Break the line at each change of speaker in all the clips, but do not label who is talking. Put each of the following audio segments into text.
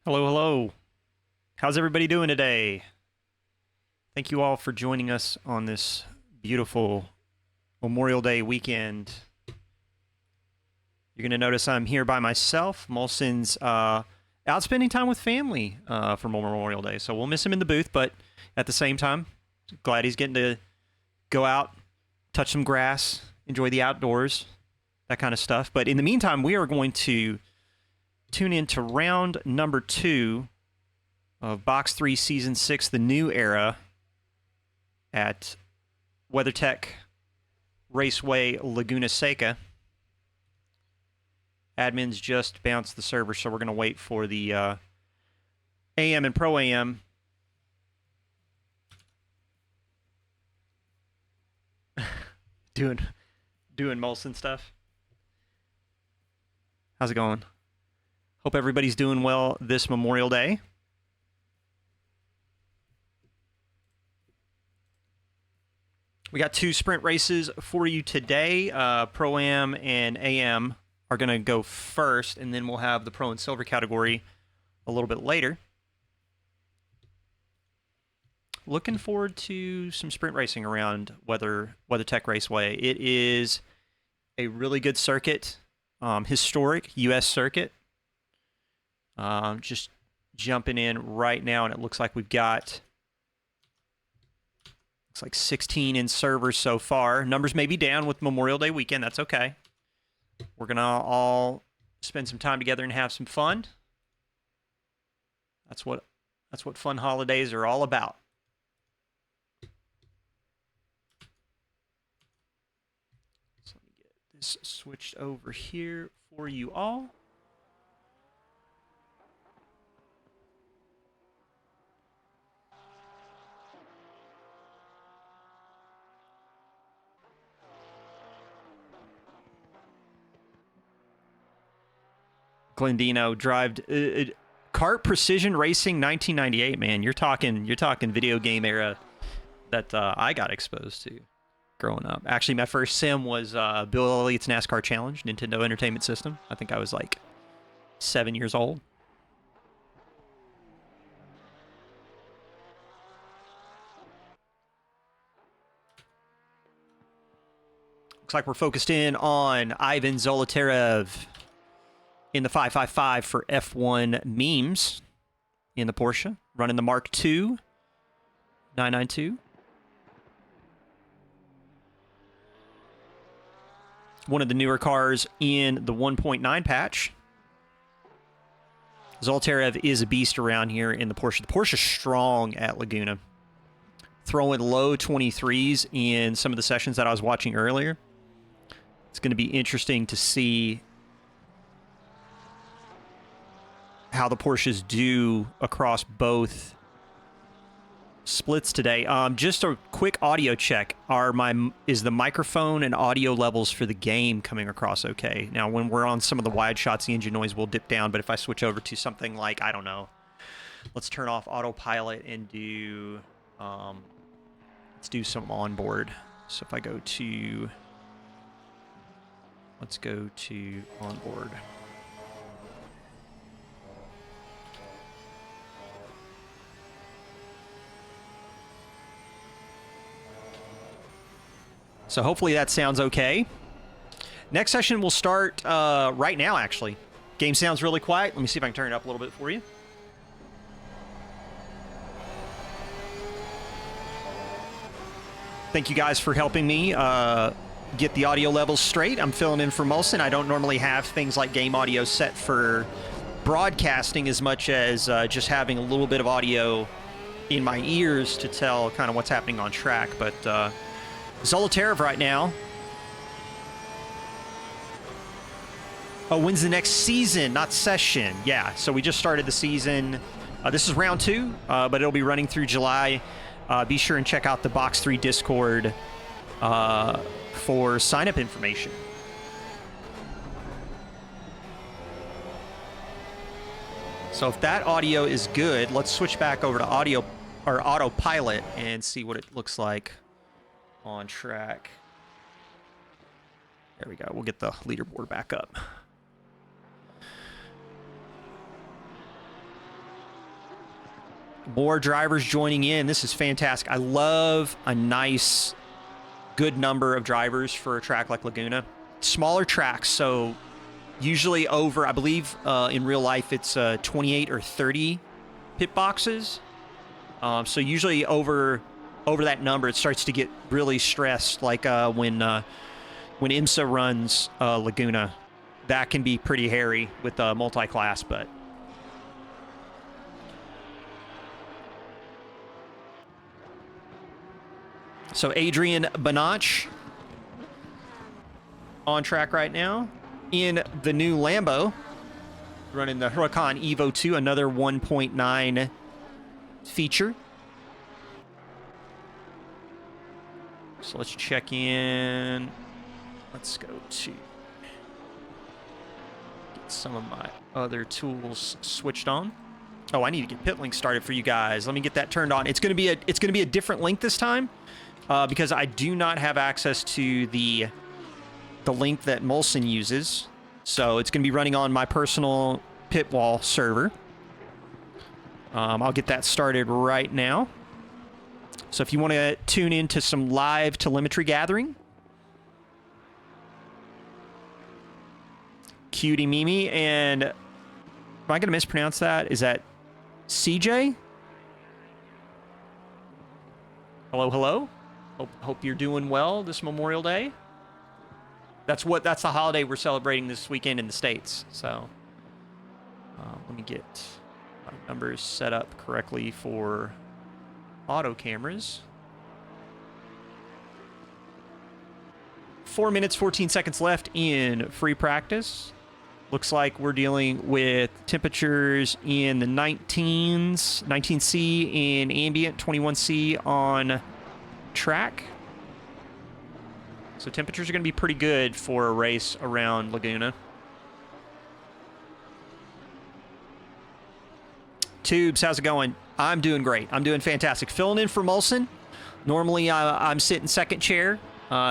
Hello, hello. How's everybody doing today? Thank you all for joining us on this beautiful Memorial Day weekend. You're going to notice I'm here by myself. Molson's out spending time with family for Memorial Day, so we'll miss him in the booth, but at the same time, glad he's getting to go out, touch some grass, enjoy the outdoors, that kind of stuff. But in the meantime, we are going to tune into round number 2 of Box 3 Season 6, the new era, at WeatherTech Raceway Laguna Seca. Admins just bounced the server, so we're going to wait for the AM and Pro AM doing Molson stuff. How's it going? Hope everybody's doing well this Memorial Day. We got 2 sprint races for you today. Pro-Am and AM are going to go first, and then we'll have the Pro and Silver category a little bit later. Looking forward to some sprint racing around WeatherTech Raceway. It is a really good circuit, historic U.S. circuit. Just jumping in right now, and it looks like we've got 16 in servers so far. Numbers may be down with Memorial Day weekend. That's okay. We're going to all spend some time together and have some fun. That's what fun holidays are all about. So let me get this switched over here for you all. Glendino drive kart precision racing 1998. Man, you're talking video game era that I got exposed to growing up. Actually, my first sim was Bill Elliott's NASCAR Challenge, Nintendo Entertainment System. I think I was like 7 years old. Looks like we're focused in on Ivan Zolotarev in the 555 for F1 memes in the Porsche, running the Mark II 992. One of the newer cars in the 1.9 patch. Zolotarev is a beast around here in the Porsche. The Porsche's strong at Laguna. Throwing low 23s in some of the sessions that I was watching earlier. It's going to be interesting to see how the Porsches do across both splits today. Just a quick audio check. Is the microphone and audio levels for the game coming across okay? Now, when we're on some of the wide shots, the engine noise will dip down, but if I switch over to something like, I don't know, let's turn off autopilot and do, let's do some onboard. So if I go to, let's go to onboard. So hopefully that sounds okay. Next session will start right now, actually. Game sounds really quiet. Let me see if I can turn it up a little bit for you. Thank you guys for helping me get the audio levels straight. I'm filling in for Molson. I don't normally have things like game audio set for broadcasting as much as just having a little bit of audio in my ears to tell kind of what's happening on track. But Zolotarev right now. Oh, when's the next season, not session? Yeah, so we just started the season. This is round 2, but it'll be running through July. Be sure and check out the Box 3 Discord for sign-up information. So if that audio is good, let's switch back over to audio or autopilot and see what it looks like on track. There we go. We'll get the leaderboard back up. More drivers joining in. This is fantastic. I love a nice, good number of drivers for a track like Laguna. Smaller tracks, so usually over, I believe in real life, it's 28 or 30 pit boxes. So usually over that number, it starts to get really stressed, like when IMSA runs Laguna. That can be pretty hairy with multi-class, but... So Adrian Banach on track right now in the new Lambo, running the Huracan Evo 2, another 1.9 feature. So let's check in. Let's go to get some of my other tools switched on. Oh, I need to get PitLink started for you guys. Let me get that turned on. It's gonna be a different link this time. Because I do not have access to the link that Molson uses. So it's going to be running on my personal Pitwall server. I'll get that started right now. So if you want to tune into some live telemetry gathering. Cutie Mimi, and am I going to mispronounce that? Is that CJ? Hello, hello? Hope you're doing well this Memorial Day. That's the holiday we're celebrating this weekend in the States. So let me get my numbers set up correctly for auto cameras. 4 minutes, 14 seconds left in free practice. Looks like we're dealing with temperatures in the 19s, 19C in ambient, 21C on track. So temperatures are going to be pretty good for a race around Laguna. Tubes, how's it going? I'm doing great. I'm doing fantastic. Filling in for Molson. Normally I'm sitting second chair,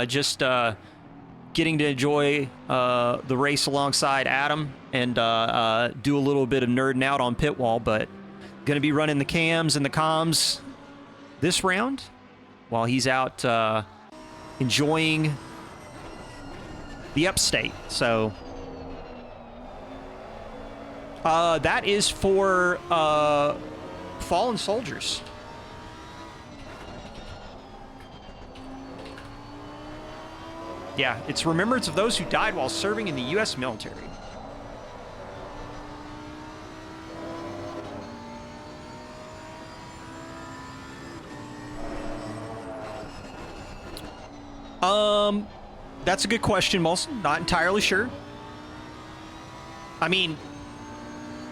just getting to enjoy the race alongside Adam and do a little bit of nerding out on pit wall, but going to be running the cams and the comms this round while he's out enjoying the upstate. So that is for fallen soldiers. Yeah, it's remembrance of those who died while serving in the U.S. military. That's a good question, Molson. Not entirely sure. I mean,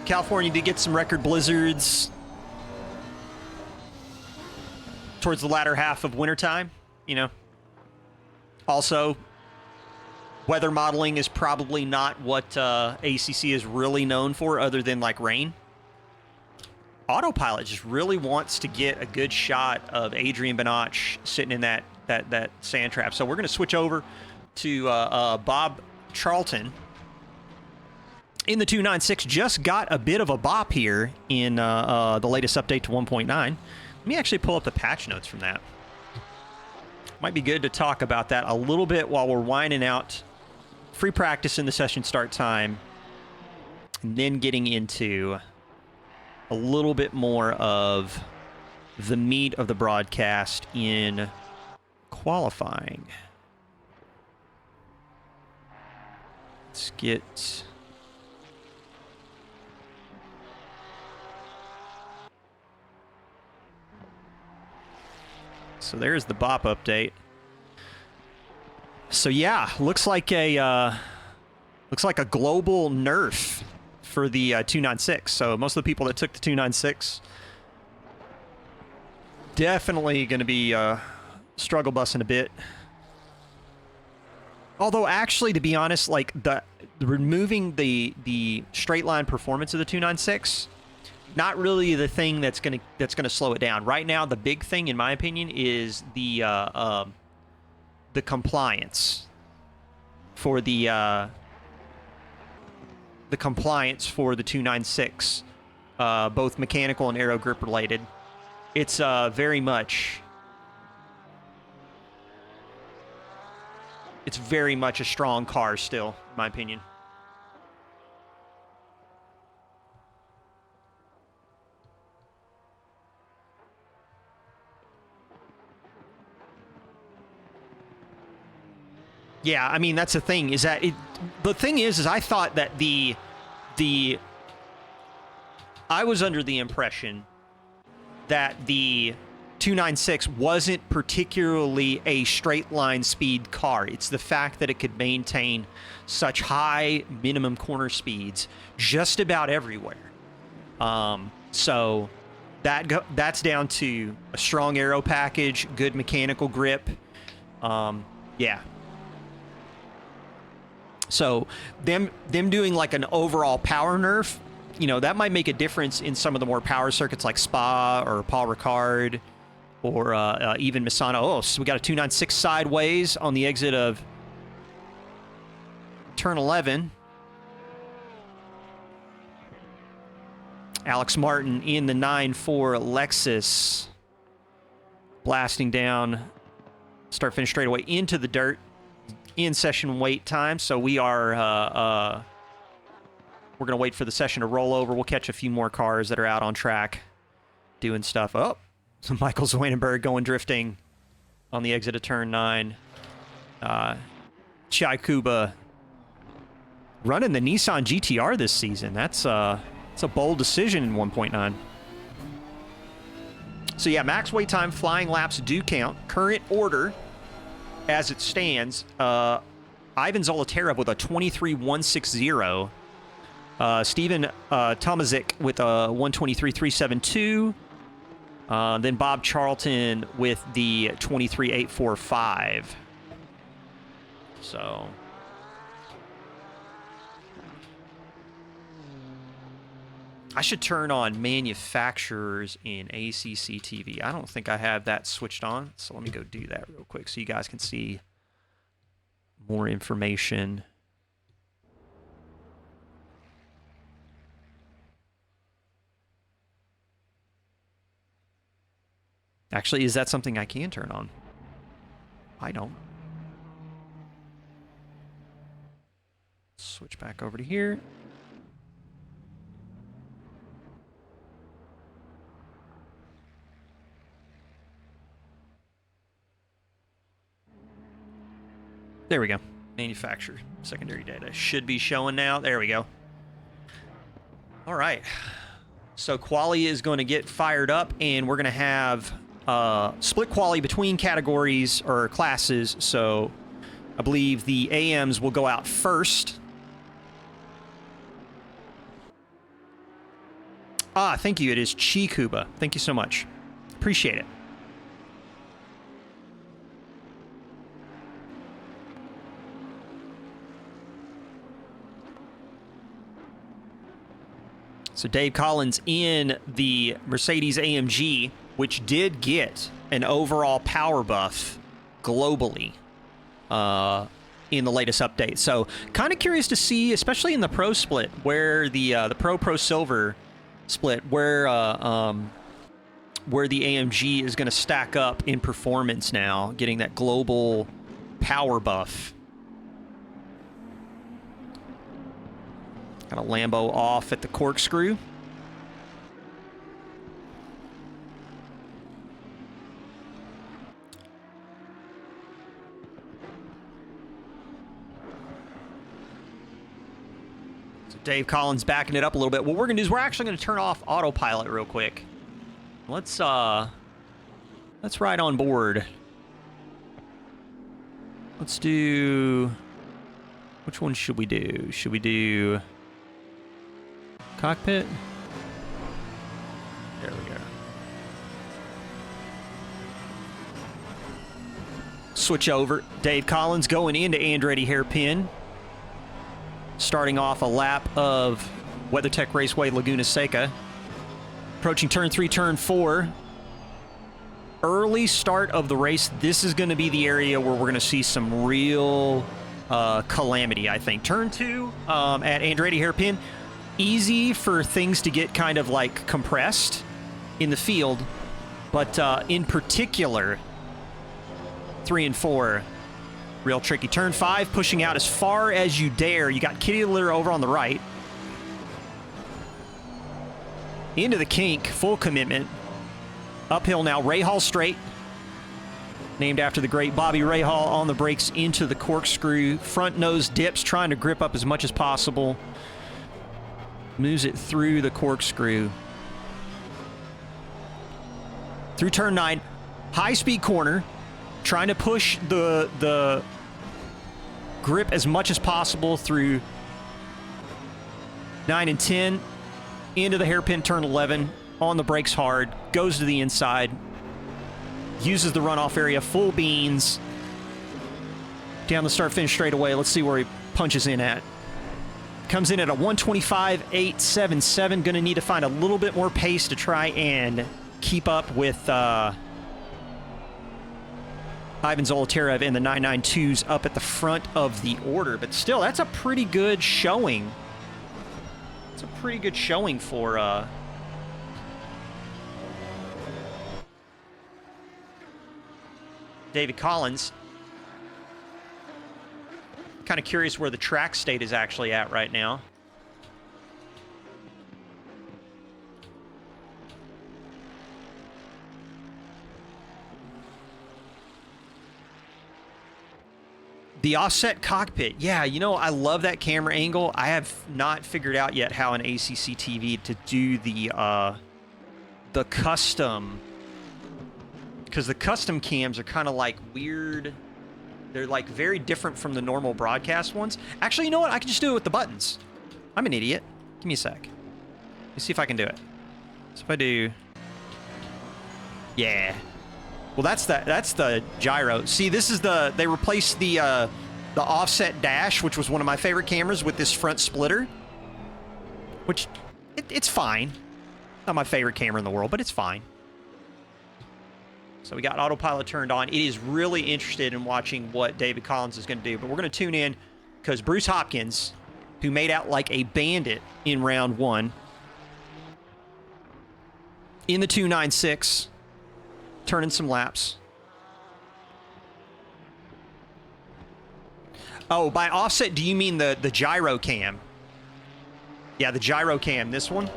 California did get some record blizzards towards the latter half of wintertime, you know. Also, weather modeling is probably not what ACC is really known for, other than like rain. Autopilot just really wants to get a good shot of Adrian Banach sitting in that sand trap. So we're going to switch over to Bob Charlton in the 296. Just got a bit of a bop here in the latest update to 1.9. Let me actually pull up the patch notes from that. Might be good to talk about that a little bit while we're winding out free practice in the session start time, and then getting into a little bit more of the meat of the broadcast in qualifying. Let's get... So there's the BOP update. So yeah, looks like a global nerf for the 296. So most of the people that took the 296 definitely going to be struggle bussing a bit. Although actually, to be honest, like removing the straight line performance of the 296, not really the thing that's gonna slow it down. Right now, the big thing, in my opinion, is the compliance for the compliance for the 296 both mechanical and aero grip related. It's very much a strong car still, in my opinion. Yeah, I mean, that's the thing, is that the thing is I thought that I was under the impression that the 296 wasn't particularly a straight line speed car. It's the fact that it could maintain such high minimum corner speeds just about everywhere. So that's down to a strong aero package, good mechanical grip. Yeah. So them doing like an overall power nerf, you know, that might make a difference in some of the more power circuits like Spa or Paul Ricard or even Misano. Oh, so we got a 296 sideways on the exit of turn 11. Alex Martin in the 9.4 Lexus, blasting down, start finish straight away into the dirt in session wait time. So we are we're gonna wait for the session to roll over. We'll catch a few more cars that are out on track doing stuff. Oh, so Michael Zwanenberg going drifting on the exit of turn 9. Chai Kuba running the Nissan GTR this season. It's a bold decision in 1.9. So yeah, max wait time, flying laps do count. Current order as it stands, Ivan Zolotarev with a 23.160. Steven Tomazik with a 123.372. Then Bob Charlton with the 23.845. So I should turn on manufacturers in ACC TV. I don't think I have that switched on, so let me go do that real quick so you guys can see more information. Actually, is that something I can turn on? I don't. Switch back over to here. There we go. Manufacturer secondary data should be showing now. There we go. All right. So quali is going to get fired up, and we're going to have split quali between categories or classes. So I believe the AMs will go out first. Ah, thank you. It is Chi Kuba. Thank you so much. Appreciate it. So Dave Collins in the Mercedes AMG, which did get an overall power buff globally in the latest update. So kind of curious to see, especially in the Pro split, where the Pro Silver split, where the AMG is going to stack up in performance now, getting that global power buff. Got a Lambo off at the corkscrew. So Dave Collins backing it up a little bit. What we're going to do is we're actually going to turn off autopilot real quick. Let's ride on board. Let's do... Which one should we do? Should we do... cockpit? There we go. Switch over. Dave Collins going into Andretti hairpin. Starting off a lap of WeatherTech Raceway Laguna Seca. Approaching turn 3, turn 4. Early start of the race. This is going to be the area where we're going to see some real calamity, I think. Turn 2 at Andretti hairpin. easy for things to get kind of like compressed in the field, but in particular, 3 and 4, real tricky. Turn 5, pushing out as far as you dare. You got Kitty Litter over on the right. Into the kink, full commitment. Uphill now, Rahal straight. Named after the great Bobby Rahal on the brakes into the corkscrew. Front nose dips, trying to grip up as much as possible. Moves it through the corkscrew. Through turn 9, high-speed corner. Trying to push the grip as much as possible through 9 and 10. Into the hairpin turn 11. On the brakes hard. Goes to the inside. Uses the runoff area. Full beans. Down the start-finish straightaway. Let's see where he punches in at. Comes in at a 125.877. Going to need to find a little bit more pace to try and keep up with Ivan Zolotarev and the 992s up at the front of the order. But still, that's a pretty good showing. It's a pretty good showing for David Collins. Kind of curious where the track state is actually at right now. The offset cockpit. Yeah, you know, I love that camera angle. I have not figured out yet how in ACC TV to do the custom, because the custom cams are kind of like weird. They're like very different from the normal broadcast ones. Actually, you know what? I can just do it with the buttons. I'm an idiot. Give me a sec. Let's see if I can do it. So if I do... Yeah. Well, that's the gyro. See, this is they replaced the offset dash, which was one of my favorite cameras, with this front splitter, which it's fine. Not my favorite camera in the world, but it's fine. So we got autopilot turned on. It is really interested in watching what David Collins is going to do, but we're going to tune in because Bruce Hopkins, who made out like a bandit in round 1, in the 296, turning some laps. Oh, by offset, do you mean the gyro cam? Yeah, the gyro cam, this one.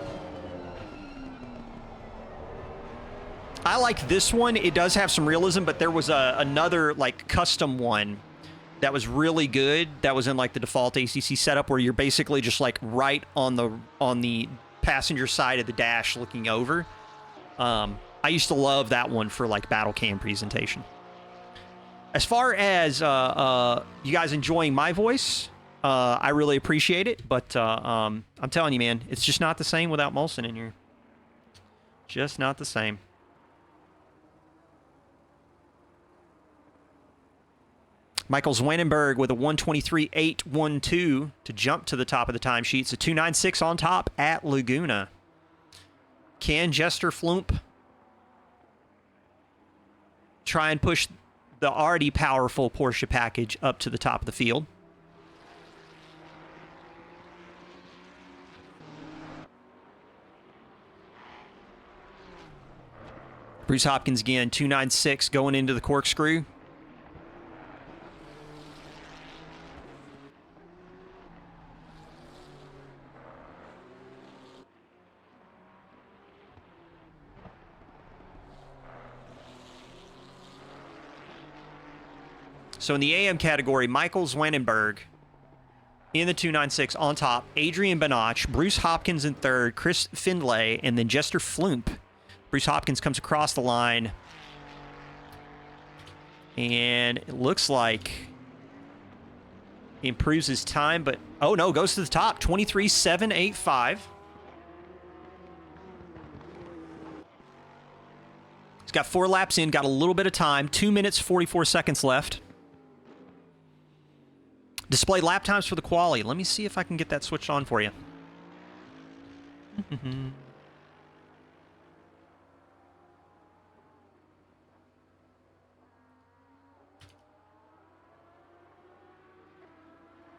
I like this one. It does have some realism, but there was another like custom one that was really good. That was in like the default ACC setup where you're basically just like right on the passenger side of the dash looking over. I used to love that one for like battle cam presentation. As far as you guys enjoying my voice, I really appreciate it, but I'm telling you, man, it's just not the same without Molson in here. Just not the same. Michael Zwanenberg with a 123.812 to jump to the top of the timesheets. A 296 on top at Laguna. Can Jester Floomp try and push the already powerful Porsche package up to the top of the field? Bruce Hopkins again, 296 going into the corkscrew. So in the AM category, Michael Zwanenberg in the 296 on top, Adrian Banach, Bruce Hopkins in third, Chris Findlay, and then Jester Floomp. Bruce Hopkins comes across the line, and it looks like he improves his time, but oh no, goes to the top, 23.785. He's got 4 laps in, got a little bit of time, 2 minutes, 44 seconds left. Display lap times for the quali. Let me see if I can get that switched on for you.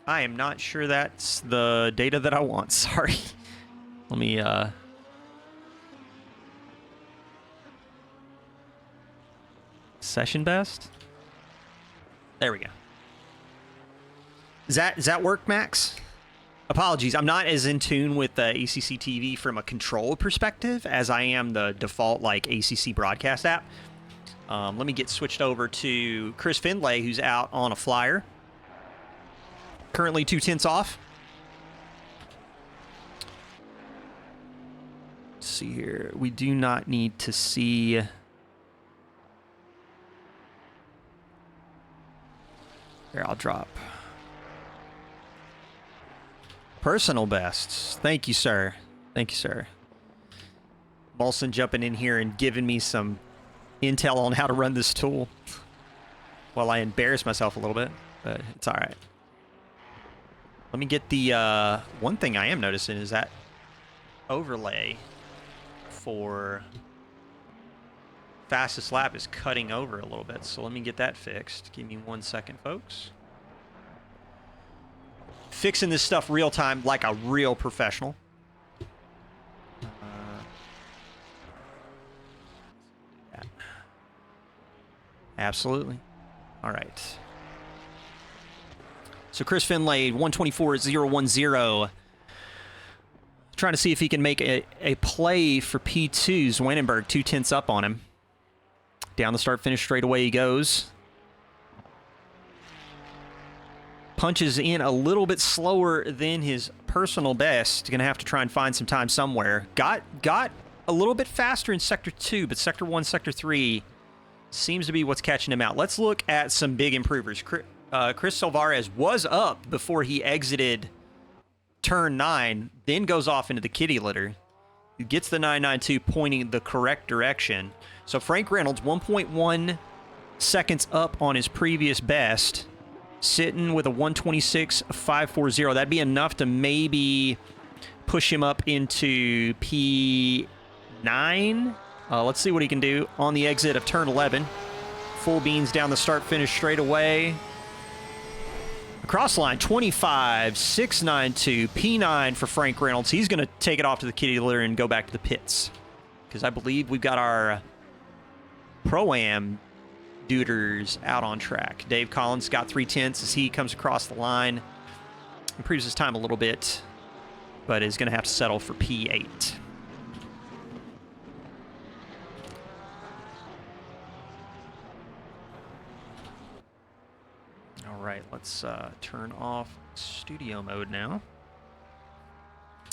I am not sure that's the data that I want. Sorry. Let me, session best? There we go. Does that work, Max? Apologies, I'm not as in tune with ACC TV from a control perspective as I am the default like ACC broadcast app. Let me get switched over to Chris Findlay, who's out on a flyer. Currently 2/10 off. Let's see here. We do not need to see... Here, I'll drop. Personal bests. Thank you, sir. Thank you, sir. Molson jumping in here and giving me some intel on how to run this tool while I embarrass myself a little bit, but it's all right. Let me get the one thing I am noticing is that overlay for fastest lap is cutting over a little bit, so let me get that fixed. Give me 1 second, folks. Fixing this stuff real time like a real professional. Absolutely. All right. So Chris Finlay, 124.010. Trying to see if he can make a play for P2's Wannenberg, 2/10 up on him. Down the start-finish straightaway he goes. Punches in a little bit slower than his personal best. Going to have to try and find some time somewhere. Got a little bit faster in Sector 2, but Sector 1, Sector 3 seems to be what's catching him out. Let's look at some big improvers. Chris Silvarez was up before he exited turn 9, then goes off into the kitty litter. He gets the 992 pointing the correct direction. So Frank Reynolds, 1.1 seconds up on his previous best, sitting with a 126.540. That'd be enough to maybe push him up into P9. Let's see what he can do on the exit of turn 11. Full beans down the start-finish straight away. Across line, 25.692, P9 for Frank Reynolds. He's going to take it off to the kitty litter and go back to the pits, because I believe we've got our Pro-Am duders out on track. Dave Collins got 3/10 as he comes across the line. Improves his time a little bit, but is going to have to settle for P8. All right, let's turn off studio mode now.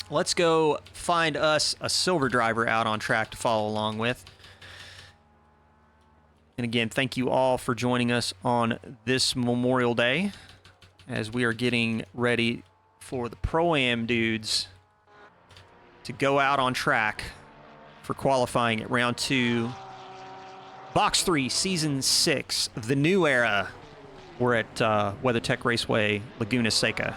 Let's go find us a silver driver out on track to follow along with. And again, thank you all for joining us on this Memorial Day as we are getting ready for the Pro-Am dudes to go out on track for qualifying at round 2. Box 3, Season 6, the new era. We're at WeatherTech Raceway, Laguna, Seca.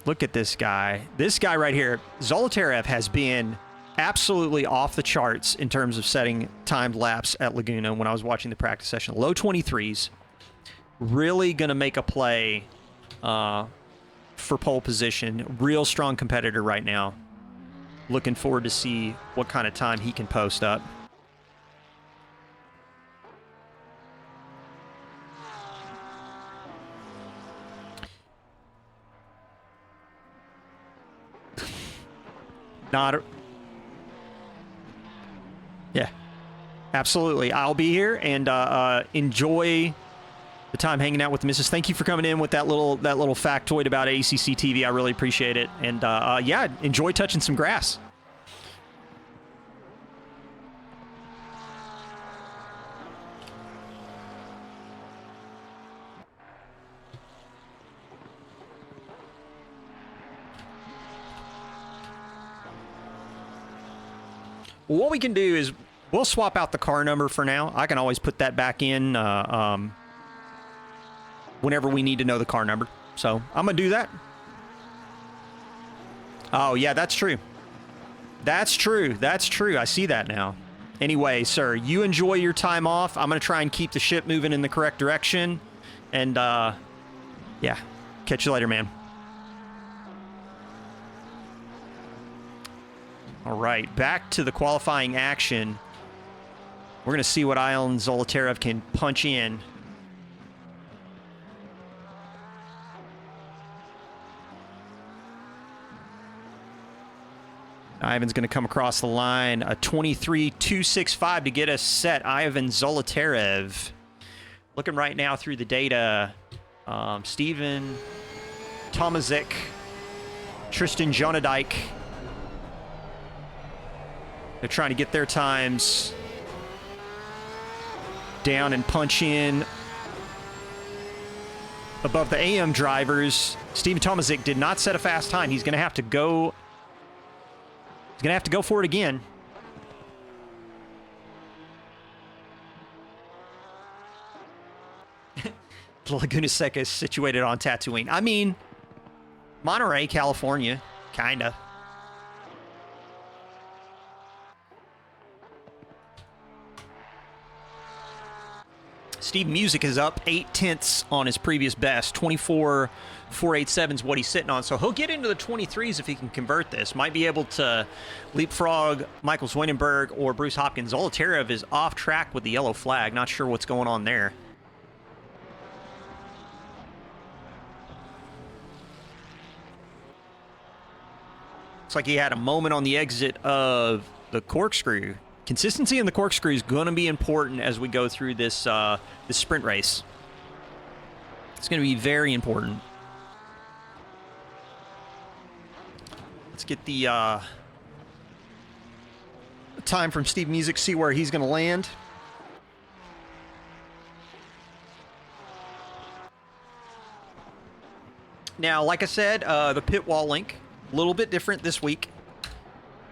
Look at this guy. This guy right here, Zolotarev, has been absolutely off the charts in terms of setting timed laps at Laguna when I was watching the practice session. Low 23s. Really going to make a play for pole position. Real strong competitor right now. Looking forward to see what kind of time he can post up. Yeah, absolutely. I'll be here and enjoy the time hanging out with the missus. Thank you for coming in with that little factoid about ACC TV. I really appreciate it. And yeah, enjoy touching some grass. What we can do is we'll swap out the car number for now. I can always put that back in whenever we need to know the car number. So I'm going to do that. Oh, yeah, that's true. That's true. That's true. I see that now. Anyway, sir, you enjoy your time off. I'm going to try and keep the ship moving in the correct direction. And, yeah, catch you later, man. All right, back to the qualifying action. We're going to see what Ion Zolotarev can punch in. Ivan's going to come across the line, a 23.265 to get us set. Ivan Zolotarev. Looking right now through the data, Steven Tomazic, Tristan Jonadijk. They're trying to get their times down and punch in above the AM drivers. Steven Tomazic did not set a fast time. He's going to have to go. He's going to have to go for it again. Laguna Seca is situated on Tatooine. I mean, Monterey, California, kinda. Steve Music is up 8/10 on his previous best. 24.487 is what he's sitting on. So he'll get into the 23s if he can convert this. Might be able to leapfrog Michael Zwijnenberg or Bruce Hopkins. Zolotarev is off track with the yellow flag. Not sure what's going on there. Looks like he had a moment on the exit of the corkscrew. Consistency in the corkscrew is going to be important as we go through this this sprint race. It's going to be very important. Let's get the time from Steve Music, see where he's going to land. Now, like I said, the pit wall link, a little bit different this week.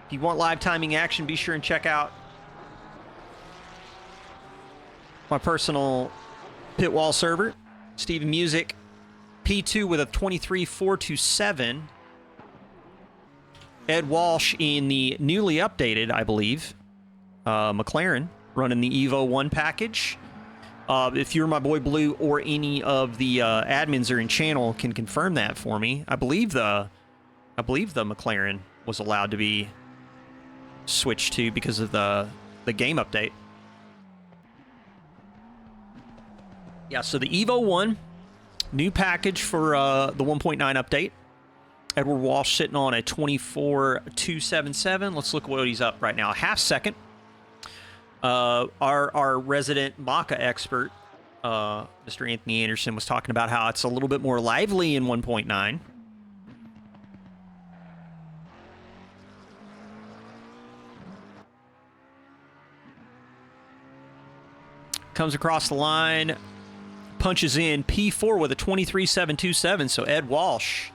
If you want live timing action, be sure and check out my personal pit wall server. Steve Music, P2 with a 23.427. Ed Walsh in the newly updated, I believe, McLaren, running the Evo 1 package. If you're my boy Blue or any of the admins or in channel can confirm that for me. I believe the McLaren was allowed to be switched to because of the game update. Yeah, so the Evo 1, new package for the 1.9 update. Edward Walsh sitting on a 24.277. Let's look what he's up right now. A half second. Our resident Maka expert, Mr. Anthony Anderson, was talking about how it's a little bit more lively in 1.9. Comes across the line, punches in P4 with a 23.727. So Ed Walsh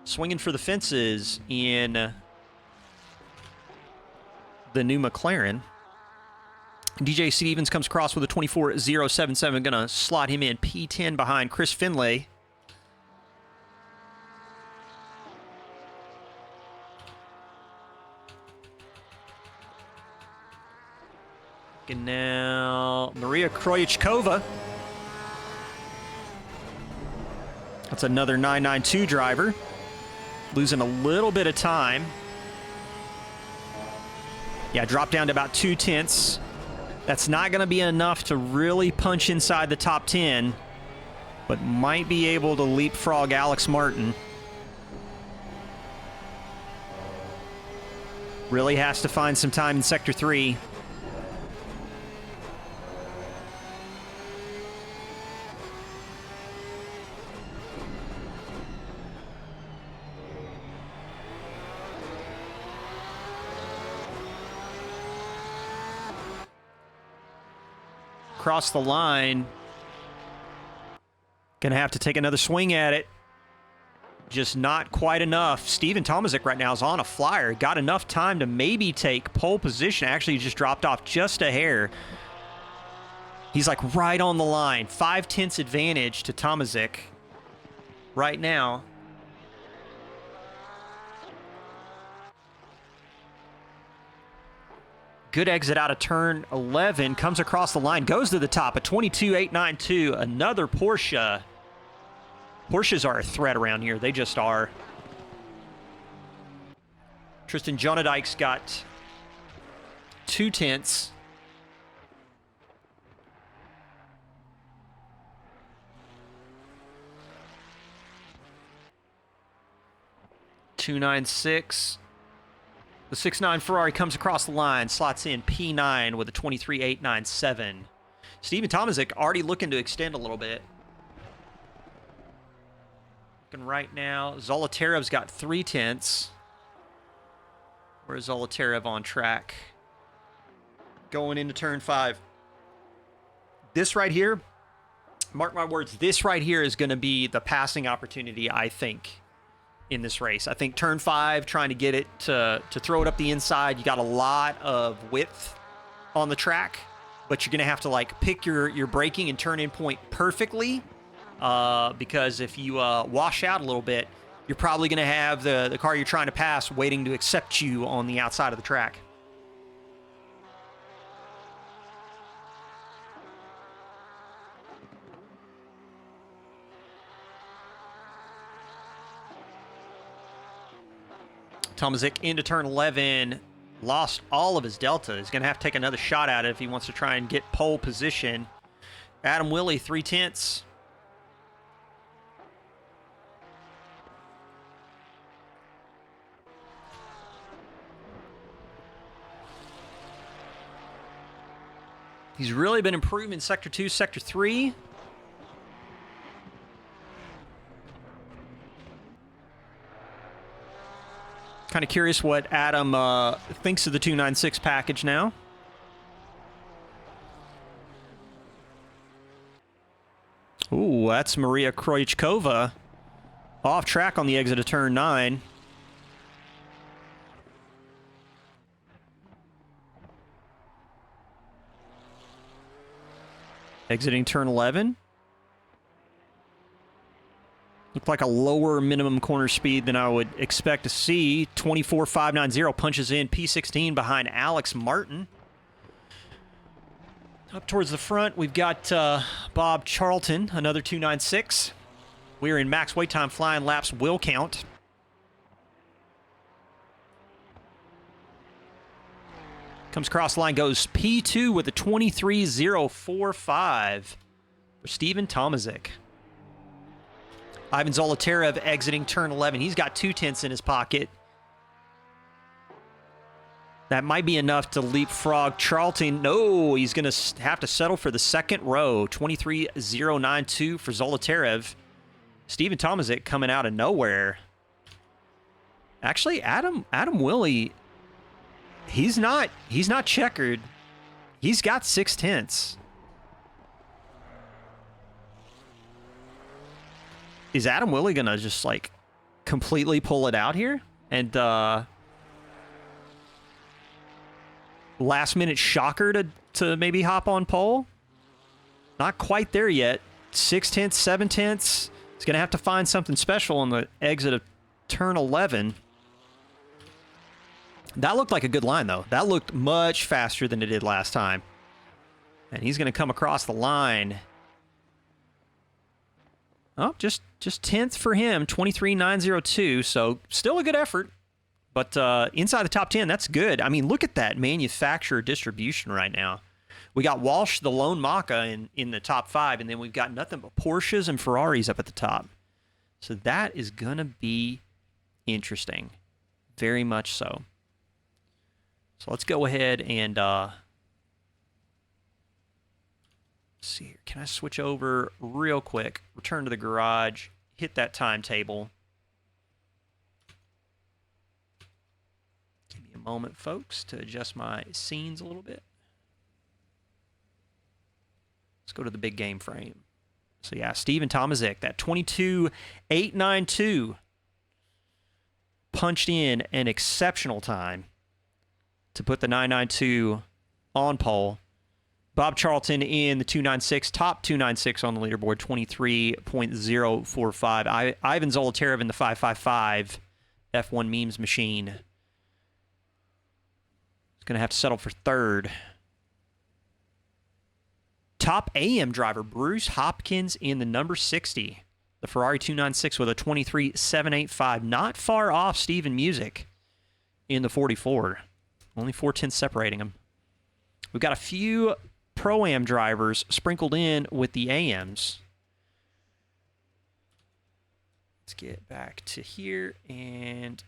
swinging for the fences in the new McLaren. DJ Stevens comes across with a 24.077. Going to slot him in P10 behind Chris Finlay. And now Maria Kroichkova. That's another 992 driver. Losing a little bit of time. Yeah, drop down to about 2/10. That's not going to be enough to really punch inside the top 10, but might be able to leapfrog Alex Martin. Really has to find some time in Sector 3. Across the line. Gonna have to take another swing at it. Just not quite enough. Steven Tomazic right now is on a flyer. Got enough time to maybe take pole position. Actually, he just dropped off just a hair. He's like right on the line. 5/10 advantage to Tomazic right now. Good exit out of turn 11. Comes across the line. Goes to the top. A 22.892. Another Porsche. Porsches are a threat around here. They just are. Tristan Jonadike's got 2/10. .296. The 6.9 Ferrari comes across the line, slots in P9 with a 23.897. Steven Tomazic already looking to extend a little bit. Looking right now, Zolotarev's got 3/10. Where's Zolotarev on track? Going into turn 5. This right here, mark my words, this right here is going to be the passing opportunity, I think, in this race. I think turn 5, trying to get it to throw it up the inside. You got a lot of width on the track, but you're going to have to like pick your braking and turn in point perfectly, because if you wash out a little bit, you're probably going to have the car you're trying to pass waiting to accept you on the outside of the track. Tomazic into turn 11, lost all of his delta. He's going to have to take another shot at it if he wants to try and get pole position. Adam Willey, 3/10. He's really been improving in Sector 2, Sector 3. Kind of curious what Adam thinks of the 296 package now. Ooh, that's Maria Krojcikova off track on the exit of turn 9. Exiting turn 11. Looked like a lower minimum corner speed than I would expect to see. 24.590 punches in P16 behind Alex Martin. Up towards the front, we've got Bob Charlton, another 296. We're in max wait time flying laps will count. Comes across the line, goes P2 with a 23.045 for Steven Tomazic. Ivan Zolotarev exiting turn 11. He's got 2/10 in his pocket. That might be enough to leapfrog Charlton. No, he's going to have to settle for the second row. 23.092 for Zolotarev. Steven Tomazic coming out of nowhere. Actually, Adam Willey, he's not checkered. He's got 6/10. Is Adam Willey going to just, like, completely pull it out here? And, last-minute shocker to maybe hop on pole? Not quite there yet. 6/10, 7/10. He's going to have to find something special on the exit of turn 11. That looked like a good line, though. That looked much faster than it did last time. And he's going to come across the line. Oh, just 10th for him, 23.902, so still a good effort. But inside the top 10, that's good. I mean, look at that manufacturer distribution right now. We got Walsh, the lone Maka, in the top 5, and then we've got nothing but Porsches and Ferraris up at the top. So that is going to be interesting. Very much so. So let's go ahead and... let's see here. Can I switch over real quick? Return to the garage. Hit that timetable. Give me a moment, folks, to adjust my scenes a little bit. Let's go to the big game frame. So yeah, Steven Tomazic, that 22.892 punched in an exceptional time to put the 992 on pole. Bob Charlton in the 296, top 296 on the leaderboard, 23.045. Ivan Zolotarev in the 555 F1 memes machine. He's going to have to settle for third. Top AM driver, Bruce Hopkins in the number 60. The Ferrari 296 with a 23.785. Not far off Steven Music in the 44. Only 4/10 separating them. We've got a few Pro-Am drivers sprinkled in with the AMs. Let's get back to here, and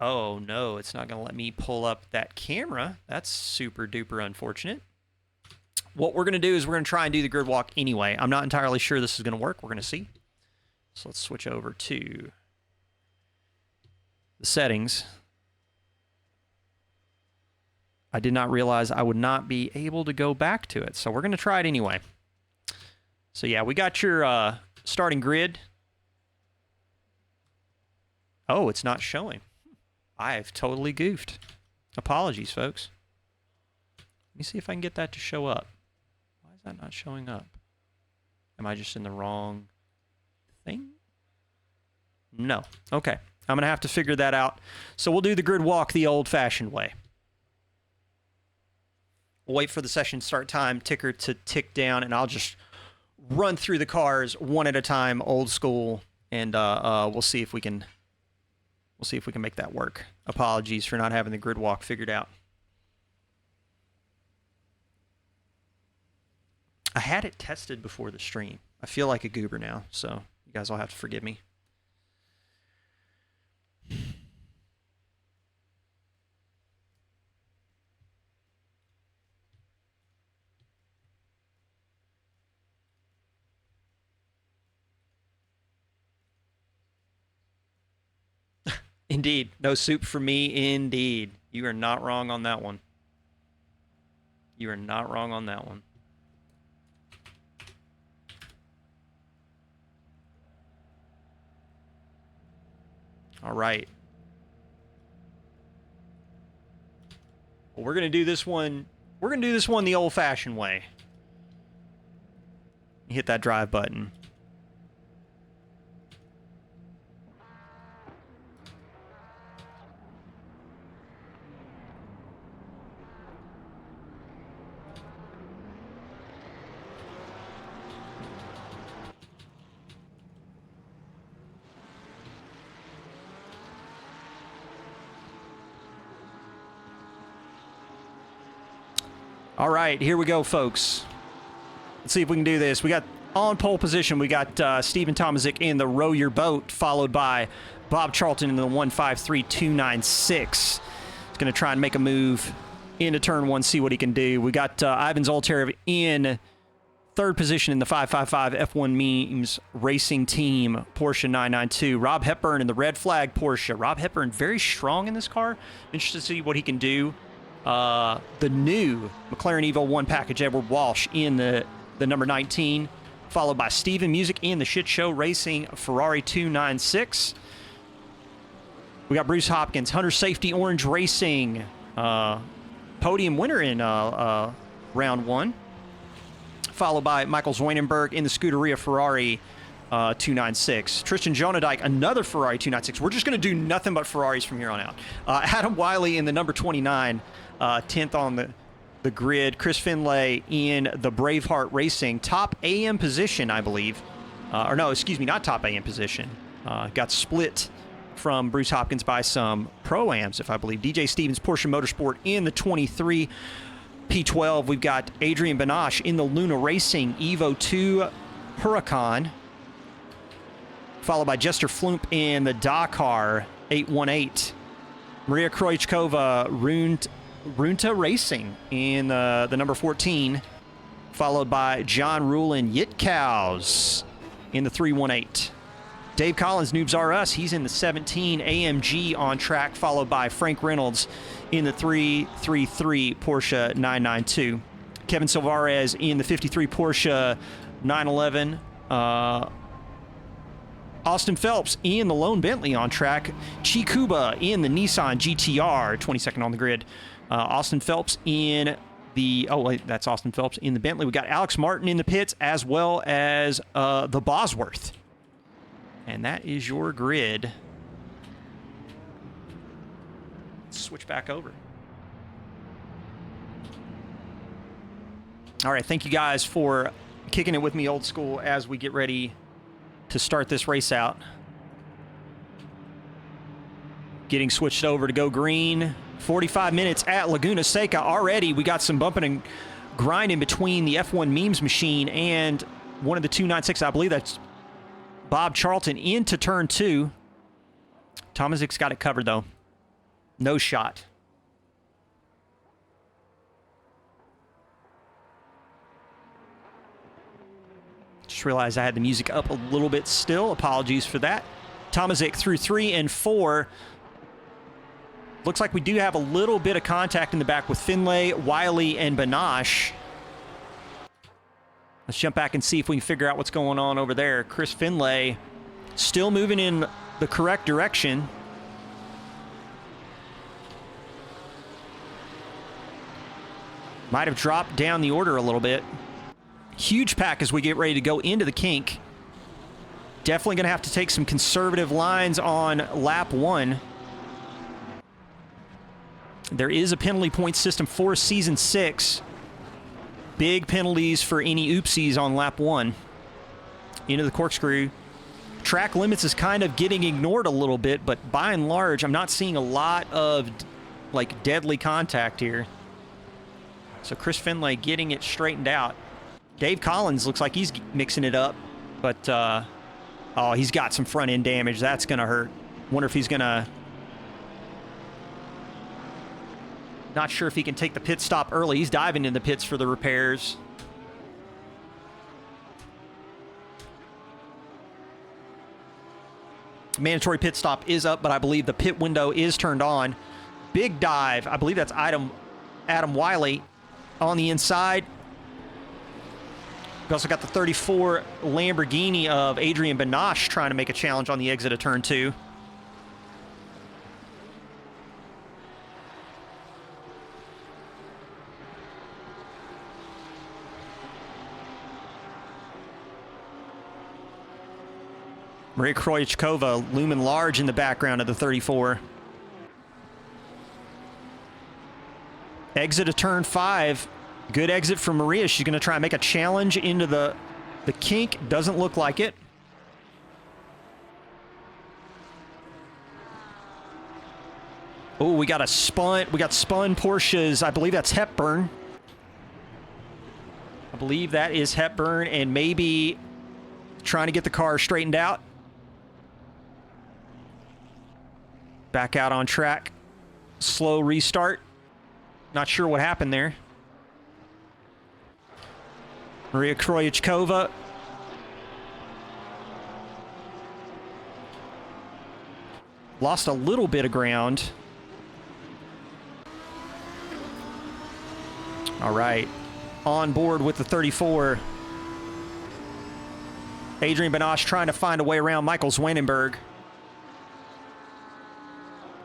oh no, it's not going to let me pull up that camera. That's super duper unfortunate. What we're going to do is we're going to try and do the grid walk anyway. I'm not entirely sure this is going to work. We're going to see. So let's switch over to the settings. I did not realize I would not be able to go back to it, so we're going to try it anyway. So yeah, we got your starting grid. Oh, it's not showing. I've totally goofed. Apologies, folks. Let me see if I can get that to show up. Why is that not showing up? Am I just in the wrong thing? No. Okay. I'm going to have to figure that out. So we'll do the grid walk the old-fashioned way. We'll wait for the session start time ticker to tick down, and I'll just run through the cars one at a time, old school, and we'll see if we can make that work. Apologies for not having the grid walk figured out. I had it tested before the stream. I feel like a goober now, so you guys will have to forgive me. Indeed. No soup for me, indeed. You are not wrong on that one. You are not wrong on that one. All right. Well, we're going to do this one. We're going to do this one the old-fashioned way. Hit that drive button. All right, here we go, folks. Let's see if we can do this. We got on pole position, we got Stephen Tomazik in the Row Your Boat, followed by Bob Charlton in the 153.296. He's going to try and make a move into turn one, see what he can do. We got Ivan Zoltarev in third position in the 555 F1 Memes Racing Team Porsche 992. Rob Hepburn in the red flag Porsche. Rob Hepburn very strong in this car. Interested to see what he can do. The new McLaren Evo 1 package, Edward Walsh in the number 19, followed by Steven Music in the Shit Show Racing Ferrari 296. We got Bruce Hopkins, Hunter Safety Orange Racing, podium winner in round one, followed by Michael Zwijnenberg in the Scuderia Ferrari 296. Tristan Jonadijk, another Ferrari 296. We're just going to do nothing but Ferraris from here on out. Adam Wiley in the number 29, 10th on the grid. Chris Finlay in the Braveheart Racing, top AM position, I believe. Or no, excuse me, not top AM position. Got split from Bruce Hopkins by some Pro-Ams, if I believe. DJ Stevens, Porsche Motorsport in the 23 P12. We've got Adrian Banache in the Luna Racing Evo 2 Huracan, followed by Jester Floomp in the Dakar 818. Maria Krojcova, Runta Racing in the number 14, followed by John Rulin Yitkows in the 318. Dave Collins, Noobs R Us, he's in the 17 AMG on track, followed by Frank Reynolds in the 333 Porsche 992. Kevin Silvarez in the 53 Porsche 911. Austin Phelps in the Lone Bentley on track. Chikuba in the Nissan GTR, 22nd on the grid. Austin Phelps in the, that's Austin Phelps in the Bentley. We got Alex Martin in the pits, as well as the Bosworth. And that is your grid. Let's switch back over. All right, thank you guys for kicking it with me old school as we get ready to start this race out. getting switched over to go green. 45 minutes at Laguna Seca already. We got some bumping and grinding between the F1 memes machine and one of the 296. I believe that's Bob Charlton into turn 2. Tomaszyk's got it covered, though. No shot. Just realized I had the music up a little bit still. Apologies for that. Tomaszych through 3 and 4. Looks like we do have a little bit of contact in the back with Finlay, Wiley, and Banash. Let's jump back and see if we can figure out what's going on over there. Chris Finlay still moving in the correct direction. Might have dropped down the order a little bit. Huge pack as we get ready to go into the kink. Definitely going to have to take some conservative lines on lap 1. There is a penalty point system for Season 6. Big penalties for any oopsies on lap 1. Into the corkscrew. Track limits is kind of getting ignored a little bit, but by and large, I'm not seeing a lot of like deadly contact here. So Chris Finlay getting it straightened out. Dave Collins looks like he's mixing it up, but oh, he's got some front end damage. That's going to hurt. Wonder if he's going to... Not sure if he can take the pit stop early. He's diving in the pits for the repairs. Mandatory pit stop is up, but I believe the pit window is turned on. Big dive. I believe that's Adam Wiley on the inside. We also got the 34 Lamborghini of Adrian Banash trying to make a challenge on the exit of turn 2. Maria Krojcikova looming large in the background of the 34. Exit of turn 5. Good exit from Maria. She's going to try and make a challenge into the kink. Doesn't look like it. Oh, we got spun Porsches. I believe that's Hepburn. I believe that is Hepburn, and maybe trying to get the car straightened out. Back out on track. Slow restart. Not sure what happened there. Maria Krojcikova. Lost a little bit of ground. All right. On board with the 34. Adrian Banash trying to find a way around Michael Zwanenberg.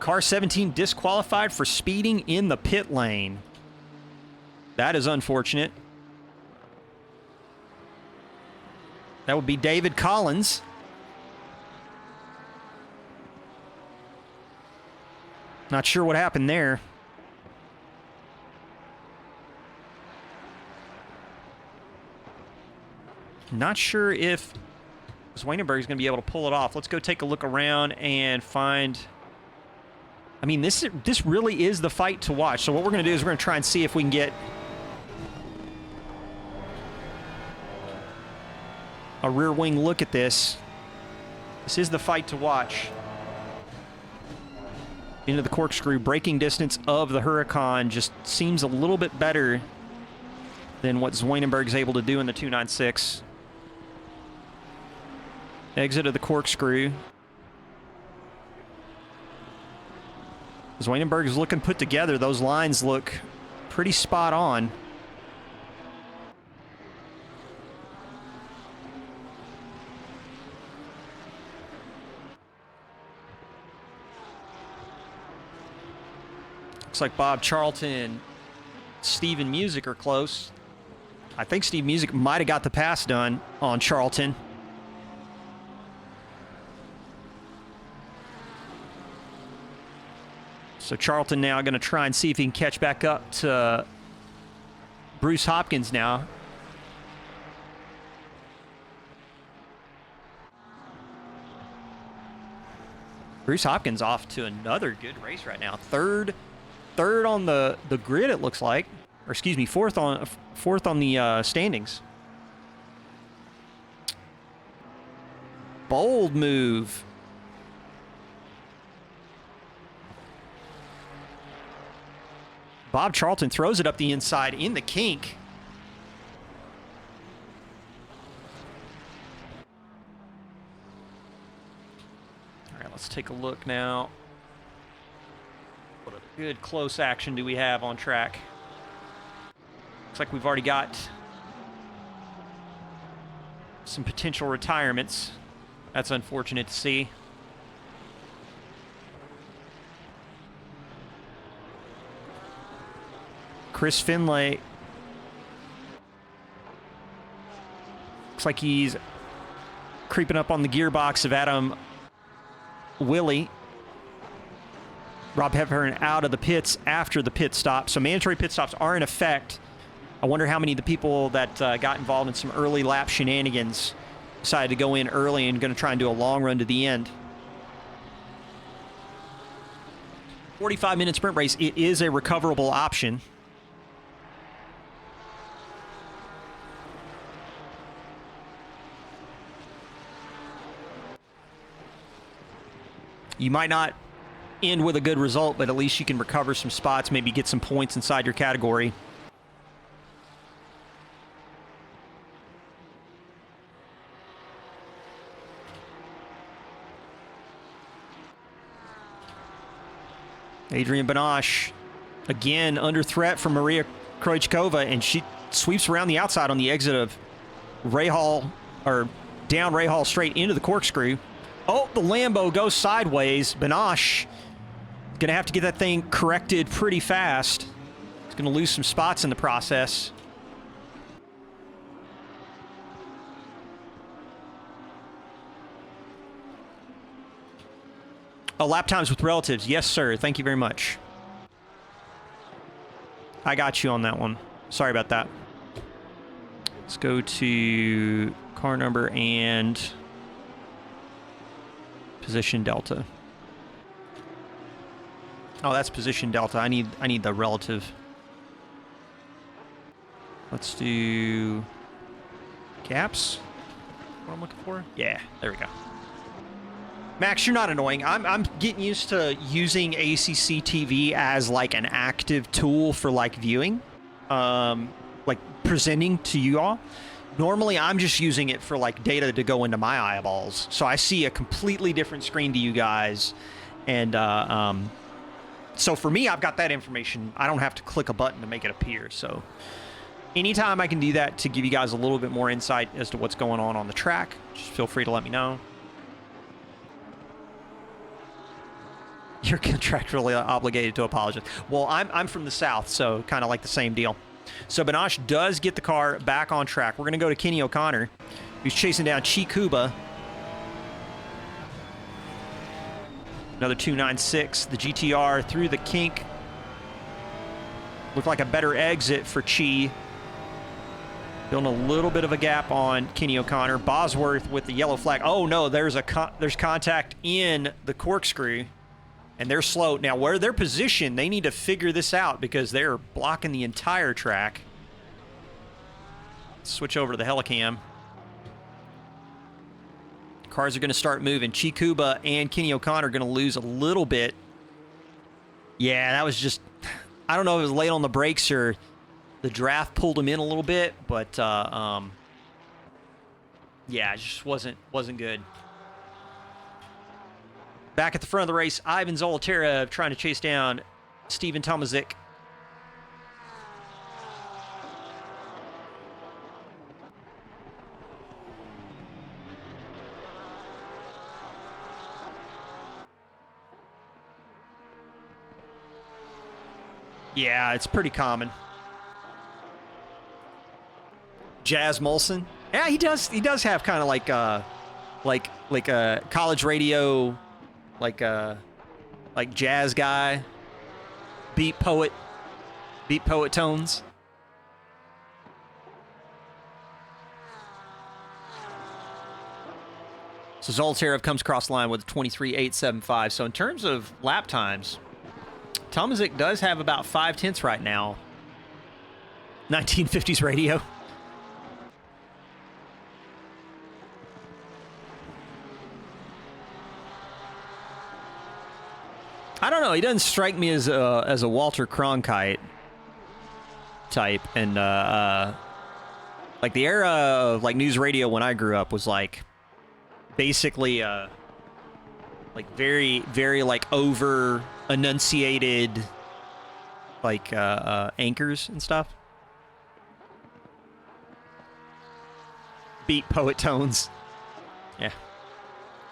Car 17 disqualified for speeding in the pit lane. That is unfortunate. That would be David Collins. Not sure what happened there. Not sure if Zwanenberg is going to be able to pull it off. Let's go take a look around and find... I mean, this really is the fight to watch. So what we're going to do is we're going to try and see if we can get a rear wing look at this. This is the fight to watch. Into the corkscrew. Braking distance of the Huracan just seems a little bit better than what Zwanenberg is able to do in the 296. Exit of the corkscrew. Zwanenberg is looking put together. Those lines look pretty spot on. Looks like Bob Charlton and Steven Music are close. I think Steve Music might have got the pass done on Charlton. So Charlton now going to try and see if he can catch back up to Bruce Hopkins now. Bruce Hopkins off to another good race right now. Third on the grid, it looks like. Or excuse me, fourth on the standings. Bold move. Bob Charlton throws it up the inside in the kink. All right, let's take a look now. What a good close action do we have on track? Looks like we've already got some potential retirements. That's unfortunate to see. Chris Finlay looks like he's creeping up on the gearbox of Adam Willie. Rob Hepburn out of the pits after the pit stop. So mandatory pit stops are in effect. I wonder how many of the people that got involved in some early lap shenanigans decided to go in early and going to try and do a long run to the end. 45-minute sprint race. It is a recoverable option. You might not end with a good result, but at least you can recover some spots, maybe get some points inside your category. Adrian Benosh, again, under threat from Maria Krojcikova, and she sweeps around the outside on the exit of Rahal, or down Rahal straight into the corkscrew. Oh, the Lambo goes sideways. Benosh going to have to get that thing corrected pretty fast. He's going to lose some spots in the process. Oh, lap times with relatives. Yes, sir. Thank you very much. I got you on that one. Sorry about that. Let's go to car number and position delta. Oh, that's position delta. I need the relative. Let's do gaps. What I'm looking for? Yeah, there we go. Max, you're not annoying. I'm getting used to using ACC TV as like an active tool for like viewing, like presenting to you all. Normally, I'm just using it for like data to go into my eyeballs. So I see a completely different screen to you guys. And so for me, I've got that information. I don't have to click a button to make it appear. So anytime I can do that to give you guys a little bit more insight as to what's going on the track, just feel free to let me know. You're contractually obligated to apologize. Well, I'm from the South, so kind of like the same deal. So Benosh does get the car back on track. We're going to go to Kenny O'Connor, who's chasing down Chi Kuba. Another 296. The GTR through the kink. Looked like a better exit for Chi. Building a little bit of a gap on Kenny O'Connor. Bosworth with the yellow flag. Oh, no, there's contact in the corkscrew. And they're slow. Now, where they're positioned, they need to figure this out because they're blocking the entire track. Switch over to the Helicam. Cars are going to start moving. Chi Kuba and Kenny O'Connor are going to lose a little bit. Yeah, that was just... I don't know if it was late on the brakes or the draft pulled him in a little bit, but yeah, it just wasn't good. Back at the front of the race, Ivan Zolotarev trying to chase down Steven Tomazic. Yeah, it's pretty common. Jazz Molson. Yeah, he does have kind of like a college radio, like jazz guy, beat poet tones. So Zolotarev comes across the line with a 23.875. So in terms of lap times, Tomazic does have about 5/10 right now. 1950s radio. I don't know. He doesn't strike me as a Walter Cronkite type, and like the era of like news radio when I grew up was like basically like very like over enunciated like anchors and stuff. Beat poet tones. Yeah,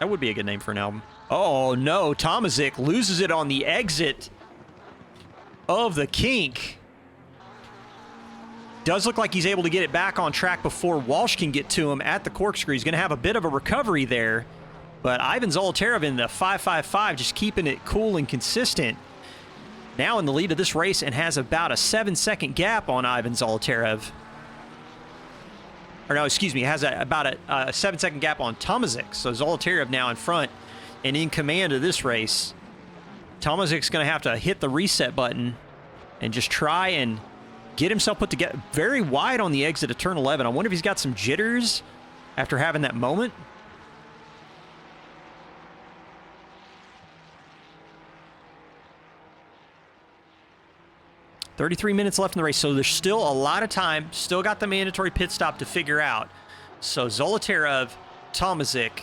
that would be a good name for an album. Oh no, Tomazic loses it on the exit of the kink. Does look like he's able to get it back on track before Walsh can get to him at the corkscrew. He's going to have a bit of a recovery there, but Ivan Zolotarev in the 5.55 just keeping it cool and consistent. Now in the lead of this race and has about a 7-second gap on Ivan Zolotarev. Or no, excuse me, has about a 7-second gap on Tomazic. So Zolotarev now in front and in command of this race. Tomazic's going to have to hit the reset button and just try and get himself put together. Very wide on the exit of turn 11. I wonder if he's got some jitters after having that moment. "33 minutes left in the race, so there's still a lot of time. Still got the mandatory pit stop to figure out. So Zolotarev, Tomazic.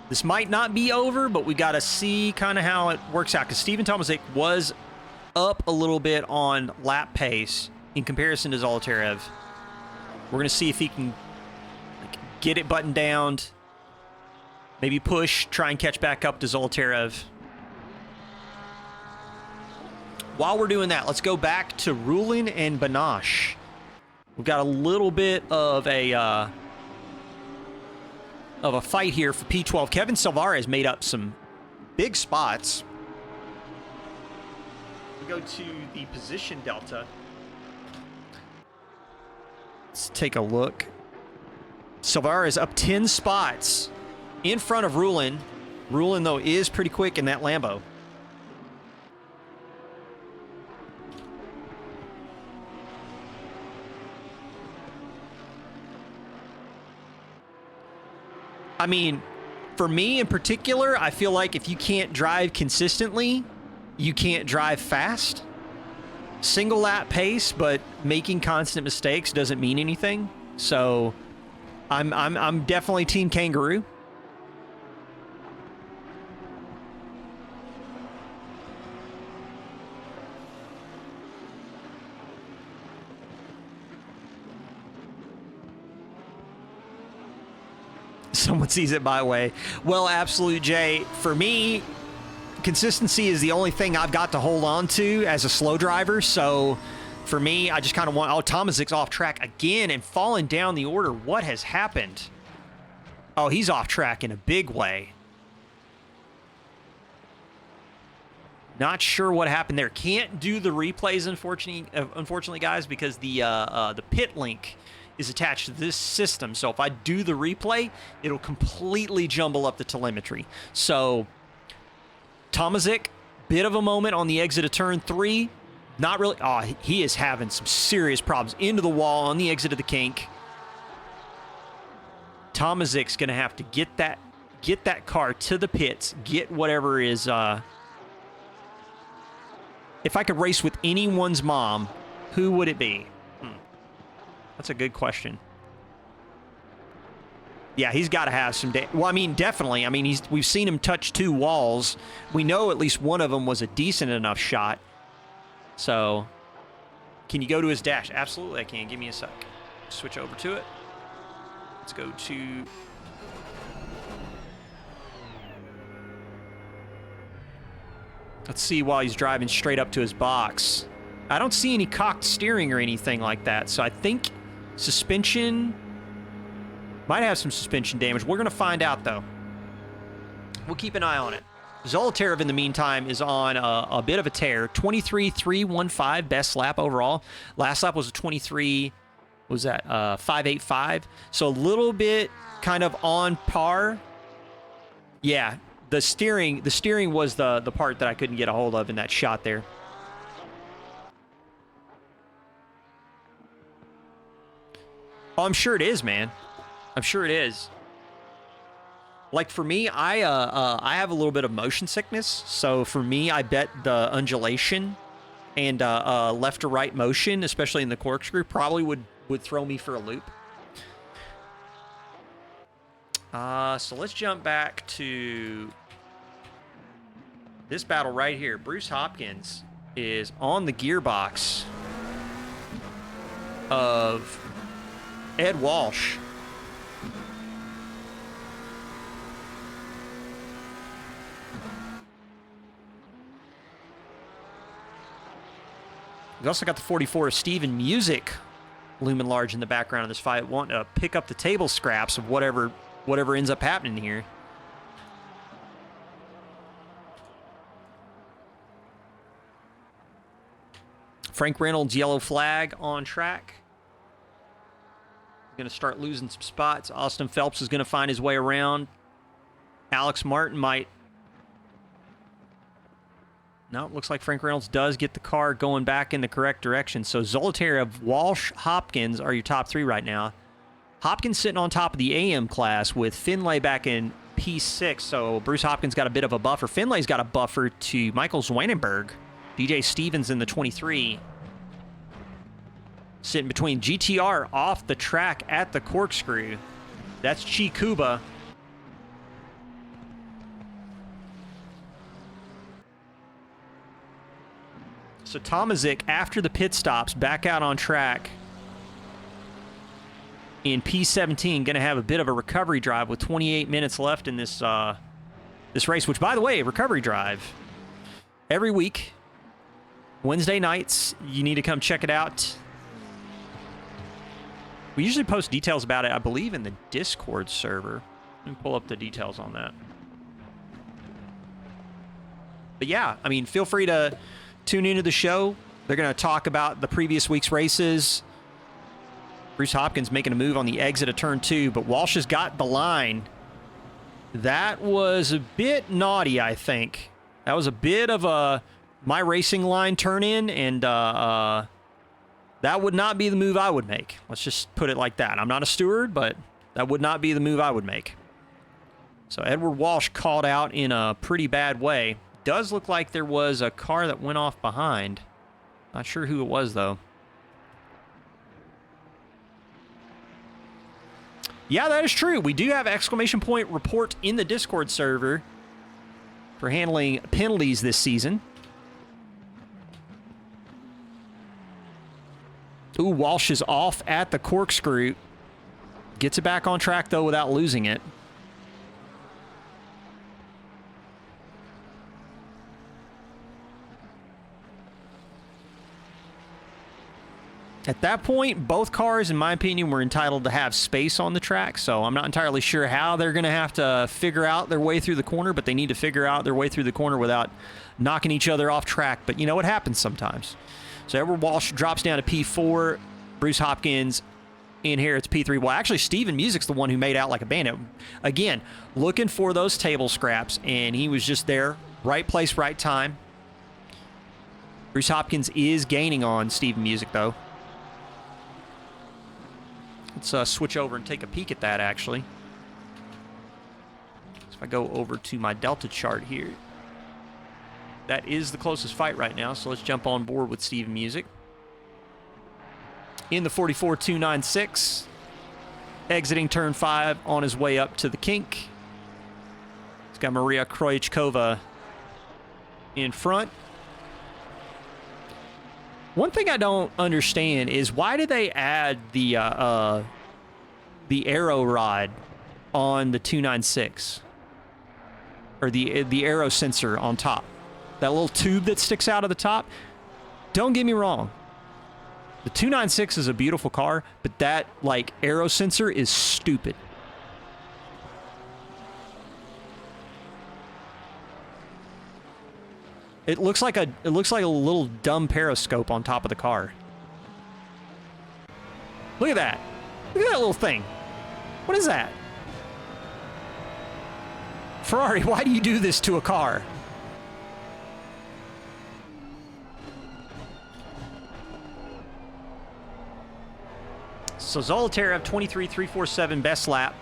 This might not be over, but we got to see kind of how it works out, because Steven Tomazic was up a little bit on lap pace in comparison to Zolotarev. We're going to see if he can get it buttoned down, maybe push, try and catch back up to Zolotarev. While we're doing that, let's go back to Rulin and Banache. We've got a little bit of a fight here for P12. Kevin Silvarez made up some big spots. We go to the position delta. Let's take a look. Silvarez up 10 spots in front of Rulin. Rulin, though, is pretty quick in that Lambo. I mean, for me in particular, I feel like if you can't drive consistently, you can't drive fast. Single lap pace, but making constant mistakes doesn't mean anything. So I'm definitely team kangaroo. Someone sees it my way. Well, Absolute J, for me, consistency is the only thing I've got to hold on to as a slow driver. So for me, I just kind of want... Oh, Tomazic's off track again and falling down the order. What has happened? Oh, he's off track in a big way. Not sure what happened there. Can't do the replays, unfortunately, guys, because the pit link is attached to this system. So if I do the replay, it'll completely jumble up the telemetry. So Tomazic, bit of a moment on the exit of turn 3. Not really. Oh, he is having some serious problems. Into the wall on the exit of the kink. Tomazic's going to have to get that car to the pits, get whatever is... If I could race with anyone's mom, who would it be? That's a good question. Yeah, he's got to have some... Well, I mean, definitely. I mean, we've seen him touch 2 walls. We know at least one of them was a decent enough shot. So, can you go to his dash? Absolutely, I can. Give me a sec. Switch over to it. Let's go to... Let's see while he's driving straight up to his box. I don't see any cocked steering or anything like that, so I think suspension might have some suspension damage. We're going to find out, though. We'll keep an eye on it. Zolotarev, in the meantime, is on a bit of a tear. 23.315, best lap overall. Last lap was a 23.875, what was that? 585. So a little bit kind of on par. Yeah, the steering was the part that I couldn't get a hold of in that shot there. Oh, I'm sure it is, man. I'm sure it is. Like for me, I have a little bit of motion sickness, so for me, I bet the undulation and left to right motion, especially in the corkscrew, probably would throw me for a loop. So let's jump back to this battle right here. Bruce Hopkins is on the gearbox of Ed Walsh. We also got the 44 of Steven Music looming large in the background of this fight, wanting to pick up the table scraps of whatever ends up happening here. Frank Reynolds, yellow flag on track. Going to start losing some spots. Austin Phelps is going to find his way around. Alex Martin might. No, it looks like Frank Reynolds does get the car going back in the correct direction. So Zolotarev, Walsh, Hopkins are your top three right now. Hopkins sitting on top of the AM class with Finlay back in P6. So Bruce Hopkins got a bit of a buffer. Finlay's got a buffer to Michael Zwanenberg. DJ Stevens in the 23. Sitting between GTR off the track at the corkscrew. That's Chikuba. So Tomazic, after the pit stops, back out on track in P17, going to have a bit of a recovery drive with 28 minutes left in this this race, which, by the way, recovery drive every week, Wednesday nights. You need to come check it out. We usually post details about it, I believe, in the Discord server. Let me pull up the details on that. But yeah, I mean, feel free to tune into the show. They're going to talk about the previous week's races. Bruce Hopkins making a move on the exit of turn 2, but Walsh has got the line. That was a bit naughty, I think. That was a bit of a my racing line turn in, and that would not be the move I would make. Let's just put it like that. I'm not a steward, but that would not be the move I would make. So Edward Walsh called out in a pretty bad way. Does look like there was a car that went off behind. Not sure who it was, though. Yeah, that is true. We do have exclamation point report in the Discord server for handling penalties this season. Ooh, Walsh is off at the corkscrew. Gets it back on track, though, without losing it. At that point, both cars, in my opinion, were entitled to have space on the track, so I'm not entirely sure how they're going to have to figure out their way through the corner, but they need to figure out their way through the corner without knocking each other off track. But, you know, it happens sometimes. So Edward Walsh drops down to P4. Bruce Hopkins inherits P3. Well, actually, Steven Music's the one who made out like a bandit. Again, looking for those table scraps, and he was just there. Right place, right time. Bruce Hopkins is gaining on Steven Music, though. Let's switch over and take a peek at that, actually. So if I go over to my Delta chart here, that is the closest fight right now, so let's jump on board with Steven Music. In the 44.296, exiting turn 5 on his way up to the kink. He's got Maria Krojcikova in front. One thing I don't understand is why did they add the aero rod on the 296, or the aero sensor on top? That little tube that sticks out of the top. Don't get me wrong. The 296 is a beautiful car, but that like aero sensor is stupid. It looks like a little dumb periscope on top of the car. Look at that. Look at that little thing. What is that? Ferrari, why do you do this to a car? So Zolotarev, 23.347, best lap.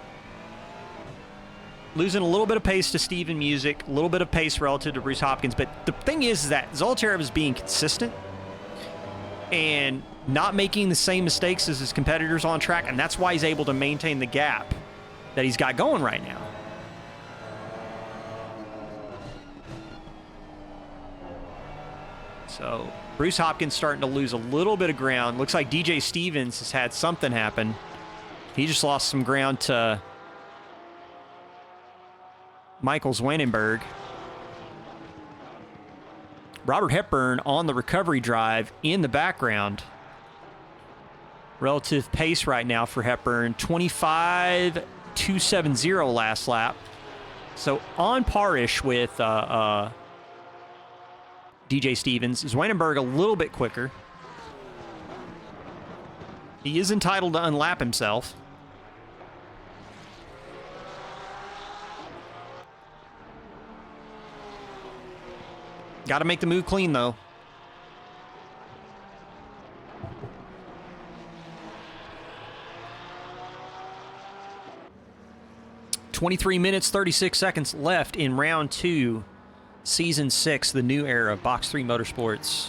Losing a little bit of pace to Steven Music, a little bit of pace relative to Bruce Hopkins. But the thing is that Zolotarev is being consistent and not making the same mistakes as his competitors on track, and that's why he's able to maintain the gap that he's got going right now. So Bruce Hopkins starting to lose a little bit of ground. Looks like DJ Stevens has had something happen. He just lost some ground to Michael Zwanenberg. Robert Hepburn on the recovery drive in the background. Relative pace right now for Hepburn, 25.270 last lap. So on par-ish with DJ Stevens. Zwanenberg a little bit quicker. He is entitled to unlap himself. Got to make the move clean, though. $23 minutes, 36 seconds left in round 2, season 6, the new era of Box 3 Motorsports.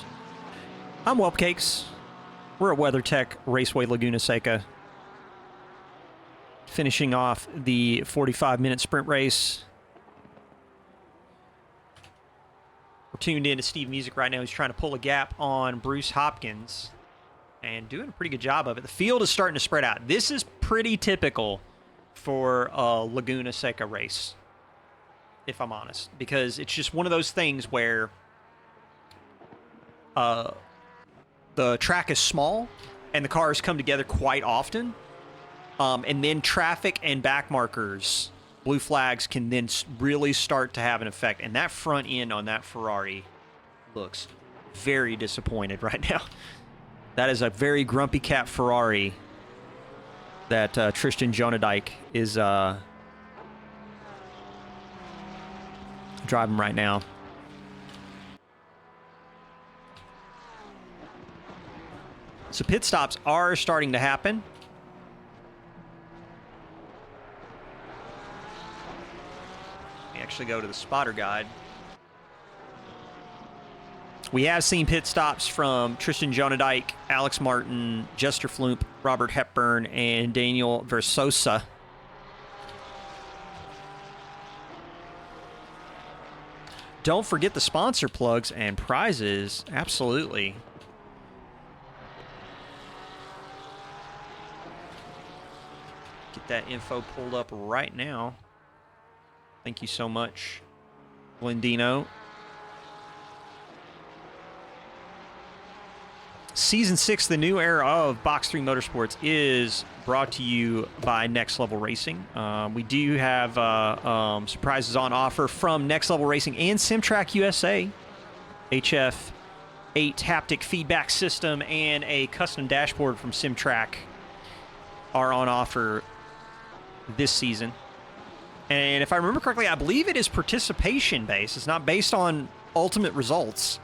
I'm Whelpcakes. We're at WeatherTech Raceway Laguna Seca. Finishing off the 45-minute sprint race. We're tuned in to Steve Music right now. He's trying to pull a gap on Bruce Hopkins and doing a pretty good job of it. The field is starting to spread out. This is pretty typical for a Laguna Seca race, if I'm honest, because it's just one of those things where the track is small and the cars come together quite often, and then traffic and back markers, blue flags, can then really start to have an effect. And that front end on that Ferrari looks very disappointed right now. That is a very grumpy cat Ferrari that Tristan Jonadijk is driving right now. So pit stops are starting to happen. Let me actually go to the spotter guide. We have seen pit stops from Tristan Jonadijk, Alex Martin, Jester Floomp, Robert Hepburn, and Daniel Versosa. Don't forget the sponsor plugs and prizes. Absolutely. Get that info pulled up right now. Thank you so much, Glendino. Season 6, the new era of Box 3 Motorsports, is brought to you by Next Level Racing. We do have surprises on offer from Next Level Racing and SimTrack USA. HF8 haptic feedback system and a custom dashboard from SimTrack are on offer this season. And if I remember correctly, I believe it is participation based. It's not based on ultimate results.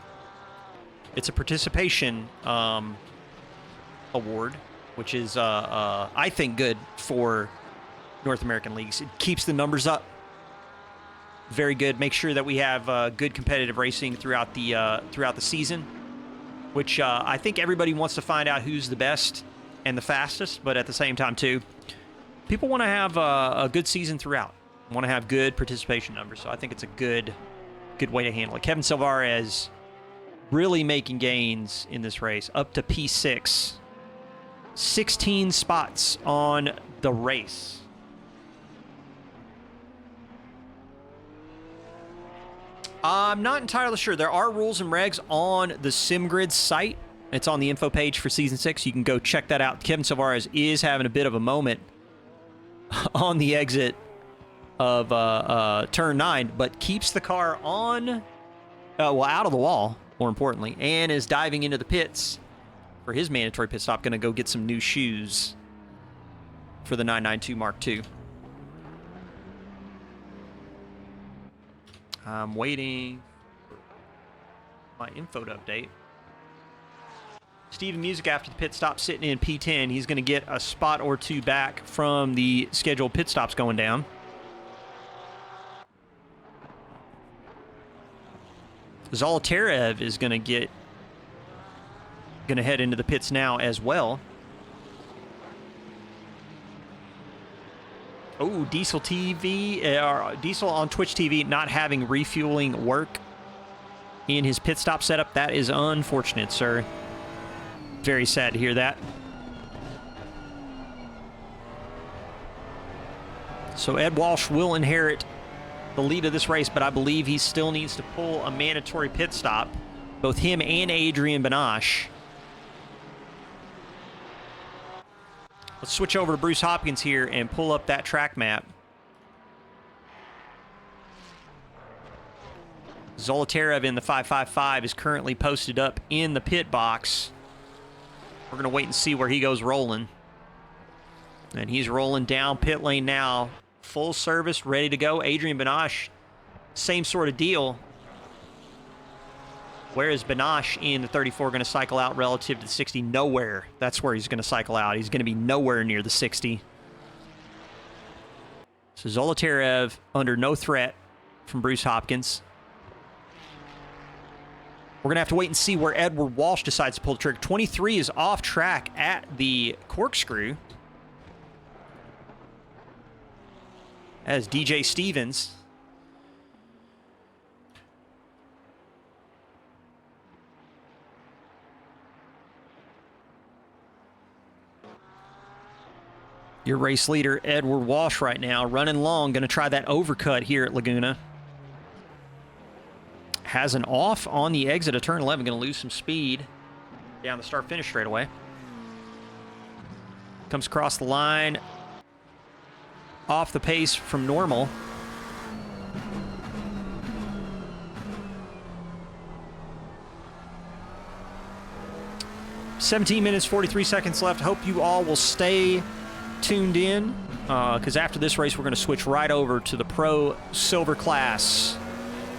It's a participation award, which is, I think, good for North American leagues. It keeps the numbers up. Very good. Make sure that we have good competitive racing throughout the season, which I think everybody wants to find out who's the best and the fastest, but at the same time, too, people want to have a good season throughout. Want to have good participation numbers, so I think it's a good way to handle it. Kevin Silvarez really making gains in this race, up to P6. 16 spots on the race. I'm not entirely sure. There are rules and regs on the SimGrid site. It's on the info page for Season 6. You can go check that out. Kevin Silvarez is having a bit of a moment on the exit of Turn 9, but keeps the car on, out of the wall, more importantly, and is diving into the pits for his mandatory pit stop, going to go get some new shoes for the 992 Mark II. I'm waiting for my info to update. Steven Music, after the pit stop, sitting in P10. He's going to get a spot or two back from the scheduled pit stops going down. Zolotarev is going to head into the pits now as well. Oh, Diesel TV, Diesel on Twitch TV not having refueling work in his pit stop setup. That is unfortunate, sir. Very sad to hear that. So Ed Walsh will inherit the lead of this race, but I believe he still needs to pull a mandatory pit stop. Both him and Adrian Banache. Let's switch over to Bruce Hopkins here and pull up that track map. Zolotarev in the 555 is currently posted up in the pit box. We're going to wait and see where he goes rolling. And he's rolling down pit lane now. Full service, ready to go. Adrian Banache, same sort of deal. Where is Banache in the 34 going to cycle out relative to the 60? Nowhere. That's where he's going to cycle out. He's going to be nowhere near the 60. So Zolotarev under no threat from Bruce Hopkins. We're going to have to wait and see where Edward Walsh decides to pull the trigger. 23 is off track at the corkscrew. As DJ Stevens. Your race leader, Edward Walsh, right now, running long, going to try that overcut here at Laguna. Has an off on the exit of turn 11, going to lose some speed down the start-finish straightaway. Comes across the line, off the pace from normal. "17 minutes, 43 seconds left. Hope you all will stay tuned in, because after this race, we're going to switch right over to the Pro Silver Class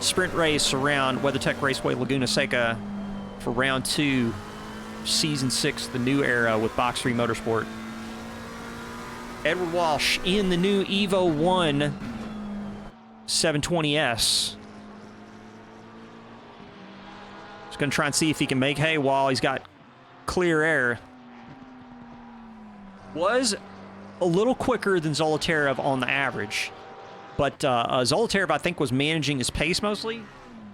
sprint race around WeatherTech Raceway Laguna Seca for round 2, season 6, the new era with Box3 Motorsport. Edward Walsh in the new Evo 1 720S. Just going to try and see if he can make hay while he's got clear air. Was a little quicker than Zolotarev on the average, but Zolotarev, I think, was managing his pace mostly,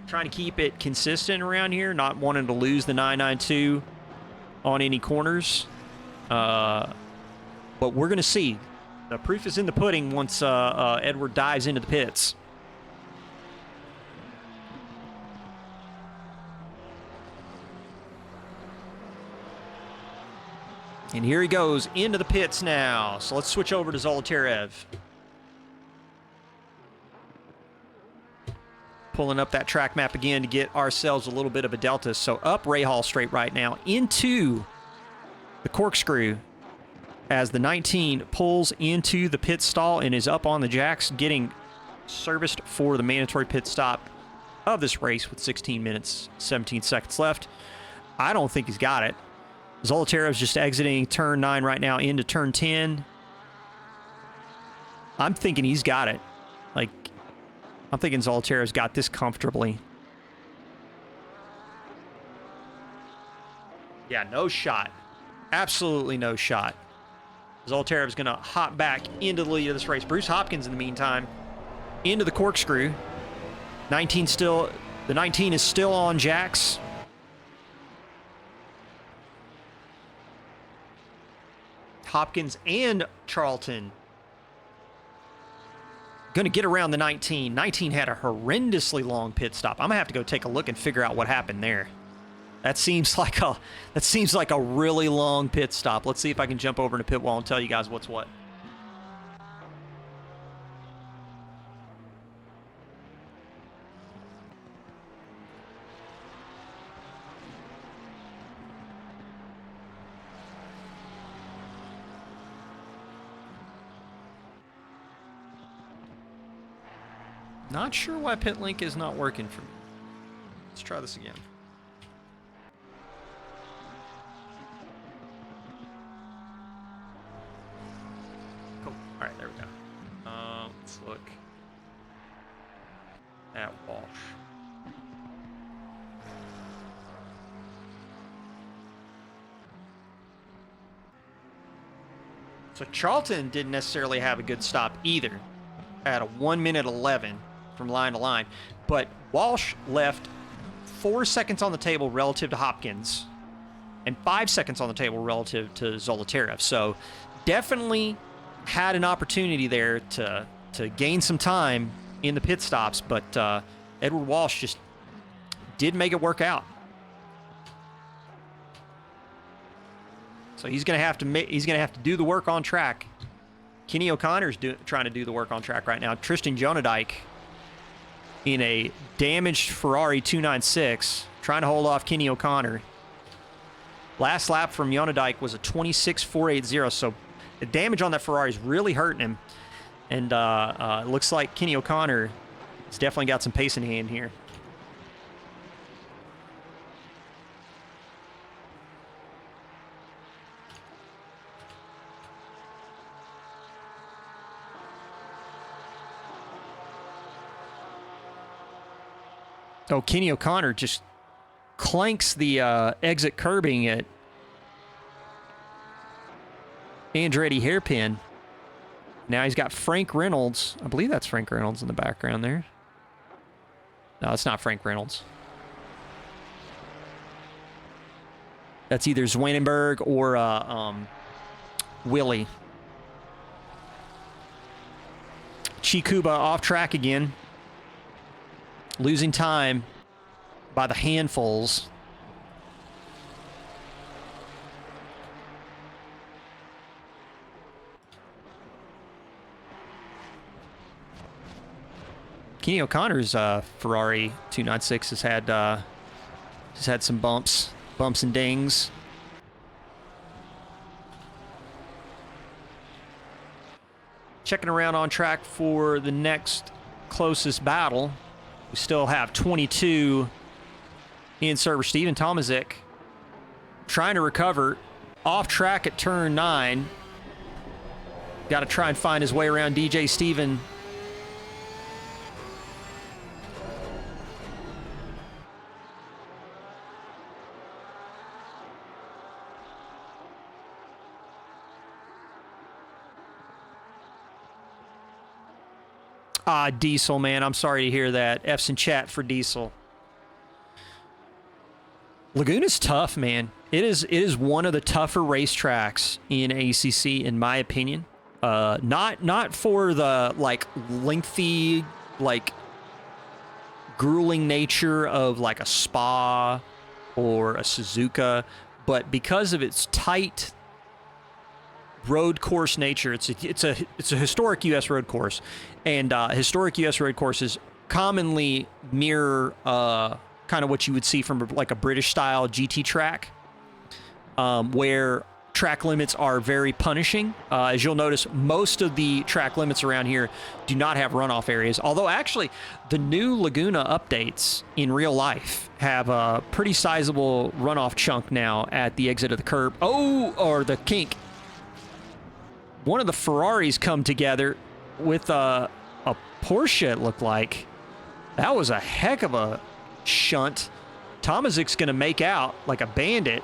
trying to keep it consistent around here, not wanting to lose the 992 on any corners. But we're going to see. The proof is in the pudding once Edward dives into the pits. And here he goes into the pits now. So let's switch over to Zolotarev. Pulling up that track map again to get ourselves a little bit of a delta. So up Rahal Straight right now into the corkscrew as the 19 pulls into the pit stall and is up on the jacks, getting serviced for the mandatory pit stop of this race with 16 minutes, 17 seconds left. I don't think he's got it. Zolotarev's just exiting turn 9 right now into turn 10. I'm thinking he's got it. Like, I'm thinking Zolotarev's got this comfortably. Yeah, no shot. Absolutely no shot. Zolotarev's going to hop back into the lead of this race. Bruce Hopkins, in the meantime, into the corkscrew. The 19 is still on jacks. Hopkins and Charlton going to get around the 19. 19 had a horrendously long pit stop. I'm going to have to go take a look and figure out what happened there. That seems like a really long pit stop. Let's see if I can jump over in a pit wall and tell you guys what's what. Not sure why pit link is not working for me. Let's try this again. Cool. All right, there we go. Let's look at Walsh. So Charlton didn't necessarily have a good stop either at a 1:11 from line to line, but Walsh left 4 seconds on the table relative to Hopkins and 5 seconds on the table relative to Zolotarev. So definitely had an opportunity there to gain some time in the pit stops, but Edward Walsh just didn't make it work out. So he's gonna have to do the work on track. Kenny O'Connor's trying to do the work on track right now. Tristan Jonadike in a damaged Ferrari 296, trying to hold off Kenny O'Connor. Last lap from Jonadike was a 26.480, so the damage on that Ferrari is really hurting him. And it looks like Kenny O'Connor has definitely got some pace in hand here. Oh, Kenny O'Connor just clanks the exit curbing at Andretti hairpin. Now he's got Frank Reynolds. I believe that's Frank Reynolds in the background there. No, it's not Frank Reynolds. That's either Zwanenberg or Willie. Chikuba off track again. Losing time by the handfuls. Kenny O'Connor's Ferrari 296 has had some bumps and dings. Checking around on track for the next closest battle. We still have 22 in server. Steven Tomazic trying to recover. Off track at turn 9. Got to try and find his way around DJ Steven. Diesel, man. I'm sorry to hear that. F's in chat for Diesel. Laguna's tough, man. It is one of the tougher racetracks in ACC, in my opinion. Not for the lengthy, grueling nature of a Spa or a Suzuka, but because of its tight road course nature. It's a historic U.S. road course, and historic U.S. road courses commonly mirror kind of what you would see from a British style GT track, where track limits are very punishing. As you'll notice, most of the track limits around here do not have runoff areas, although actually the new Laguna updates in real life have a pretty sizable runoff chunk now at the exit of the curb. Or the kink. One of the Ferraris come together with a Porsche, it looked like. That was a heck of a shunt. Tomazic's going to make out like a bandit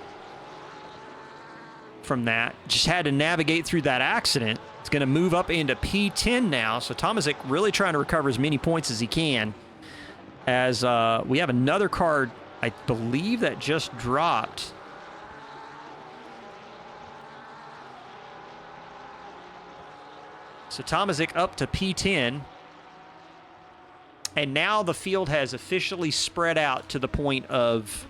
from that. Just had to navigate through that accident. It's going to move up into P10 now. So Tomazic really trying to recover as many points as he can. As we have another car, I believe, that just dropped. So Tomazic up to P10. And now the field has officially spread out to the point of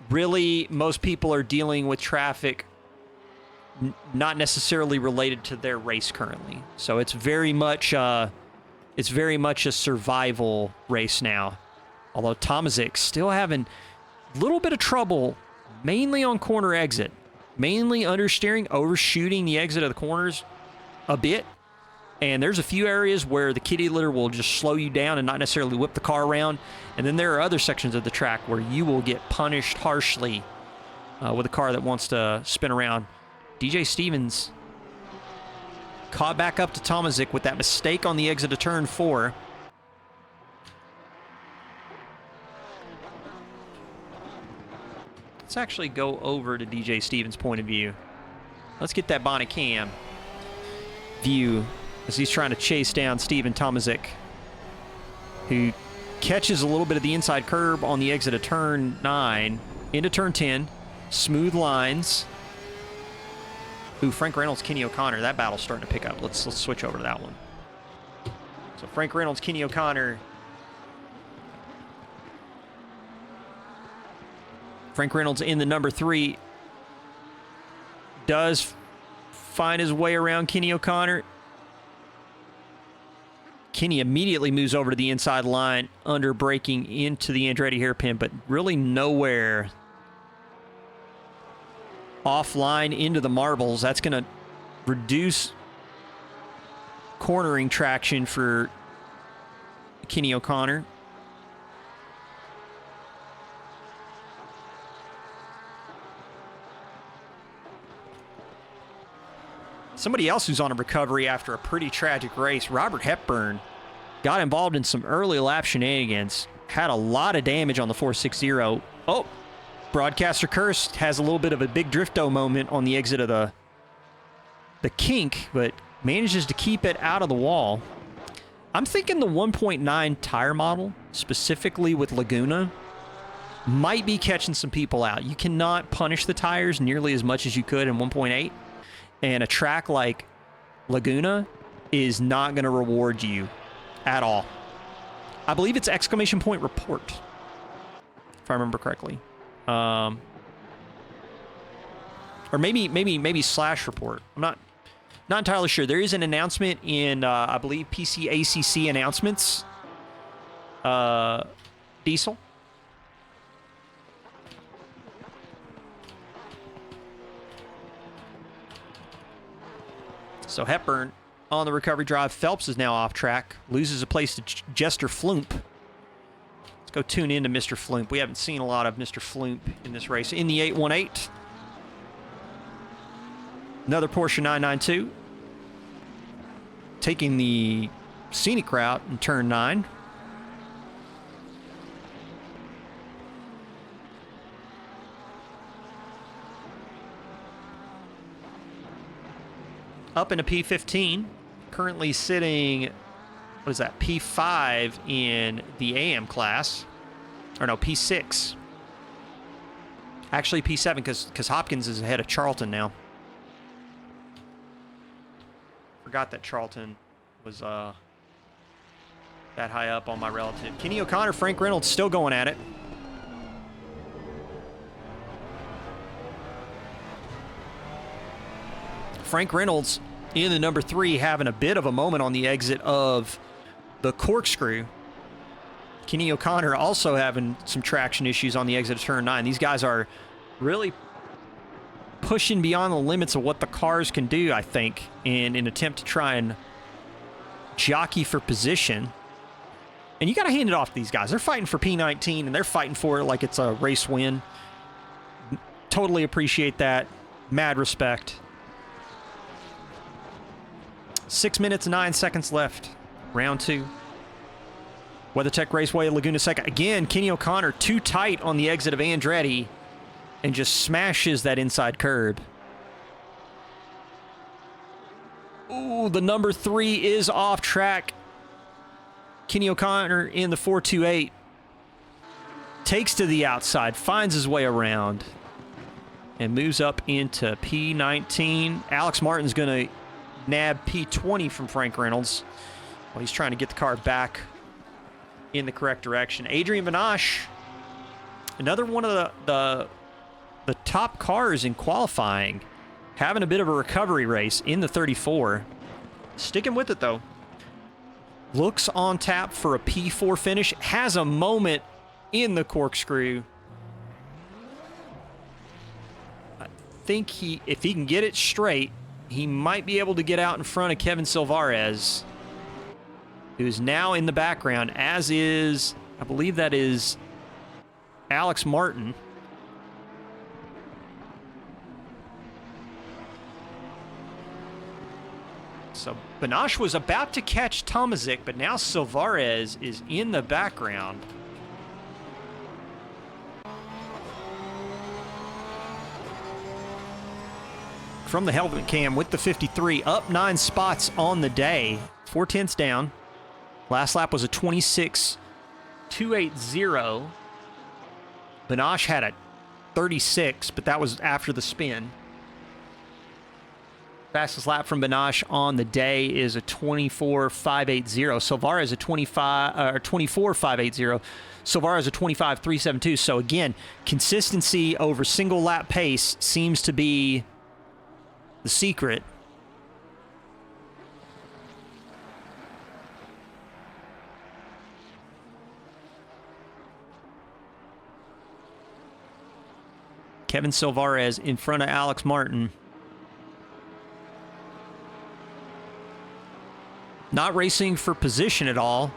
really most people are dealing with traffic not necessarily related to their race currently. So it's very much a survival race now. Although Tomazic still having a little bit of trouble, mainly on corner exit. Mainly understeering, overshooting the exit of the corners a bit. And there's a few areas where the kitty litter will just slow you down and not necessarily whip the car around. And then there are other sections of the track where you will get punished harshly with a car that wants to spin around. DJ Stevens caught back up to Tomazic with that mistake on the exit of turn 4. Let's actually go over to DJ Stevens' point of view. Let's get that bonnet cam view as he's trying to chase down Steven Tomazic, who catches a little bit of the inside curb on the exit of turn 9 into turn 10. Smooth lines. Ooh, Frank Reynolds, Kenny O'Connor. That battle's starting to pick up. Let's switch over to that one. So Frank Reynolds, Kenny O'Connor. Frank Reynolds in the number 3 does find his way around Kenny O'Connor. Kenny immediately moves over to the inside line, under braking into the Andretti hairpin, but really nowhere offline into the marbles. That's going to reduce cornering traction for Kenny O'Connor. Somebody else who's on a recovery after a pretty tragic race, Robert Hepburn, got involved in some early lap shenanigans, had a lot of damage on the 460. Oh, Broadcaster Curse has a little bit of a big drifto moment on the exit of the kink, but manages to keep it out of the wall. I'm thinking the 1.9 tire model, specifically with Laguna, might be catching some people out. You cannot punish the tires nearly as much as you could in 1.8. And a track like Laguna is not going to reward you at all. I believe it's exclamation point report, if I remember correctly. Or maybe slash report. I'm not entirely sure. There is an announcement in, I believe, PCACC announcements. Diesel. So Hepburn on the recovery drive. Phelps is now off track. Loses a place to Jester Floomp. Let's go tune in to Mr. Floomp. We haven't seen a lot of Mr. Floomp in this race. In the 818. Another Porsche 992. Taking the scenic route in turn 9. Up into P15, currently sitting, what is that, P5 in the AM class. Or no, P6. Actually P7, because Hopkins is ahead of Charlton now. Forgot that Charlton was that high up on my relative. Kenny O'Connor, Frank Reynolds still going at it. Frank Reynolds in the number 3 having a bit of a moment on the exit of the corkscrew. Kenny O'Connor also having some traction issues on the exit of turn 9. These guys are really pushing beyond the limits of what the cars can do, I think, in an attempt to try and jockey for position. And you got to hand it off to these guys. They're fighting for P19, and they're fighting for it like it's a race win. Totally appreciate that. Mad respect. 6 minutes, 9 seconds left. Round 2. WeatherTech Raceway, Laguna Seca. Again, Kenny O'Connor too tight on the exit of Andretti and just smashes that inside curb. Ooh, the number 3 is off track. Kenny O'Connor in the 428. Takes to the outside, finds his way around, and moves up into P19. Alex Martin's going to nab P20 from Frank Reynolds while he's trying to get the car back in the correct direction. Adrian Vanache, another one of the top cars in qualifying, having a bit of a recovery race in the 34. Sticking with it, though. Looks on tap for a P4 finish. Has a moment in the corkscrew. I think if he can get it straight, he might be able to get out in front of Kevin Silvarez, who's now in the background, as is, I believe that is Alex Martin. So Benosh was about to catch Tomazic, but now Silvarez is in the background. From the helmet cam with the 53, up 9 spots on the day, 4/10 down. Last lap was a 26.280. Benosh had a 36, but that was after the spin. Fastest lap from Benosh on the day is a 24.580. Silvarez a 24.580. Silvarez a 25.372. So again, consistency over single lap pace seems to be the secret. Kevin Silvarez in front of Alex Martin. Not racing for position at all.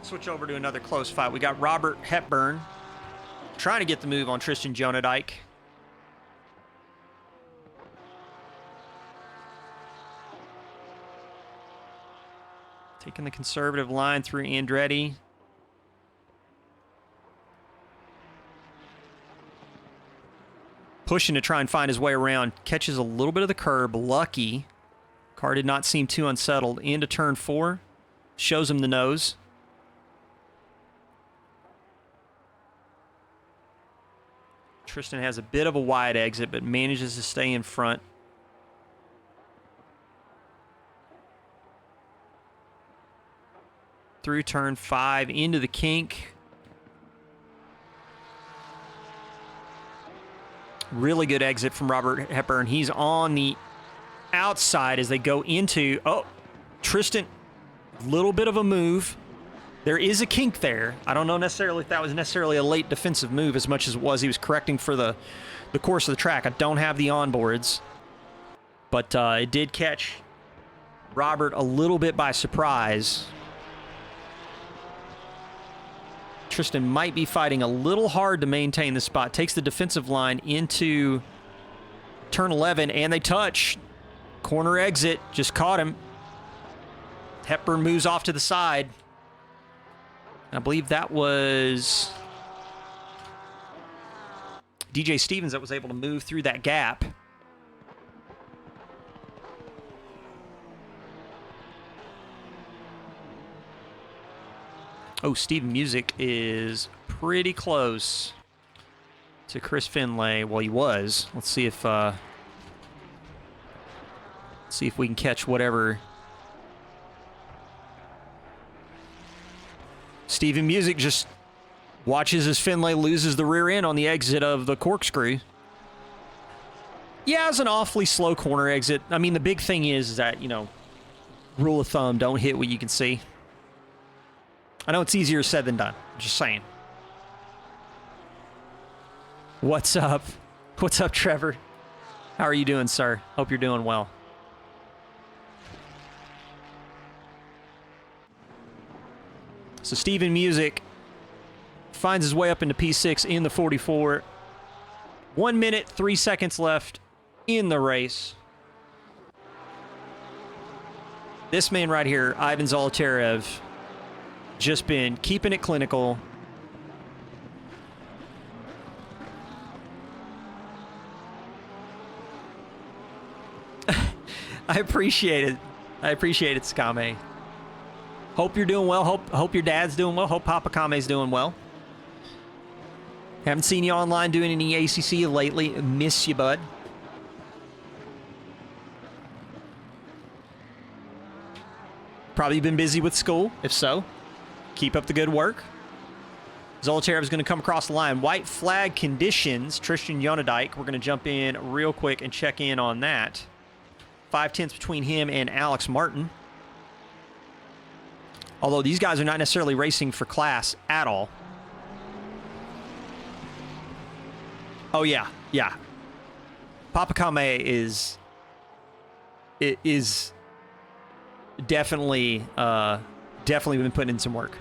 Switch over to another close fight. We got Robert Hepburn trying to get the move on Tristan Jonadike. Taking the conservative line through Andretti. Pushing to try and find his way around. Catches a little bit of the curb. Lucky. Car did not seem too unsettled. Into turn 4. Shows him the nose. Tristan has a bit of a wide exit, but manages to stay in front. Through turn 5, into the kink. Really good exit from Robert Hepburn. He's on the outside as they go into... Oh, Tristan, little bit of a move. There is a kink there. I don't know necessarily if that was necessarily a late defensive move as much as it was he was correcting for the course of the track. I don't have the onboards. But it did catch Robert a little bit by surprise. Tristan might be fighting a little hard to maintain the spot. Takes the defensive line into turn 11, and they touch. Corner exit, just caught him. Hepburn moves off to the side. I believe that was DJ Stevens that was able to move through that gap. Oh, Steven Music is pretty close to Chris Finlay. Well, he was. Let's see if we can catch whatever. Steven Music just watches as Finlay loses the rear end on the exit of the corkscrew. Yeah, it's an awfully slow corner exit. I mean, the big thing is that, you know, rule of thumb, don't hit what you can see. I know it's easier said than done. I'm just saying. What's up? What's up, Trevor? How are you doing, sir? Hope you're doing well. So Steven Music finds his way up into P6 in the 44. 1 minute, 3 seconds left in the race. This man right here, Ivan Zolotarev, just been keeping it clinical. I appreciate it. I appreciate it, Skame. Hope you're doing well. Hope your dad's doing well. Hope Papa Kame's doing well. Haven't seen you online doing any ACC lately. Miss you, bud. Probably been busy with school. If so, keep up the good work. Zolotarev is going to come across the line. White flag conditions. Tristan Jonadike. We're going to jump in real quick and check in on that. 5/10 between him and Alex Martin. Although these guys are not necessarily racing for class at all. Oh, yeah. Yeah. Papa Kame is definitely been putting in some work.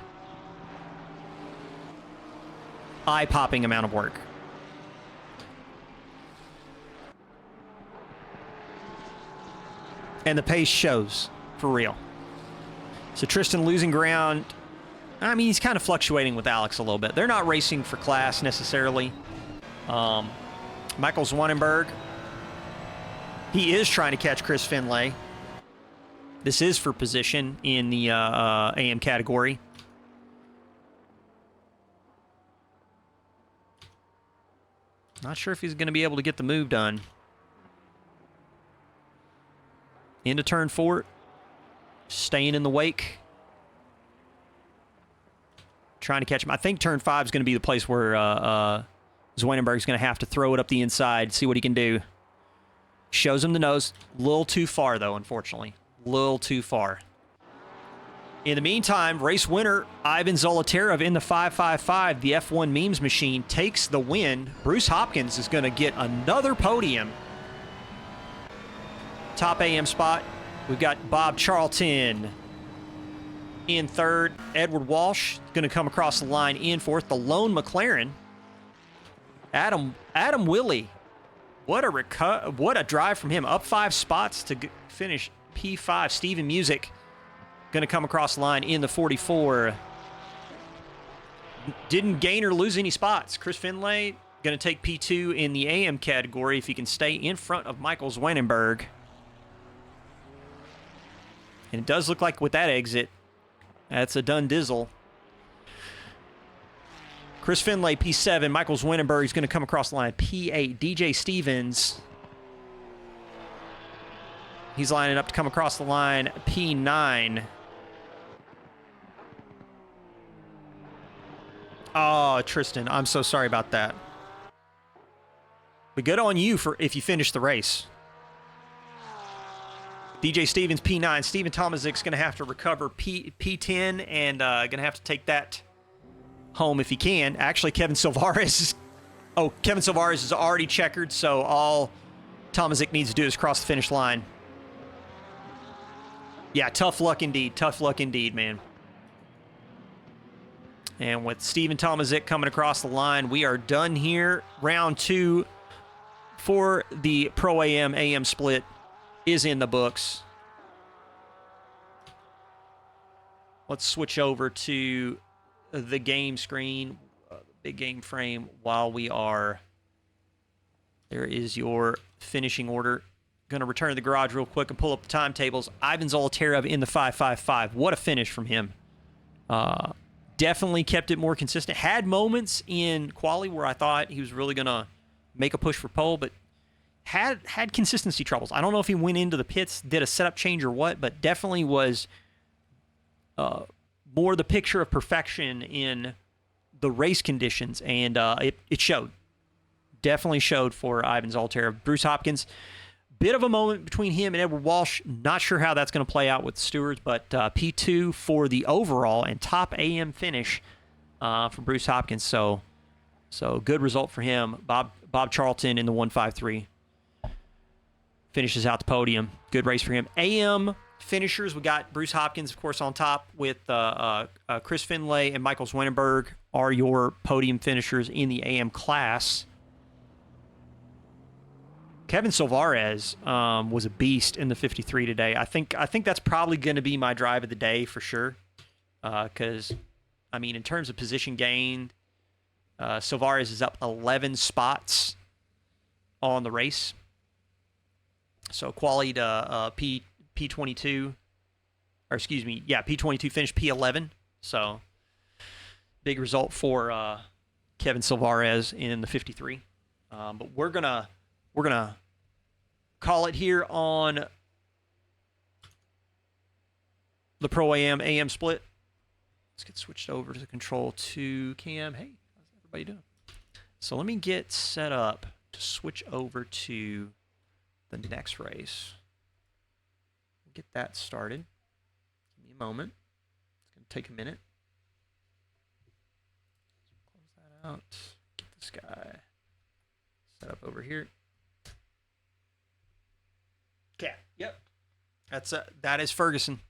Eye-popping amount of work. And the pace shows, for real. So Tristan losing ground. I mean, he's kind of fluctuating with Alex a little bit. They're not racing for class necessarily. Michael Zwanenberg, he is trying to catch Chris Finlay. This is for position in the AM category. Not sure if he's going to be able to get the move done. Into turn 4. Staying in the wake. Trying to catch him. I think turn 5 is going to be the place where Zwanenberg's going to have to throw it up the inside, see what he can do. Shows him the nose. A little too far, though, unfortunately. A little too far. In the meantime, race winner Ivan Zolotarev in the 555, the F1 memes machine, takes the win. Bruce Hopkins is going to get another podium. Top AM spot, we've got Bob Charlton in third. Edward Walsh going to come across the line in fourth. The lone McLaren. Adam Willey. What a drive from him. Up 5 spots to finish P5. Steven Music going to come across the line in the 44. Didn't gain or lose any spots. Chris Finlay going to take P2 in the AM category if he can stay in front of Michael Zwanenberg. And it does look like with that exit, that's a done dizzle. Chris Finlay, P7. Michael Zwanenberg is going to come across the line. P8. DJ Stevens. He's lining up to come across the line. P9. Oh, Tristan, I'm so sorry about that. But good on you for if you finish the race. DJ Stevens, P9. Steven Tomaszyk's going to have to recover P10 and going to have to take that home if he can. Actually, Kevin Silvares is already checkered, so all Tomaszych needs to do is cross the finish line. Yeah, tough luck indeed. Tough luck indeed, man. And with Steven Tomaszych coming across the line, we are done here. Round 2 for the Pro AM split is in the books. Let's switch over to the game screen, the big game frame, while we are. There is your finishing order. Going to return to the garage real quick and pull up the timetables. Ivan Zolotarev in the 555. What a finish from him. Definitely kept it more consistent. Had moments in quali where I thought he was really going to make a push for pole, but had consistency troubles. I don't know if he went into the pits, did a setup change or what, but definitely was more the picture of perfection in the race conditions, and it showed. Definitely showed for Ivan Zolotarev. Bruce Hopkins, bit of a moment between him and Edward Walsh. Not sure how that's going to play out with the stewards, but P2 for the overall and top AM finish for Bruce Hopkins. So good result for him. Bob Charlton in the 153 finishes out the podium. Good race for him. AM finishers, we got Bruce Hopkins, of course, on top with Chris Finlay and Michael Zwanenberg are your podium finishers in the AM class. Kevin Silvares was a beast in the 53 today. I think that's probably going to be my drive of the day for sure. Because, I mean, in terms of position gained, Silvares is up 11 spots on the race. So quali to P22, or excuse me, yeah, P22 finished P11. So big result for Kevin Silvares in the 53. But we're gonna call it here on the Pro AM split. Let's get switched over to the Control 2 cam. Hey, how's everybody doing? So let me get set up to switch over to the next race. Get that started. Give me a moment. It's going take a minute. Close that out. Get this guy set up over here. Cat. Yep. That is Ferguson.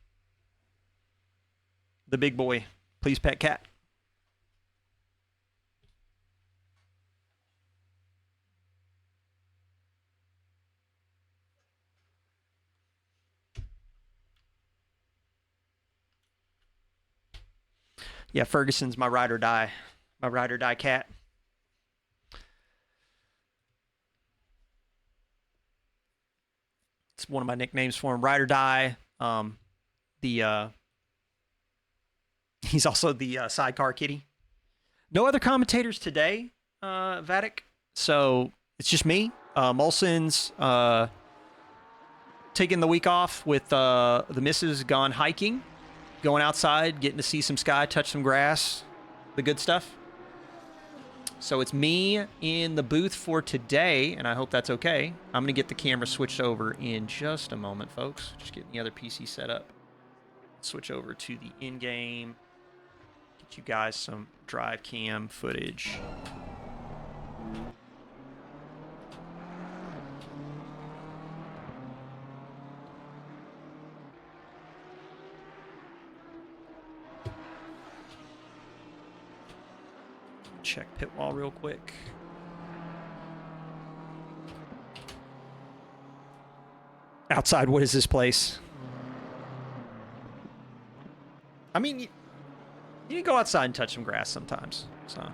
The big boy. Please pet Cat. Yeah, Ferguson's my ride or die. My ride or die cat. It's one of my nicknames for him. Ride or die. He's also the sidecar kitty. No other commentators today, Vatic. So it's just me. Molson's taking the week off with the missus, gone hiking, going outside, getting to see some sky, touch some grass, the good stuff. So it's me in the booth for today, and I hope that's okay. I'm going to get the camera switched over in just a moment, folks. Just getting the other PC set up. Switch over to the in-game. Get you guys some drive cam footage. Check pit wall real quick. Outside, what is this place? I mean, you can go outside and touch some grass sometimes, so.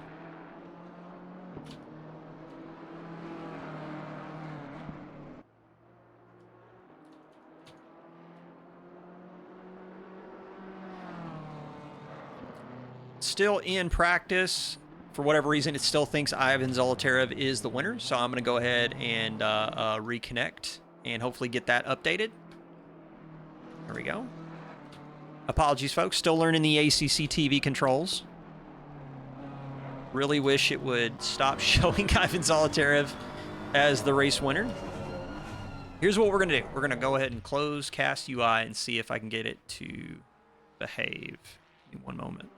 Still in practice. For whatever reason, it still thinks Ivan Zolotarev is the winner, so I'm going to go ahead and reconnect and hopefully get that updated. There we go. Apologies, folks. Still learning the ACC TV controls. Really wish it would stop showing Ivan Zolotarev as the race winner. Here's what we're going to do. We're going to go ahead and close Cast UI and see if I can get it to behave. Give me one moment.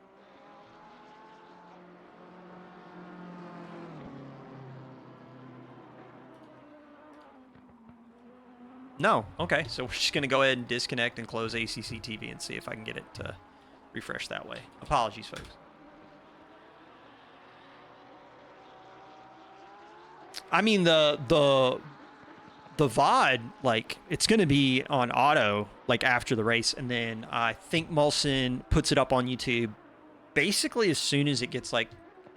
No. Okay, so we're just going to go ahead and disconnect and close ACC TV and see if I can get it to refresh that way. Apologies, folks. I mean, the VOD, like, it's going to be on auto, like, after the race, and then I think Molson puts it up on YouTube basically as soon as it gets, like,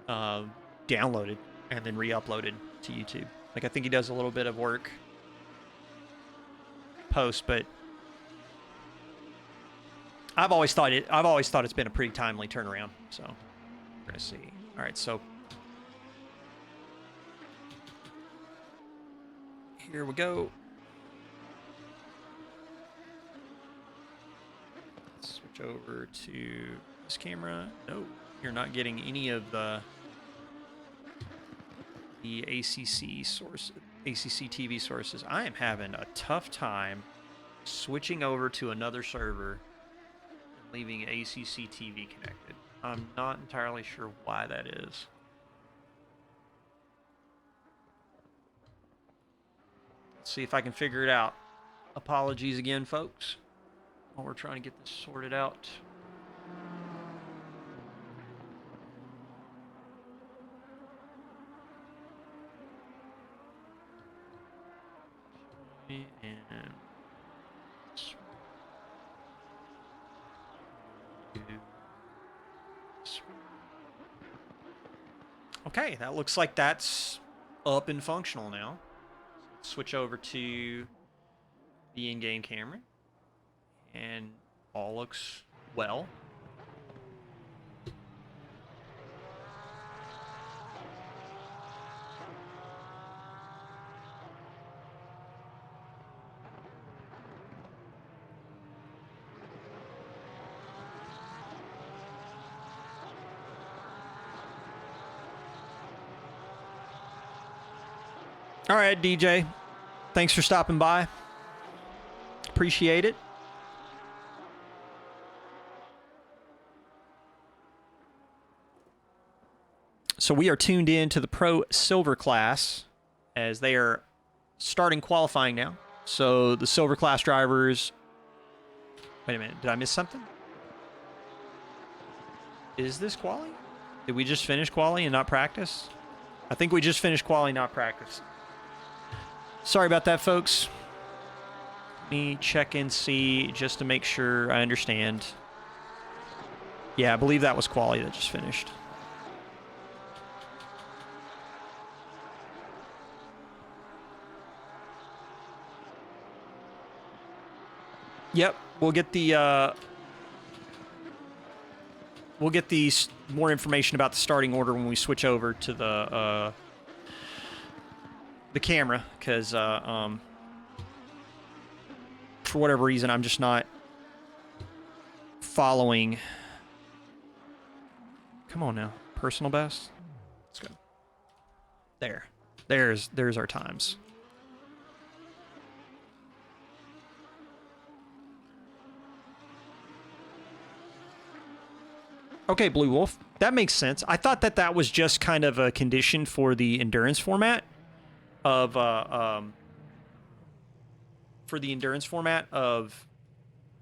downloaded and then re-uploaded to YouTube. Like, I think he does a little bit of work post, but I've always thought it's been a pretty timely turnaround. So we're gonna see. All right, so here we go. Switch over to this camera. No, you're not getting any of the ACC source. ACC TV sources. I am having a tough time switching over to another server and leaving ACC TV connected. I'm not entirely sure why that is. Let's see if I can figure it out. Apologies again, folks, while we're trying to get this sorted out. And okay, that looks like that's up and functional now. Switch over to the in-game camera, and all looks well. All right, DJ. Thanks for stopping by. Appreciate it. So we are tuned in to the Pro Silver class as they are starting qualifying now. So the Silver class drivers... Wait a minute, did I miss something? Is this quali? Did we just finish quali and not practice? I think we just finished quali, not practice. Sorry about that, folks. Let me check and see just to make sure I understand. Yeah, I believe that was quali that just finished. Yep, we'll get the more information about the starting order when we switch over to the camera, because for whatever reason I'm just not following. Come on now, personal best. Let's go. There's our times. Okay, Blue Wolf. That makes sense. I thought that that was just kind of a condition for the endurance format of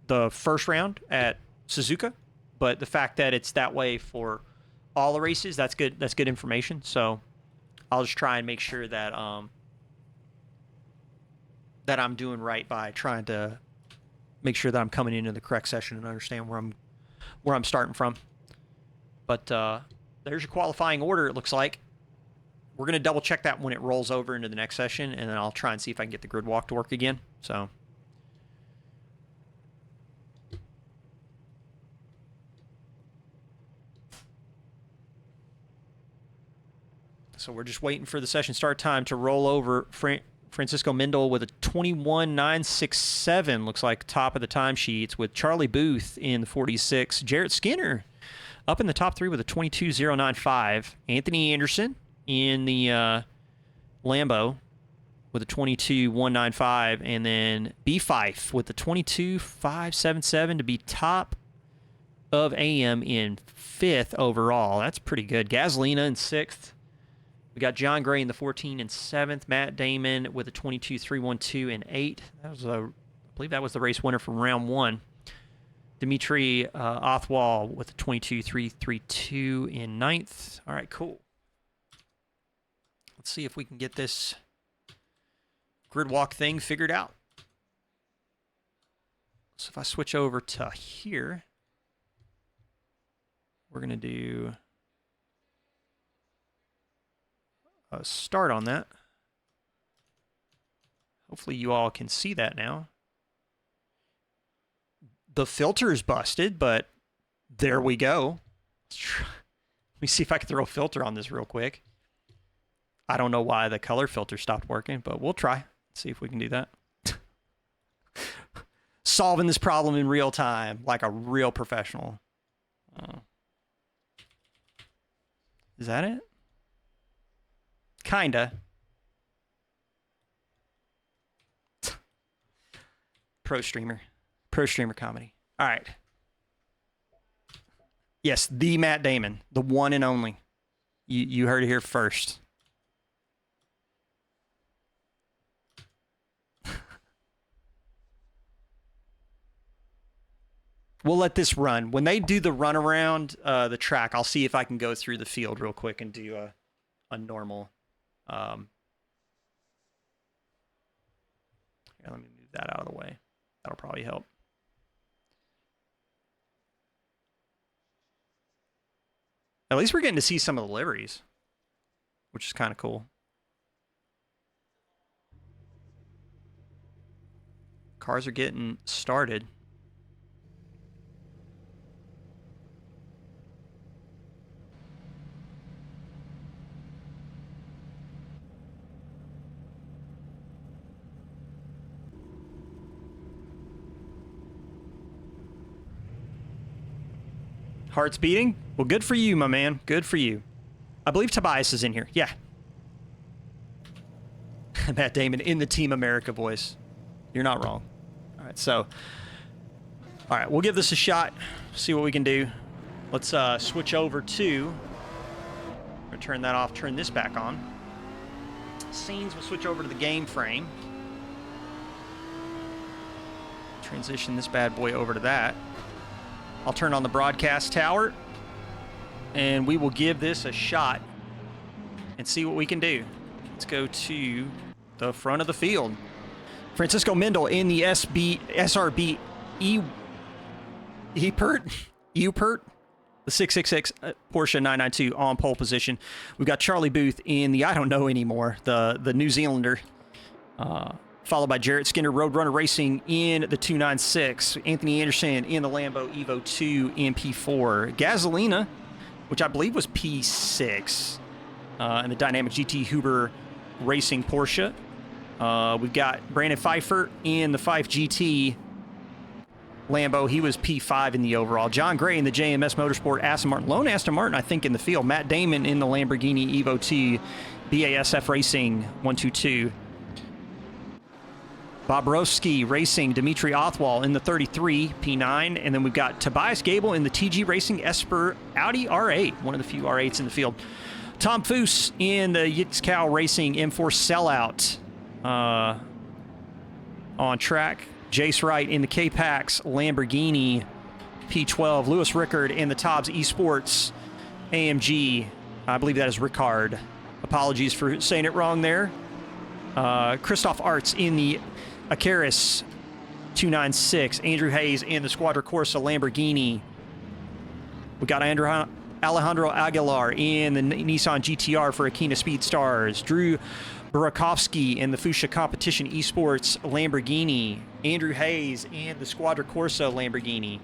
the first round at Suzuka, but the fact that it's that way for all the races, that's good. That's good information. So I'll just try and make sure that that I'm doing right by trying to make sure that I'm coming into the correct session and understand where I'm starting from. But there's your qualifying order, it looks like. We're going to double check that when it rolls over into the next session, and then I'll try and see if I can get the grid walk to work again. So we're just waiting for the session start time to roll over. Francisco Mendel with a 21.967, looks like top of the timesheets, with Charlie Booth in the 46. Jarrett Skinner up in the top three with a 22.095. Anthony Anderson in the Lambo with a 22.195. And then B. Fife with the 22.577 to be top of AM in 5th overall. That's pretty good. Gasolina in 6th. We got John Gray in the 14 and 7th. Matt Damon with a 22.312 and 8. That was I believe that was the race winner from round 1. Dimitri Othwal with a 22.332 in 9th. All right, cool. Let's see if we can get this grid walk thing figured out. So if I switch over to here, we're going to do a start on that. Hopefully you all can see that now. The filter is busted, but there we go. Let me see if I can throw a filter on this real quick. I don't know why the color filter stopped working, but we'll try. See if we can do that. Solving this problem in real time like a real professional. Is that it? Kinda. Pro streamer comedy. All right. Yes, the Matt Damon, the one and only. You heard it here first. We'll let this run. When they do the run around the track, I'll see if I can go through the field real quick and do a normal. Here, let me move that out of the way. That'll probably help. At least we're getting to see some of the liveries, which is kind of cool. Cars are getting started. Heart's beating? Well, good for you, my man. Good for you. I believe Tobias is in here. Yeah. Matt Damon in the Team America voice. You're not wrong. All right, so. All right, we'll give this a shot. See what we can do. Let's switch over to. We're going to turn that off, turn this back on. Scenes will switch over to the game frame. Transition this bad boy over to that. I'll turn on the broadcast tower, and we will give this a shot and see what we can do. Let's go to the front of the field. Francisco Mendel in the SRB Eupert, the 666 Porsche 992 on pole position. We've got Charlie Booth in the I don't know anymore, the New Zealander, followed by Jarrett Skinner, Roadrunner Racing in the 296. Anthony Anderson in the Lambo Evo 2 in P4. Gasolina, which I believe was P6, and the Dynamic GT Huber Racing Porsche. We've got Brandon Pfeiffer in the 5 GT Lambo. He was P5 in the overall. John Gray in the JMS Motorsport Aston Martin. Lone Aston Martin, I think, in the field. Matt Damon in the Lamborghini Evo 2 BASF Racing 122. Bob Rosky Racing, Dimitri Othwal in the 33 P9. And then we've got Tobias Gable in the TG Racing Esper Audi R8, one of the few R8s in the field. Tom Foose in the Yitzcow Racing M4 Sellout on track. Jace Wright in the K-Pax Lamborghini P12. Lewis Rickard in the Tobbs Esports AMG. I believe that is Ricard. Apologies for saying it wrong there. Christoph Arts in the Icarus 296. Andrew Hayes in the Squadra Corsa Lamborghini. We got Alejandro Aguilar in the Nissan GTR for Akina Speed Stars. Drew Burakovsky in the Fuchsia Competition Esports Lamborghini. Andrew Hayes in the Squadra Corsa Lamborghini.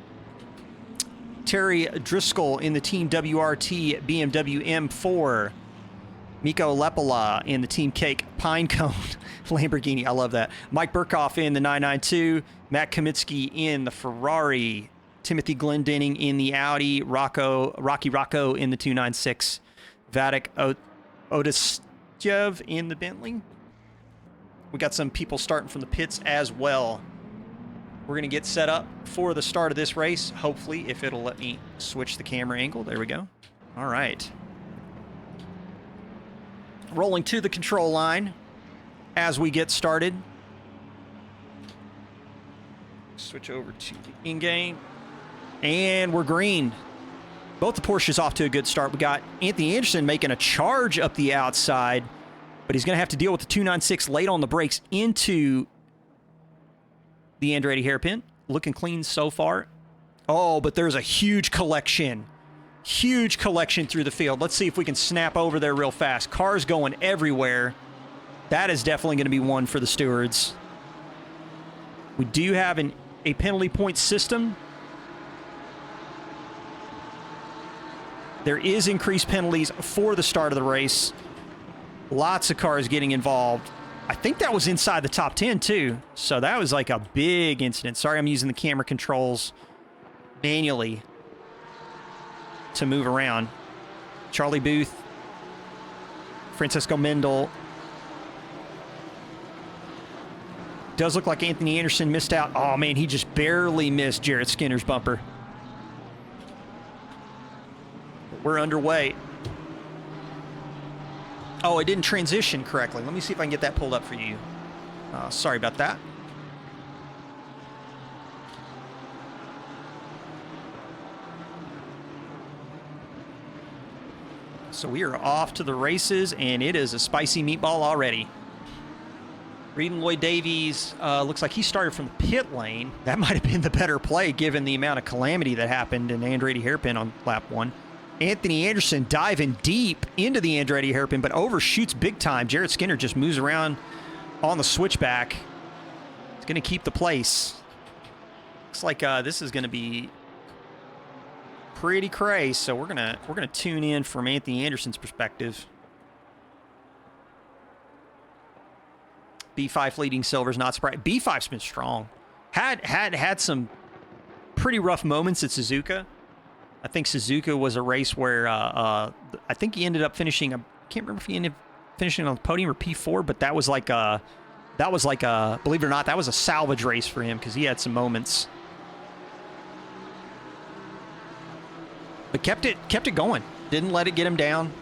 Terry Driscoll in the Team WRT BMW M4. Miko Lepala in the Team Cake Pinecone Lamborghini. I love that. Mike Burkhoff in the 992. Matt Kamitsky in the Ferrari. Timothy Glendenning in the Audi. Rocky Rocco in the 296. Vadik Odistyev in the Bentley. We got some people starting from the pits as well. We're going to get set up for the start of this race. Hopefully, if it'll let me switch the camera angle. There we go. All right. Rolling to the control line as we get started. Switch over to the in-game. And we're green. Both the Porsches off to a good start. We got Anthony Anderson making a charge up the outside, but he's going to have to deal with the 296 late on the brakes into the Andretti hairpin. Looking clean so far. Oh, but there's a huge collection. Huge collection through the field. Let's see if we can snap over there real fast. Cars going everywhere. That is definitely going to be one for the stewards. We do have a penalty point system. There is increased penalties for the start of the race. Lots of cars getting involved. I think that was inside the top 10 too. So that was like a big incident. Sorry, I'm using the camera controls manually to move around. Charlie Booth, Francisco Mendel. Does look like Anthony Anderson missed out. Oh man, he just barely missed Jarrett Skinner's bumper. We're underway. Oh, it didn't transition correctly. Let me see if I can get that pulled up for you. Sorry about that. So we are off to the races, and it is a spicy meatball already. Reed and Lloyd Davies looks like he started from the pit lane. That might have been the better play given the amount of calamity that happened in Andretti hairpin on lap 1. Anthony Anderson diving deep into the Andretti hairpin, but overshoots big time. Jarrett Skinner just moves around on the switchback. He's going to keep the place. Looks like this is going to be pretty crazy. So we're gonna tune in from Anthony Anderson's perspective. B5 leading silvers, not surprised. B5's been strong. Had some pretty rough moments at Suzuka. I think Suzuka was a race where I think he ended up finishing. I can't remember if he ended up finishing on the podium or P4, but that was like a believe it or not, that was a salvage race for him because he had some moments. But kept it going. Didn't let it get him down.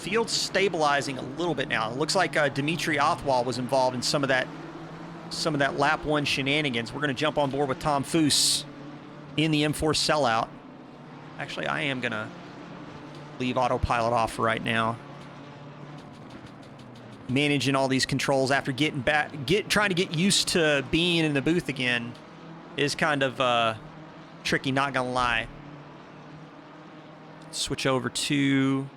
field's stabilizing a little bit now. It looks like Dimitri Othwal was involved in some of that lap 1 shenanigans. We're going to jump on board with Tom Foose in the M4 sellout. Actually, I am going to leave autopilot off right now. Managing all these controls after getting back, trying to get used to being in the booth again is kind of tricky, not gonna lie. Switch over to,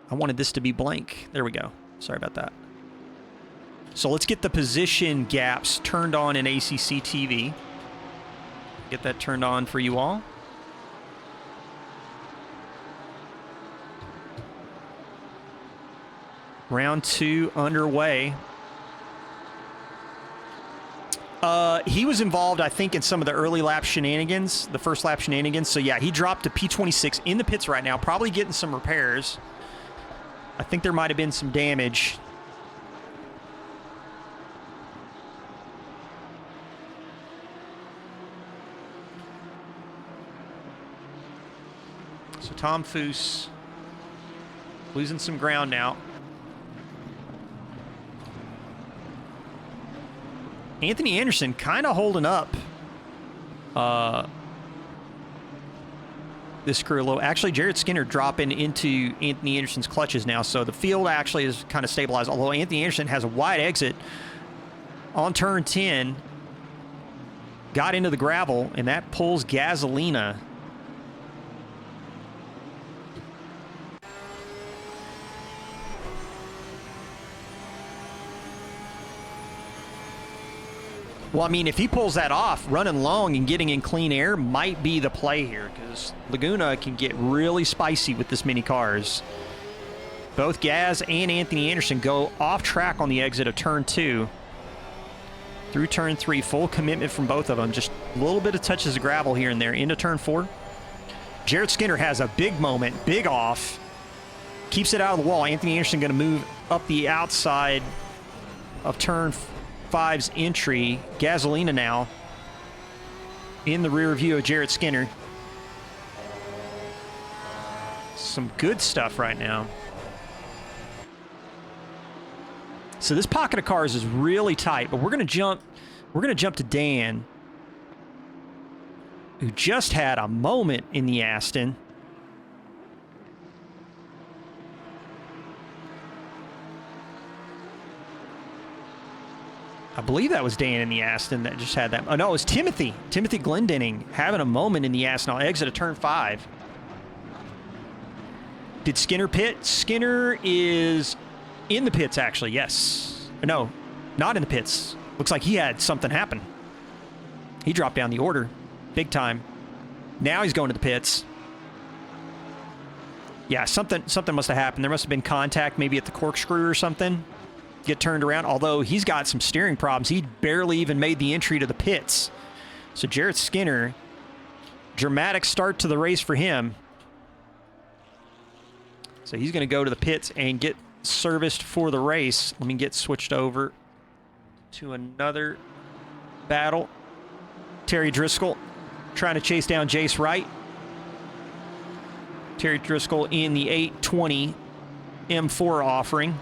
I wanted this to be blank. There we go. Sorry about that. So let's get the position gaps turned on in ACC TV. Get that turned on for you all. Round 2 underway. He was involved, I think, in some of the early lap shenanigans, the first lap shenanigans. So, yeah, he dropped to P26 in the pits right now, probably getting some repairs. I think there might have been some damage. So, Tom Foose losing some ground now. Anthony Anderson kind of holding up this crew a little. Actually, Jared Skinner dropping into Anthony Anderson's clutches now, so the field actually is kind of stabilized, although Anthony Anderson has a wide exit on turn 10, got into the gravel, and that pulls Gasolina. Well, I mean, if he pulls that off, running long and getting in clean air might be the play here, because Laguna can get really spicy with this many cars. Both Gaz and Anthony Anderson go off track on the exit of turn 2. Through turn 3, full commitment from both of them. Just a little bit of touches of gravel here and there into turn 4. Jared Skinner has a big moment, big off. Keeps it out of the wall. Anthony Anderson going to move up the outside of turn 5's entry. Gasolina now in the rear view of Jared Skinner. Some good stuff right now. So this pocket of cars is really tight, but we're gonna jump to Dan, who just had a moment in the Aston. I believe that was Dan in the Aston that just had that. Oh, no, it was Timothy Glendenning having a moment in the Aston on exit of turn 5. Did Skinner pit? Skinner is in the pits, actually, yes. No, not in the pits. Looks like he had something happen. He dropped down the order big time. Now he's going to the pits. Yeah, something must have happened. There must have been contact maybe at the corkscrew or something. Get turned around, although he's got some steering problems. He barely even made the entry to the pits. So Jared Skinner, dramatic start to the race for him. So he's going to go to the pits and get serviced for the race. Let me get switched over to another battle. Terry Driscoll trying to chase down Jace Wright. Terry Driscoll in the 820 M4 offering.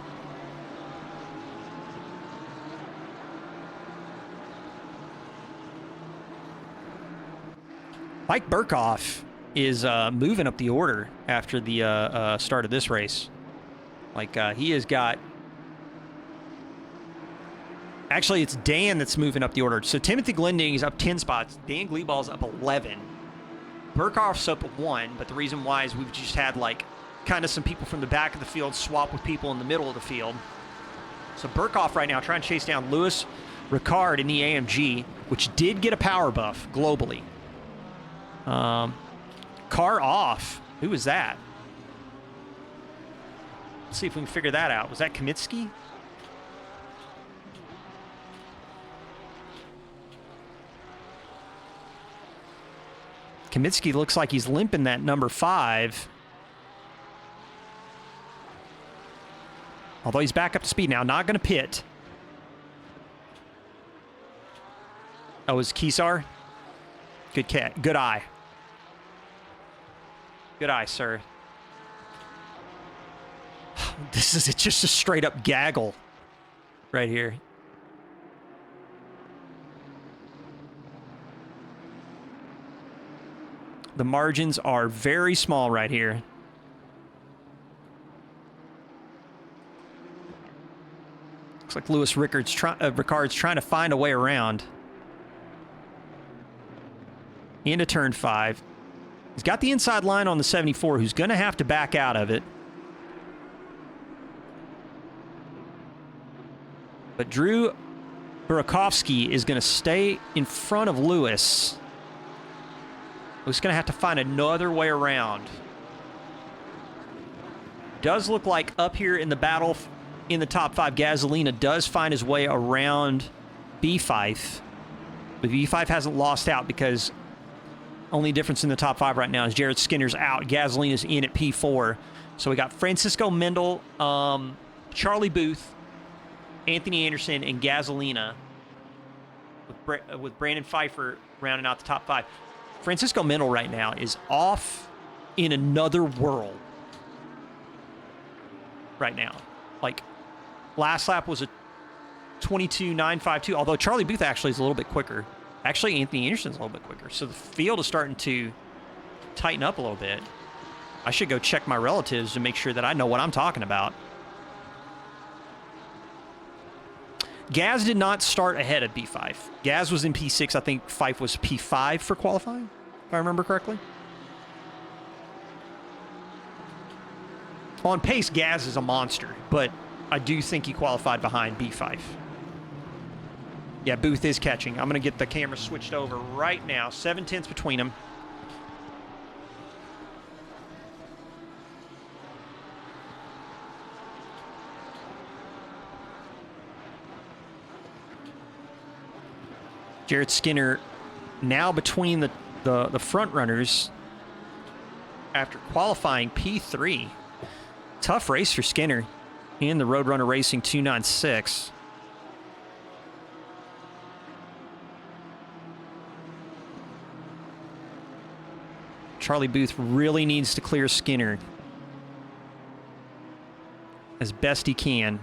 Mike Burkhoff is moving up the order after the start of this race. Like, he has got... Actually, it's Dan that's moving up the order. So Timothy Glending is up 10 spots. Dan Gleeball's up 11. Burkhoff's up 1, but the reason why is we've just had, like, kind of some people from the back of the field swap with people in the middle of the field. So Burkhoff right now trying to chase down Louis Ricard in the AMG, which did get a power buff globally. Car off. Who was that? Let's see if we can figure that out. Was that Kamitsky? Kamitsky looks like he's limping that number 5. Although he's back up to speed now. Not going to pit. Oh, is Kesar? Good cat. Good eye. Good eye, sir. This is just a straight up gaggle right here. The margins are very small right here. Looks like Lewis Rickard's trying to find a way around. Into turn 5. He's got the inside line on the 74, who's going to have to back out of it. But Drew Burakovsky is going to stay in front of Lewis. Lewis is going to have to find another way around. Does look like up here in the battle in the top 5, Gasolina does find his way around B5. But B5 hasn't lost out because only difference in the top 5 right now is Jared Skinner's out. Gasolina's in at P4. So we got Francisco Mendel, Charlie Booth, Anthony Anderson, and Gasolina with Brandon Pfeiffer rounding out the top 5. Francisco Mendel right now is off in another world right now. Like, last lap was a 22.952, although Charlie Booth actually is a little bit quicker. Actually, Anthony Anderson's a little bit quicker. So the field is starting to tighten up a little bit. I should go check my relatives to make sure that I know what I'm talking about. Gaz did not start ahead of B5. Gaz was in P6. I think Fife was P5 for qualifying, if I remember correctly. On pace, Gaz is a monster, but I do think he qualified behind B5. Yeah, Booth is catching. I'm going to get the camera switched over right now. 7/10 between them. Jared Skinner now between the front runners after qualifying P3. Tough race for Skinner in the Roadrunner Racing 296. Charlie Booth really needs to clear Skinner as best he can.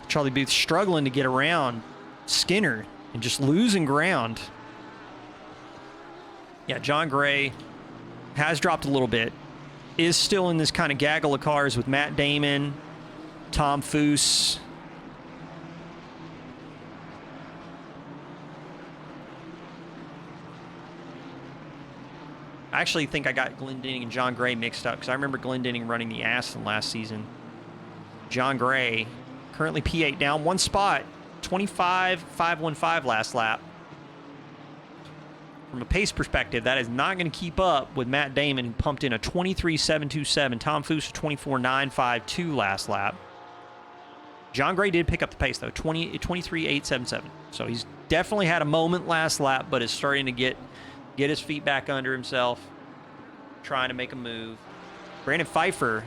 Charlie Booth struggling to get around Skinner and just losing ground. Yeah, John Gray has dropped a little bit. Is still in this kind of gaggle of cars with Matt Damon, Tom Foose. I actually think I got Glendenning and John Gray mixed up because I remember Glendenning running the Aston last season. John Gray currently P8 down one spot, 25.515 last lap. From a pace perspective, that is not going to keep up with Matt Damon, who pumped in a 23.727. Tom Foose, a 24.952 last lap. John Gray did pick up the pace, though, 23.877. So he's definitely had a moment last lap, but is starting to get his feet back under himself, trying to make a move. Brandon Pfeiffer,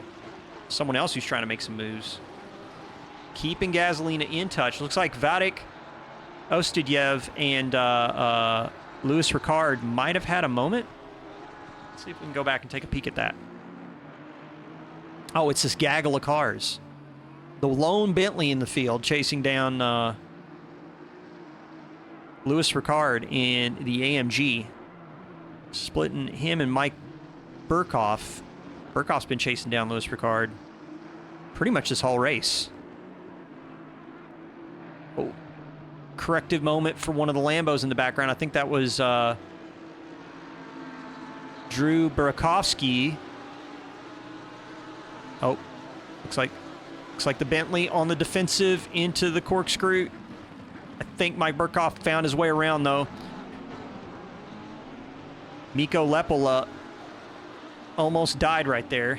someone else who's trying to make some moves. Keeping Gasolina in touch. Looks like Vadik Ostadyev and Lewis Ricard might have had a moment. Let's see if we can go back and take a peek at that. Oh, it's this gaggle of cars. The lone Bentley in the field chasing down Lewis Ricard in the AMG. Splitting him and Mike Burkhoff. Burkhoff's been chasing down Lewis Ricard pretty much this whole race. Oh, corrective moment for one of the Lambos in the background. I think that was Drew Burakovsky. Oh, looks like the Bentley on the defensive into the corkscrew. I think Mike Burkhoff found his way around, though. Mikko Leppola almost died right there.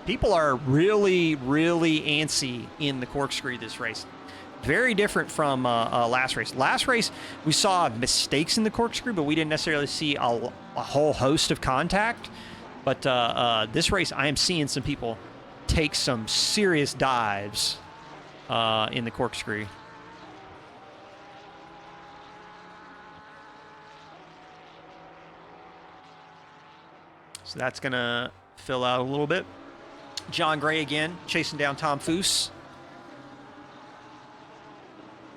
People are really, really antsy in the corkscrew this race. Very different from last race. Last race, we saw mistakes in the corkscrew, but we didn't necessarily see a whole host of contact. But this race, I am seeing some people take some serious dives in the corkscrew. So that's going to fill out a little bit. John Gray again, chasing down Tom Foose.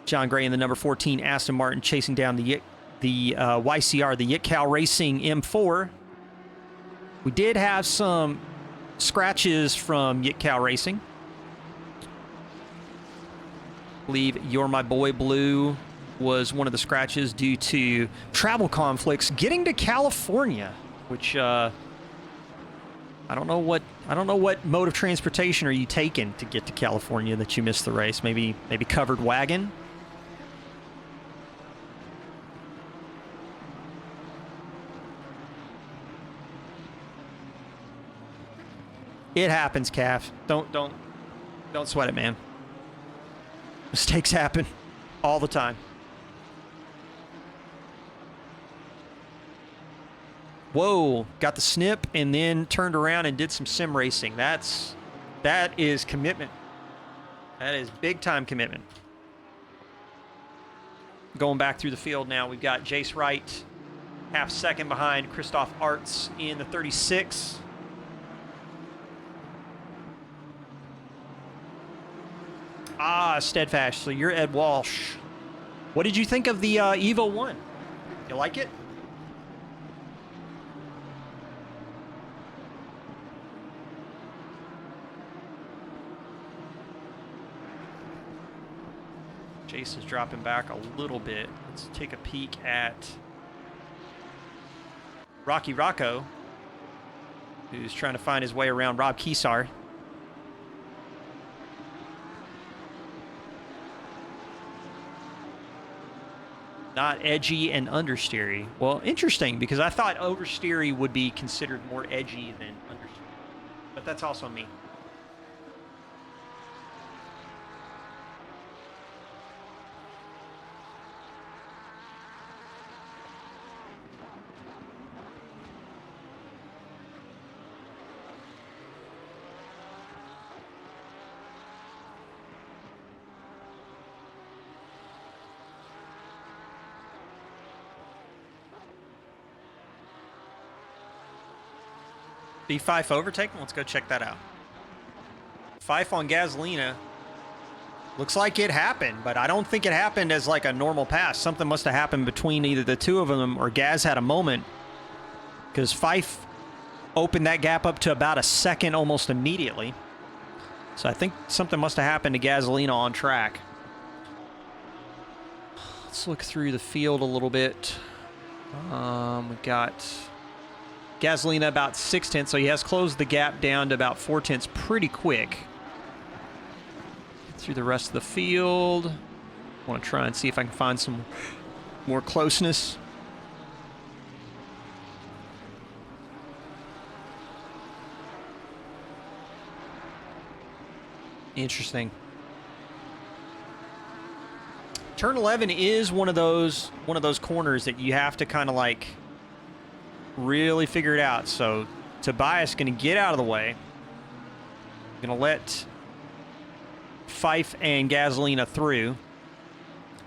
John Gray in the number 14 Aston Martin chasing down the YCR, the Yitcal Racing M4. We did have some scratches from Yitcal Racing. I believe You're My Boy Blue was one of the scratches due to travel conflicts getting to California, which I don't know what mode of transportation are you taking to get to California that you missed the race. Maybe covered wagon. It happens, Calf. Don't sweat it, man. Mistakes happen all the time. Whoa, got the snip and then turned around and did some sim racing. That is commitment. That is big time commitment. Going back through the field now, we've got Jace Wright, half second behind Christoph Artz in the 36. Steadfast. So you're Ed Walsh. What did you think of the Evo 1? You like it? Jason's dropping back a little bit. Let's take a peek at Rocky Rocco, who's trying to find his way around Rob Kesar. Not edgy and understeery. Well, interesting, because I thought oversteery would be considered more edgy than understeery. But that's also me. B5 overtaking? Let's go check that out. Fife on Gasolina. Looks like it happened, but I don't think it happened as like a normal pass. Something must have happened between either the two of them or Gaz had a moment, because Fife opened that gap up to about a second almost immediately. So I think something must have happened to Gasolina on track. Let's look through the field a little bit. We've got Gasolina about 6/10, so he has closed the gap down to about 4/10 pretty quick. Through the rest of the field. I want to try and see if I can find some more closeness. Interesting. Turn 11 is one of those corners that you have to kind of like really figure it out. So Tobias going to get out of the way. Going to let Fife and Gasolina through.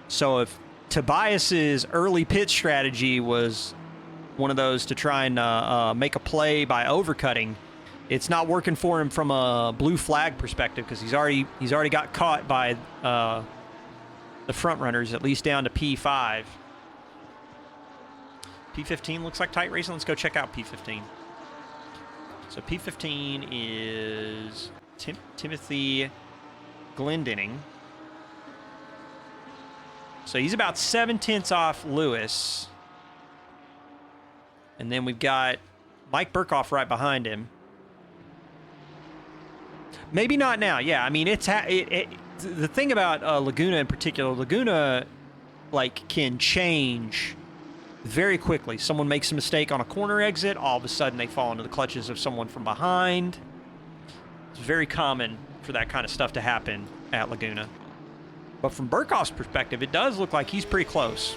So if Tobias's early pit strategy was one of those to try and make a play by overcutting, it's not working for him from a blue flag perspective, because he's already got caught by the front runners, at least down to P5. P15 looks like tight racing. Let's go check out P15. So P15 is Timothy Glendenning. So he's about 7/10 off Lewis. And then we've got Mike Burkhoff right behind him. Maybe not now. Yeah, I mean, the thing about Laguna in particular, Laguna like can change very quickly. Someone makes a mistake on a corner exit, all of a sudden they fall into the clutches of someone from behind. It's very common for that kind of stuff to happen at Laguna. But from Burkhoff's perspective, it does look like he's pretty close.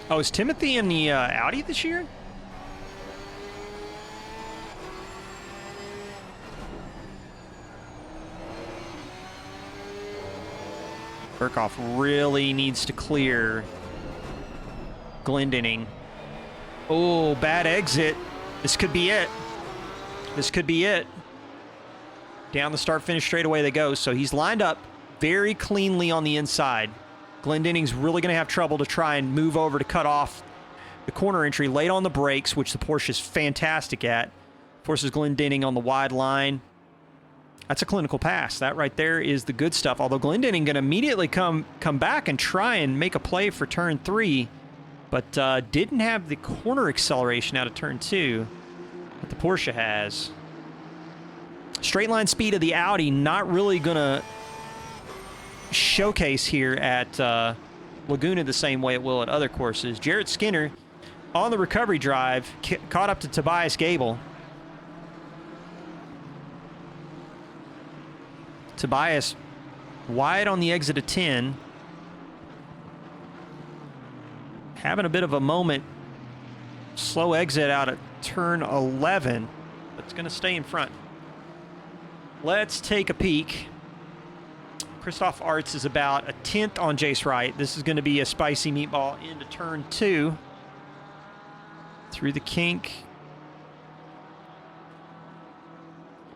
Oh, is Timothy in the Audi this year? Burkhoff really needs to clear Glendenning. Oh, bad exit. This could be it. This could be it. Down the start-finish straightaway they go. So he's lined up very cleanly on the inside. Glendenning's really going to have trouble to try and move over to cut off the corner entry late on the brakes, which the Porsche is fantastic at. Forces Glendenning on the wide line. That's a clinical pass. That right there is the good stuff. Although Glendenning going to immediately come back and try and make a play for turn 3, but didn't have the corner acceleration out of turn 2 that the Porsche has. Straight line speed of the Audi not really going to showcase here at Laguna the same way it will at other courses. Jarrett Skinner on the recovery drive caught up to Tobias Gable. Tobias wide on the exit of 10. Having a bit of a moment. Slow exit out at turn 11. But it's going to stay in front. Let's take a peek. Christoph Artz is about a 10th on Jace Wright. This is going to be a spicy meatball into turn 2. Through the kink.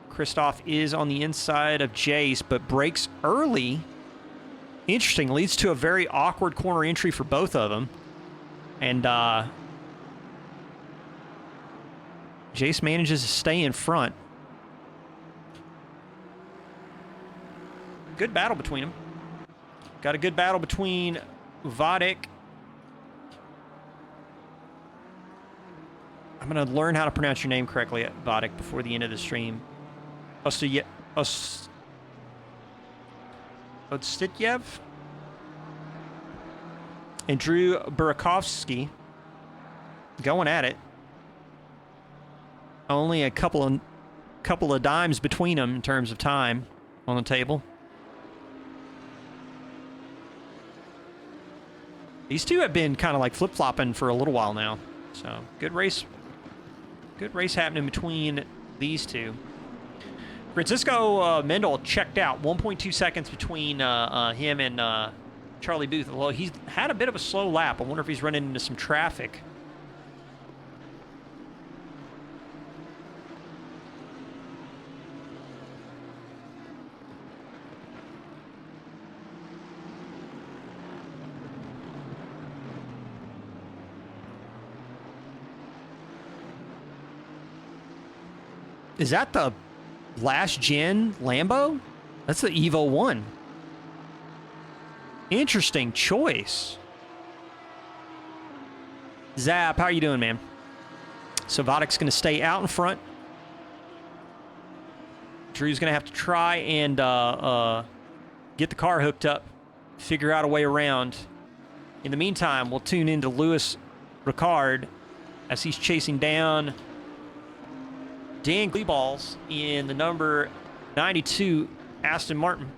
Christoph is on the inside of Jace, but breaks early. Interesting. Leads to a very awkward corner entry for both of them. And Jace manages to stay in front. Good battle between them. Got a good battle between Vadik. I'm going to learn how to pronounce your name correctly, Vadik, before the end of the stream. Ostityev and Drew Burakovsky going at it. Only a couple of dimes between them in terms of time on the table. These two have been kind of like flip-flopping for a little while now. So, good race. Good race happening between these two. Francisco Mendel checked out. 1.2 seconds between him and Charlie Booth. Although he's had a bit of a slow lap. I wonder if he's running into some traffic. Is that the last gen Lambo? That's the Evo 1. Interesting choice. Zap, how you doing, man? So Vodic's going to stay out in front. Drew's going to have to try and get the car hooked up, figure out a way around. In the meantime, we'll tune into Louis Ricard as he's chasing down Dan Gleeballs in the number 92 Aston Martin.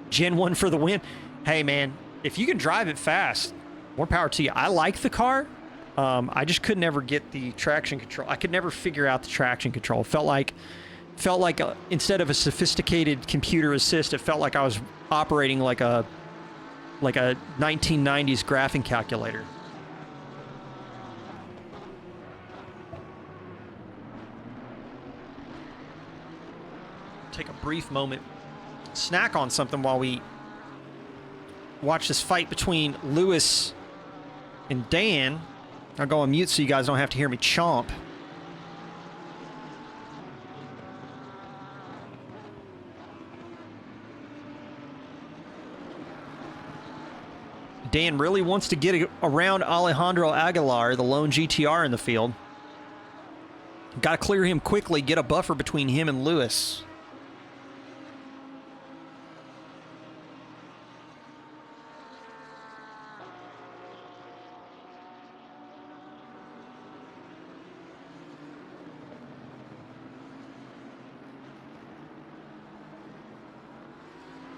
Gen 1 for the win. Hey, man, if you can drive it fast, more power to you. I like the car. I just could never get the traction control. I could never figure out the traction control. It felt like instead of a sophisticated computer assist, it felt like I was operating like a 1990s graphing calculator. Take a brief moment, snack on something while we watch this fight between Lewis and Dan. I'll go on mute so you guys don't have to hear me chomp. Dan really wants to get around Alejandro Aguilar, the lone GTR in the field. Got to clear him quickly, get a buffer between him and Lewis.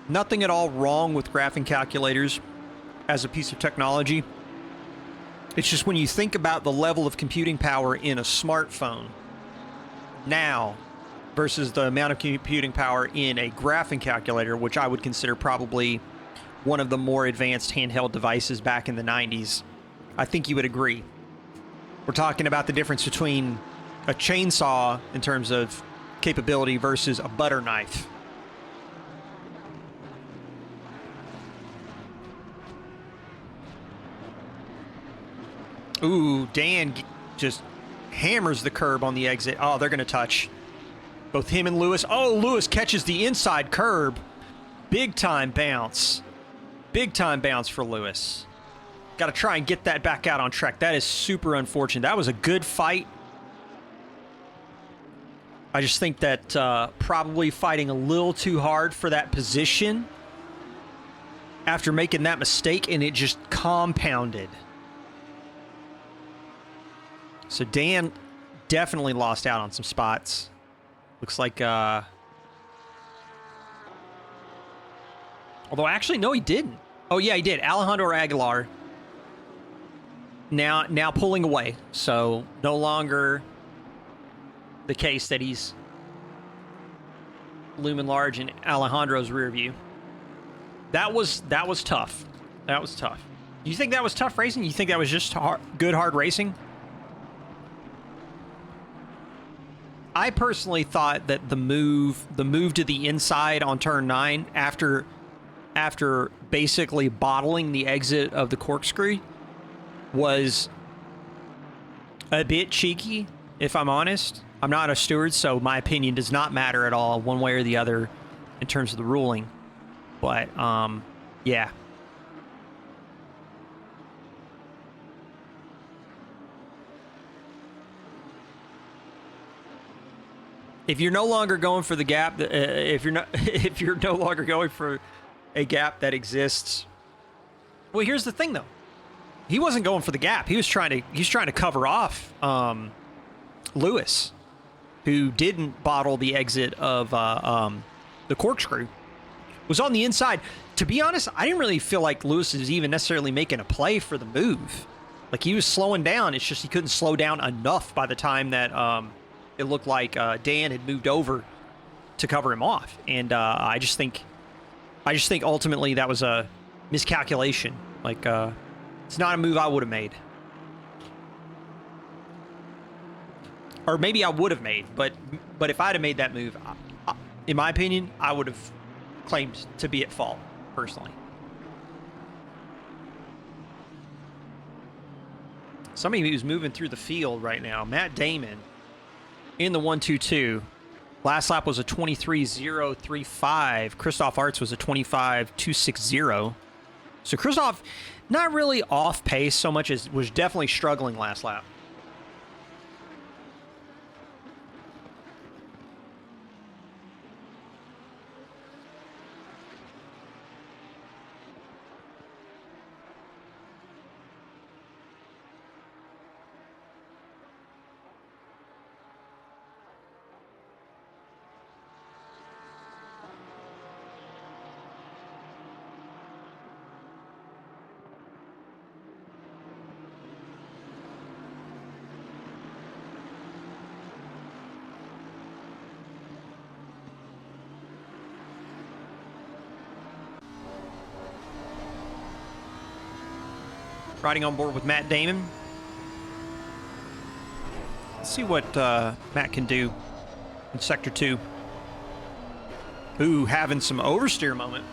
Nothing at all wrong with graphing calculators as a piece of technology. It's just when you think about the level of computing power in a smartphone now versus the amount of computing power in a graphing calculator, which I would consider probably one of the more advanced handheld devices back in the 90s, I think you would agree. We're talking about the difference between a chainsaw in terms of capability versus a butter knife. Ooh, Dan just hammers the curb on the exit. Oh, they're going to touch. Both him and Lewis. Oh, Lewis catches the inside curb. Big time bounce. Big time bounce for Lewis. Got to try and get that back out on track. That is super unfortunate. That was a good fight. I just think that probably fighting a little too hard for that position after making that mistake, and it just compounded. So Dan definitely lost out on some spots. Looks like, although actually, no, he didn't. Oh yeah, he did. Alejandro Aguilar now pulling away. So no longer the case that he's looming large in Alejandro's rear view. That was tough. That was tough. You think that was tough racing? You think that was just good hard racing? I personally thought that the move to the inside on turn 9 after basically bottling the exit of the corkscrew was a bit cheeky, if I'm honest. I'm not a steward, so my opinion does not matter at all one way or the other in terms of the ruling. But yeah. If you're no longer going for the gap, if you're no longer going for a gap that exists, well, here's the thing though. He wasn't going for the gap. He's trying to cover off Lewis, who didn't bottle the exit of the corkscrew. Was on the inside. To be honest, I didn't really feel like Lewis was even necessarily making a play for the move. Like he was slowing down. It's just he couldn't slow down enough by the time that it looked like Dan had moved over to cover him off. And I just think ultimately that was a miscalculation. Like it's not a move I would have made. Or maybe I would have made, but if I'd have made that move, in my opinion, I would have claimed to be at fault, personally. Somebody who's moving through the field right now, Matt Damon, in the 1-2-2. Last lap was a 23.035. Christoph Artz was a 25.260. So Christoph, not really off pace so much as was definitely struggling last lap. Riding on board with Matt Damon. Let's see what Matt can do in Sector 2. Ooh, having some oversteer moment.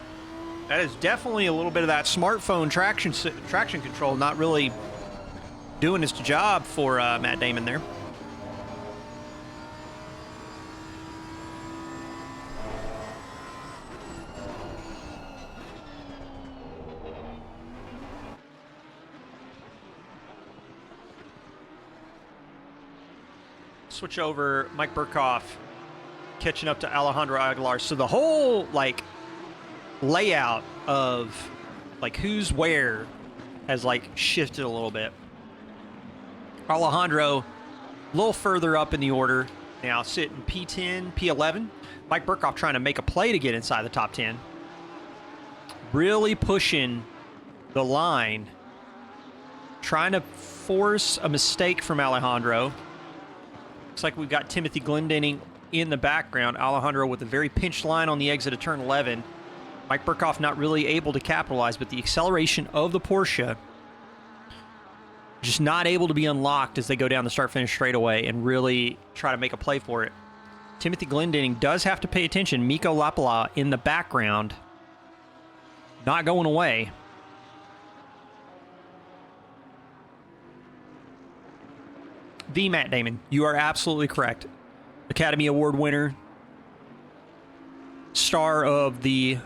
That is definitely a little bit of that smartphone traction control not really doing his job for Matt Damon there. Switch over, Mike Burkhoff catching up to Alejandro Aguilar. So the whole like layout of like who's where has like shifted a little bit. Alejandro a little further up in the order now, sitting P10, P11. Mike Burkhoff trying to make a play to get inside the top 10. Really pushing the line, trying to force a mistake from Alejandro. Looks like we've got Timothy Glendening in the background. Alejandro with a very pinched line on the exit of turn 11. Mike Burkhoff not really able to capitalize, but the acceleration of the Porsche just not able to be unlocked as they go down the start-finish straightaway and really try to make a play for it. Timothy Glendening does have to pay attention. Mikko Lapala in the background, not going away. The Matt Damon. You are absolutely correct. Academy Award winner. Star of the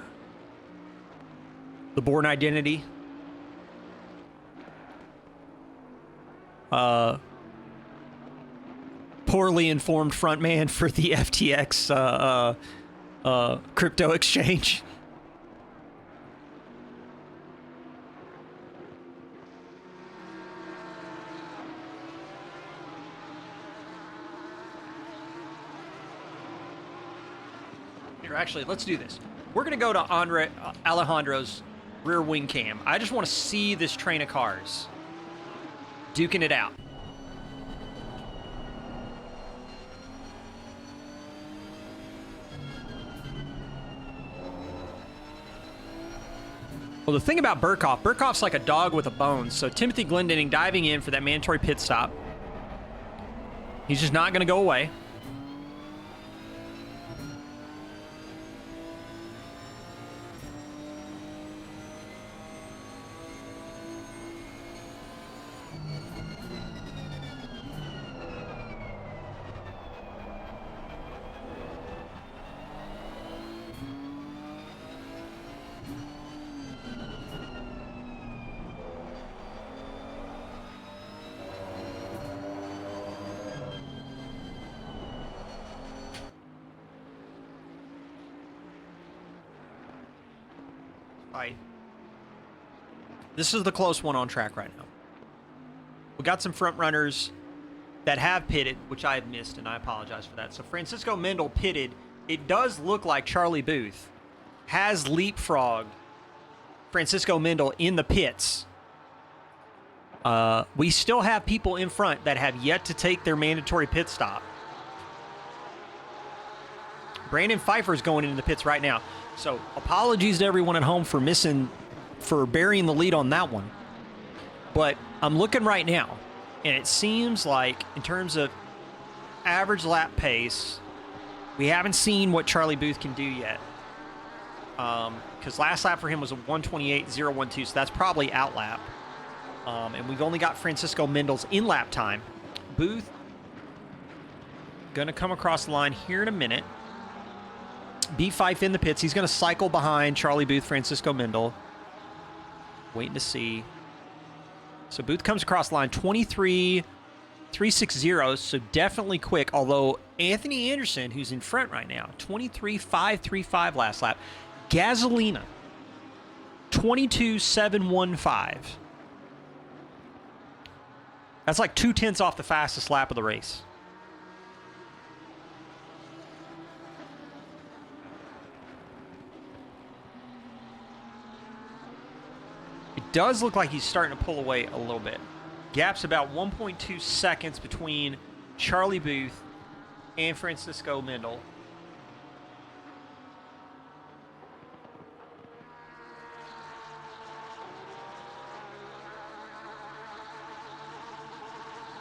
Bourne Identity. Poorly informed frontman for the FTX crypto exchange. Actually, let's do this. We're going to go to Alejandro's rear wing cam. I just want to see this train of cars duking it out. Well, the thing about Burkhoff's like a dog with a bone. So Timothy Glendening diving in for that mandatory pit stop. He's just not going to go away. This is the close one on track right now. We got some front runners that have pitted, which I have missed, and I apologize for that. So Francisco Mendel pitted. It does look like Charlie Booth has leapfrogged Francisco Mendel in the pits. We still have people in front that have yet to take their mandatory pit stop. Brandon Pfeiffer's going into the pits right now. So apologies to everyone at home for burying the lead on that one. But I'm looking right now, and it seems like in terms of average lap pace, we haven't seen what Charlie Booth can do yet. Because last lap for him was a 1:28.012, so that's probably out lap. And we've only got Francisco Mendel's in lap time. Booth going to come across the line here in a minute. B5 in the pits. He's going to cycle behind Charlie Booth, Francisco Mendel. Waiting to see. So Booth comes across the line 23.360, so definitely quick. Although Anthony Anderson, who's in front right now, 23.535 last lap. Gasolina, 22.715. That's like 0.2 off the fastest lap of the race. It does look like he's starting to pull away a little bit. Gap's about 1.2 seconds between Charlie Booth and Francisco Mendel.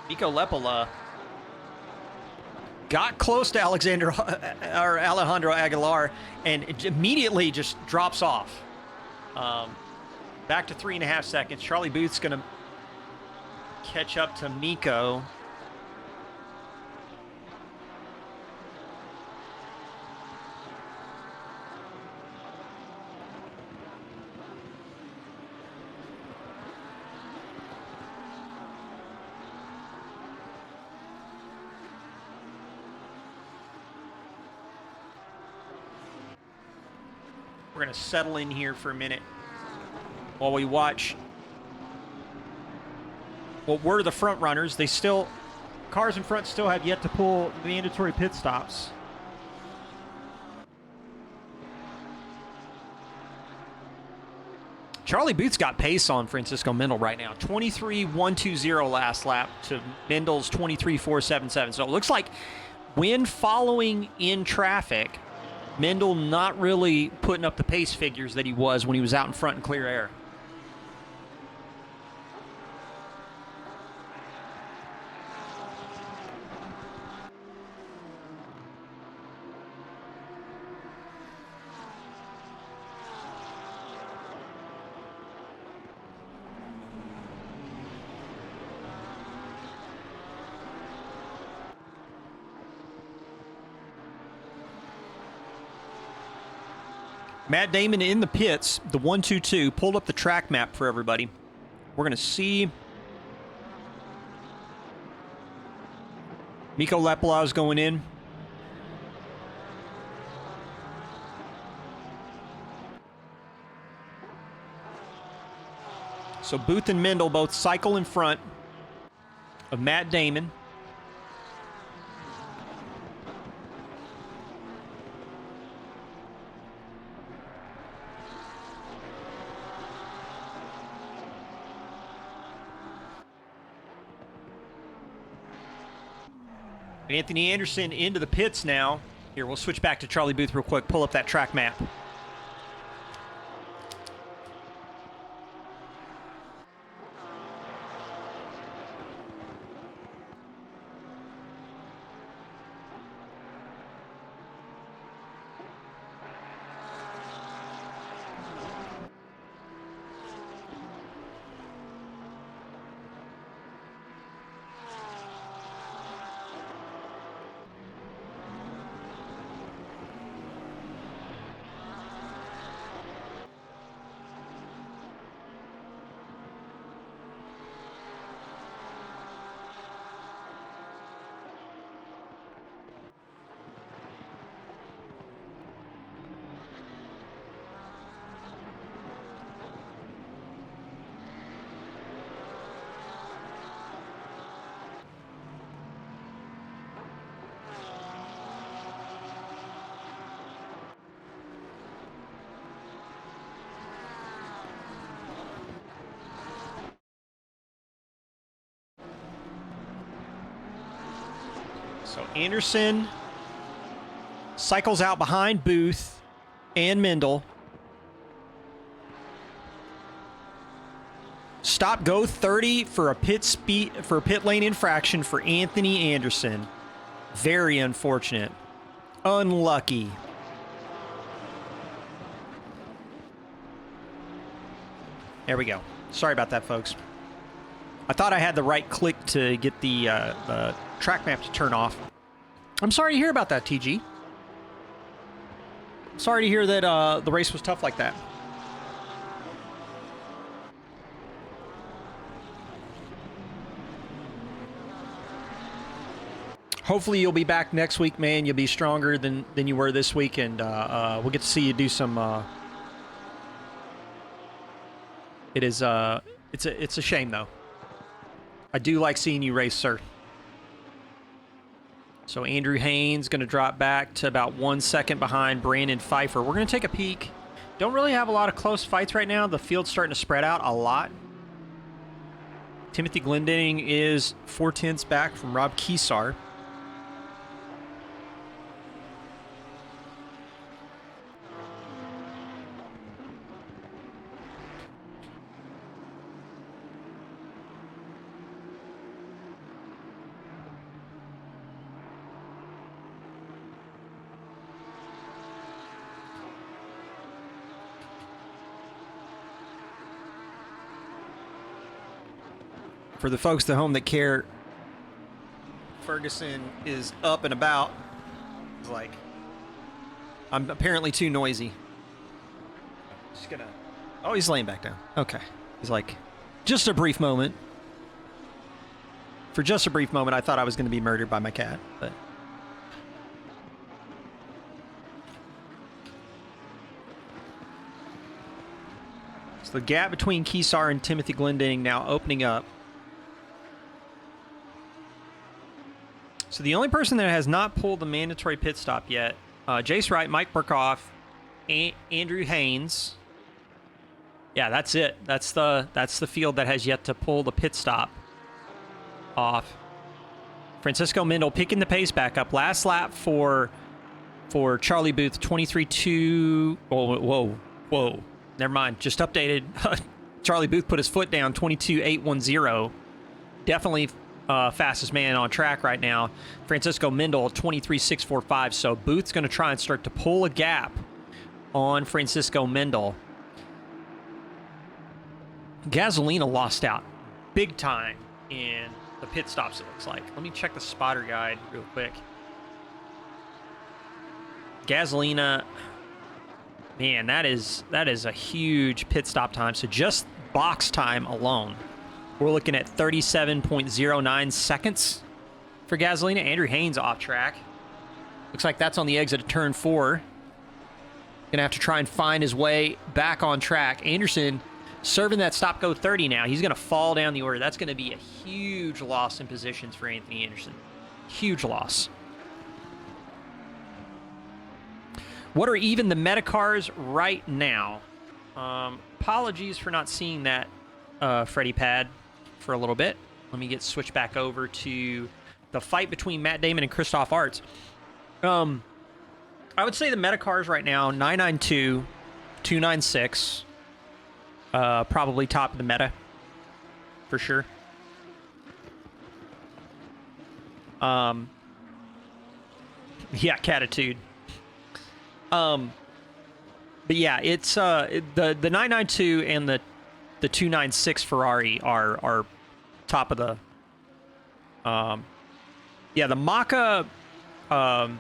Mikko Lapala got close to Alejandro Aguilar and it immediately just drops off. Back to 3.5 seconds. Charlie Booth's going to catch up to Miko. We're going to settle in here for a minute while we watch what were the front runners. Cars in front still have yet to pull mandatory pit stops. Charlie Booth's got pace on Francisco Mendel right now. 23.120 last lap to Mendel's 23.477. So it looks like when following in traffic, Mendel not really putting up the pace figures that he was when he was out in front in clear air. Matt Damon in the pits, the 1-2-2, pulled up the track map for everybody. We're going to see Miko Lepolow's going in. So Booth and Mendel both cycle in front of Matt Damon. Anthony Anderson into the pits now. Here, we'll switch back to Charlie Booth real quick. Pull up that track map. So Anderson cycles out behind Booth and Mendel. Stop go 30 for a pit lane infraction for Anthony Anderson. Very unfortunate. Unlucky. There we go. Sorry about that, folks. I thought I had the right click to get the track map to turn off. I'm sorry to hear about that, TG. Sorry to hear that the race was tough like that. Hopefully you'll be back next week, man. You'll be stronger than you were this week, and we'll get to see you do some. It's a shame though. I do like seeing you race, sir. So Andrew Haynes going to drop back to about 1 second behind Brandon Pfeiffer. We're going to take a peek. Don't really have a lot of close fights right now. The field's starting to spread out a lot. Timothy Glendenning is 4/10 back from Rob Keesar. For the folks at home that care, Ferguson is up and about. He's like, I'm apparently too noisy. Just gonna... Oh, he's laying back down. Okay. He's like, just a brief moment. For just a brief moment, I thought I was going to be murdered by my cat, but... So the gap between Keesar and Timothy Glendinning now opening up. So the only person that has not pulled the mandatory pit stop yet, Jace Wright, Mike Burkhoff, Andrew Haynes. Yeah, that's it. That's the field that has yet to pull the pit stop off. Francisco Mendel picking the pace back up. Last lap for Charlie Booth, 23.2. Whoa. Never mind. Just updated. Charlie Booth put his foot down, 22.810. Definitely fastest man on track right now. Francisco Mendel, 23.645. So Booth's going to try and start to pull a gap on Francisco Mendel. Gasolina lost out big time in the pit stops, it looks like. Let me check the spotter guide real quick. Gasolina, man, that is a huge pit stop time. So just box time alone, we're looking at 37.09 seconds for Gasolina. Andrew Haynes off track. Looks like that's on the exit of turn 4. Gonna have to try and find his way back on track. Anderson serving that stop-go 30 now. He's going to fall down the order. That's going to be a huge loss in positions for Anthony Anderson. Huge loss. What are even the Metacars right now? Apologies for not seeing that Freddie pad for a little bit. Let me get switched back over to the fight between Matt Damon and Christoph Artz. I would say the Metacars right now, 992, 296. Probably top of the meta, for sure. Yeah, Catitude. But yeah, it's the 992 and the 296 Ferrari are top of the. Yeah, the Maka. The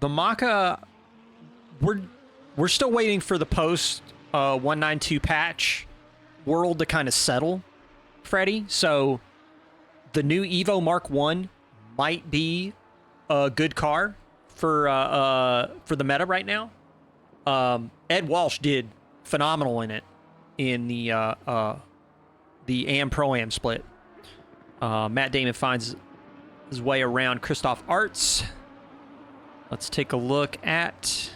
Maka. We're still waiting for the post 192 patch world to kind of settle, Freddie. So the new Evo Mark 1 might be a good car for the meta right now. Ed Walsh did phenomenal in it in the AM Pro Am split. Matt Damon finds his way around Christoph Artz. Let's take a look at.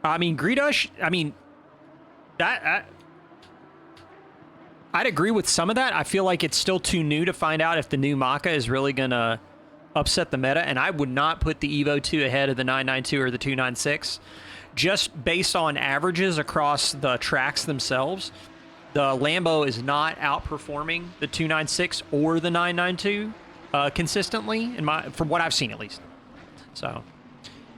I mean, Greedush, I'd agree with some of that. I feel like it's still too new to find out if the new Maka is really going to upset the meta, and I would not put the Evo 2 ahead of the 992 or the 296. Just based on averages across the tracks themselves, the Lambo is not outperforming the 296 or the 992 consistently, from what I've seen at least. So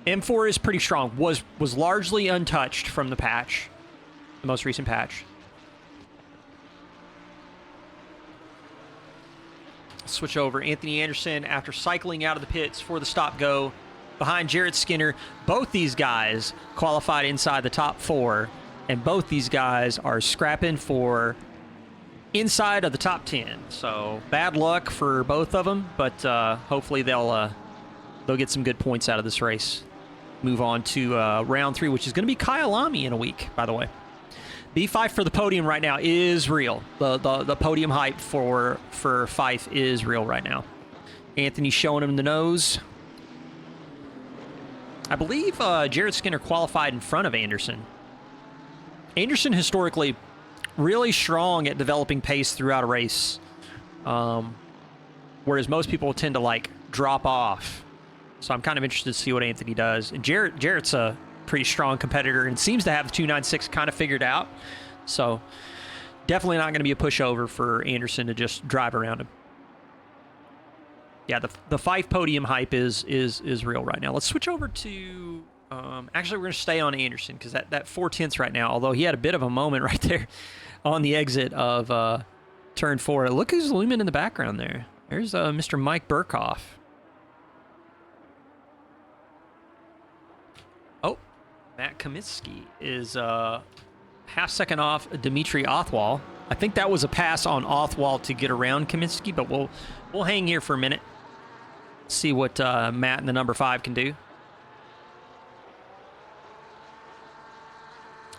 M4 is pretty strong. Was largely untouched from the patch, the most recent patch. Switch over. Anthony Anderson, after cycling out of the pits for the stop-go behind Jarrett Skinner. Both these guys qualified inside the top 4, and both these guys are scrapping for inside of the top 10. So bad luck for both of them, but hopefully they'll get some good points out of this race. Move on to round 3, which is going to be Kyle Lamy in a week, by the way. B5 for the podium right now is real. The podium hype for Fife is real right now. Anthony showing him the nose. I believe Jarrett Skinner qualified in front of Anderson. Anderson historically really strong at developing pace throughout a race, whereas most people tend to drop off. So I'm kind of interested to see what Anthony does. And Jarrett's a pretty strong competitor and seems to have the 296 kind of figured out. So definitely not going to be a pushover for Anderson to just drive around him. Yeah, the Fife podium hype is real right now. Let's switch over to Actually, we're going to stay on Anderson because that 4/10 right now, although he had a bit of a moment right there on the exit of turn 4. Look who's looming in the background there. There's Mr. Mike Burkhoff. Oh, Matt Kaminsky is half second off Dimitri Othwal. I think that was a pass on Othwal to get around Kaminsky, but we'll hang here for a minute. See what Matt and the number 5 can do.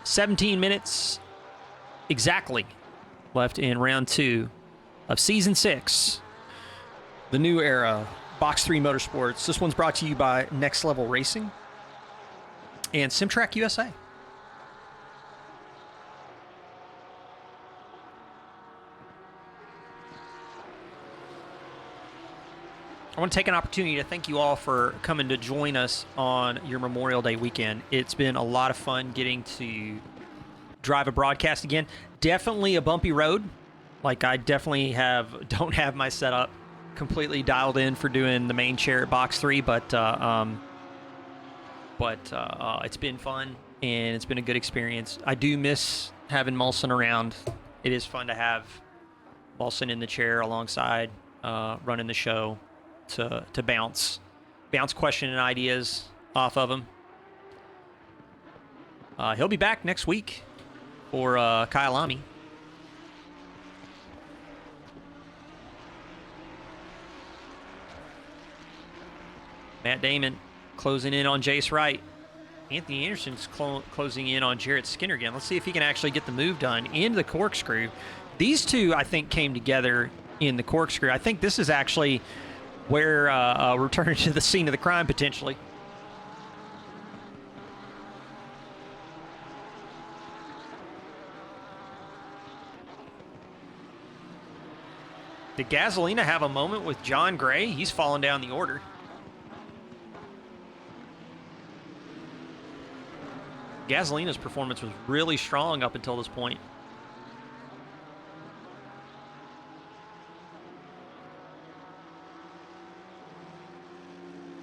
17 minutes exactly left in round 2 of season 6. The new era, Box 3 Motorsports. This one's brought to you by Next Level Racing and SimTrack USA. I want to take an opportunity to thank you all for coming to join us on your Memorial Day weekend. It's been a lot of fun getting to drive a broadcast again. Definitely a bumpy road. Like, I definitely don't have my setup completely dialed in for doing the main chair at Box 3, but it's been fun and it's been a good experience. I do miss having Molson around. It is fun to have Molson in the chair alongside running the show. To bounce question and ideas off of him. He'll be back next week for Kyalami. Matt Damon closing in on Jace Wright. Anthony Anderson's closing in on Jarrett Skinner again. Let's see if he can actually get the move done into the corkscrew. These two, I think, came together in the corkscrew. I think this is actually where we're turning to the scene of the crime, potentially. Did Gasolina have a moment with John Gray? He's fallen down the order. Gasolina's performance was really strong up until this point.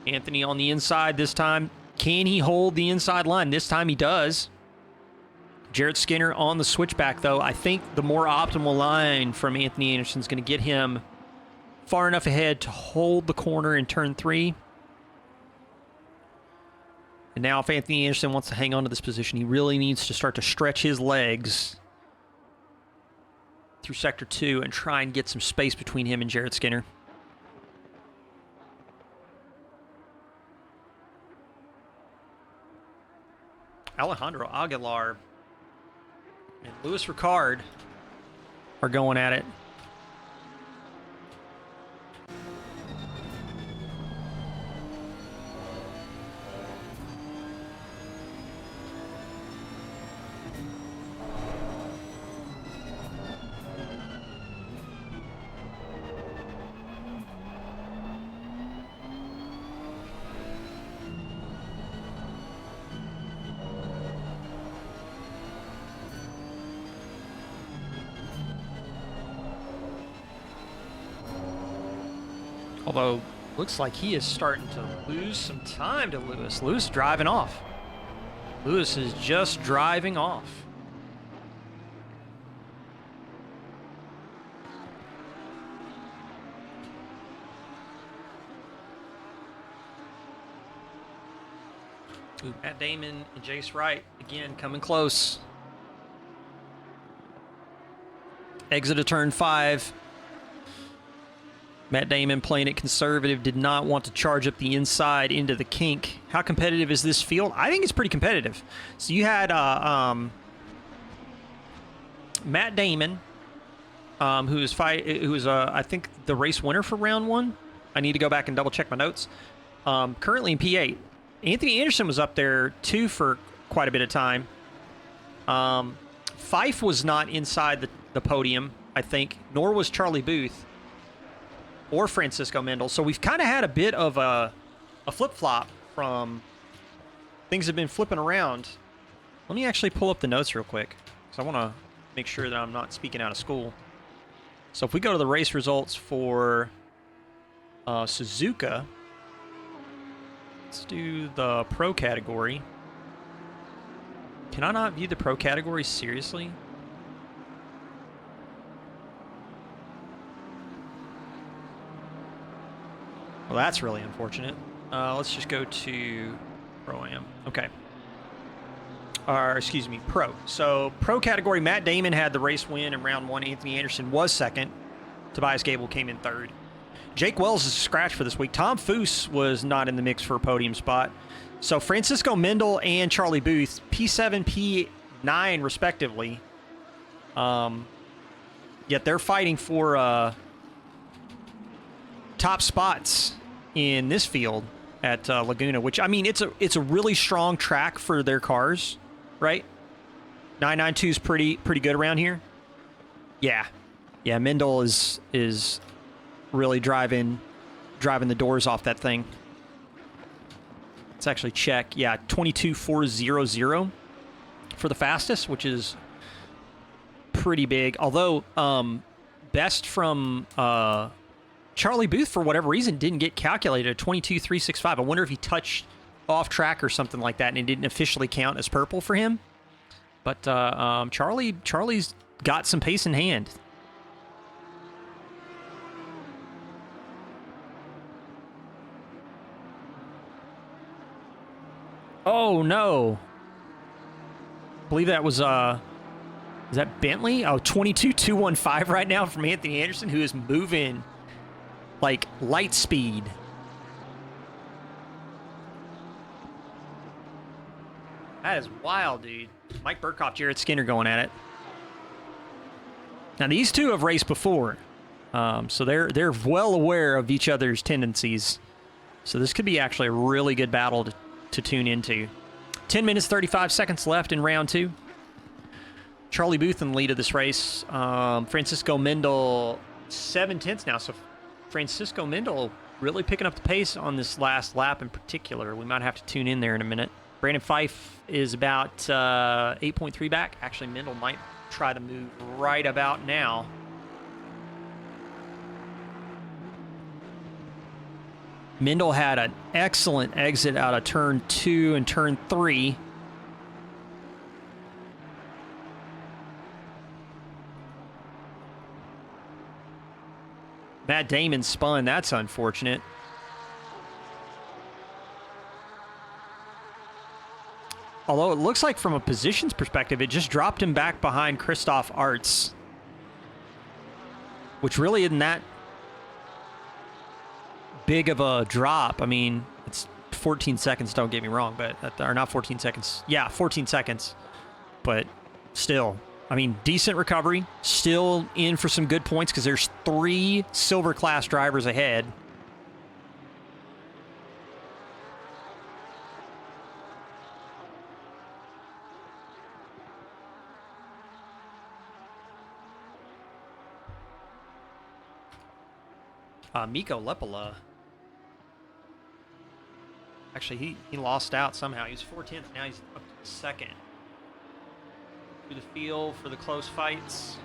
Anthony on the inside this time. Can he hold the inside line? This time he does. Jarrett Skinner on the switchback, though. I think the more optimal line from Anthony Anderson is going to get him far enough ahead to hold the corner in turn 3. And now if Anthony Anderson wants to hang on to this position, he really needs to start to stretch his legs through Sector 2 and try and get some space between him and Jarrett Skinner. Alejandro Aguilar and Luis Ricard are going at it. Although, looks like he is starting to lose some time to Lewis. Lewis driving off. Lewis is just driving off. Ooh, Matt Damon and Jace Wright, again, coming close. Exit of turn 5. Matt Damon playing it conservative, did not want to charge up the inside into the kink. How competitive is this field? I think it's pretty competitive. So you had Matt Damon, who is I think the race winner for round 1. I need to go back and double check my notes. Currently in P8. Anthony Anderson was up there too for quite a bit of time. Fife was not inside the podium, I think, nor was Charlie Booth or Francisco Mendel. So we've kind of had a bit of a flip-flop from things have been flipping around. Let me actually pull up the notes real quick because I want to make sure that I'm not speaking out of school. So if we go to the race results for Suzuka, Let's do the pro category. Can I not view the pro category seriously? Well, that's really unfortunate. Let's just go to Pro-Am. Okay. Or, excuse me, Pro. So, Pro category, Matt Damon had the race win in round 1. Anthony Anderson was second. Tobias Gable came in third. Jake Wells is a scratch for this week. Tom Foose was not in the mix for a podium spot. So, Francisco Mendel and Charlie Booth, P7, P9, respectively. Yet they're fighting for top spots in this field at Laguna, which, I mean, it's a really strong track for their cars, right? 992 is pretty good around here. Yeah, Mendel is really driving the doors off that thing. Let's actually check. Yeah, 22.400 for the fastest, which is pretty big. Although best from Charlie Booth, for whatever reason, didn't get calculated at 22.365. I wonder if he touched off track or something like that and it didn't officially count as purple for him. But Charlie's got some pace in hand. Oh, no. I believe that was, is that Bentley? Oh, 22.215 right now from Anthony Anderson, who is moving like light speed. That is wild, dude. Mike Burkhoff, Jared Skinner going at it. Now, these two have raced before, so they're well aware of each other's tendencies. So this could be actually a really good battle to tune into. 10 minutes, 35 seconds left in round 2. Charlie Booth in the lead of this race. Francisco Mendel, 7/10 now. So Francisco Mendel really picking up the pace on this last lap in particular. We might have to tune in there in a minute. Brandon Fife is about 8.3 back. Actually, Mendel might try to move right about now. Mendel had an excellent exit out of turn 2 and turn 3. Matt Damon spun. That's unfortunate. Although it looks like from a positions perspective, it just dropped him back behind Christoph Artz, which really isn't that big of a drop. I mean, it's 14 seconds, don't get me wrong, but or not 14 seconds. Yeah, 14 seconds. But still, I mean, decent recovery. Still in for some good points because there's 3 silver class drivers ahead. Mikko Lepala. Actually, he lost out somehow. He was 4/10. Now he's up to second. Through the field for the close fights.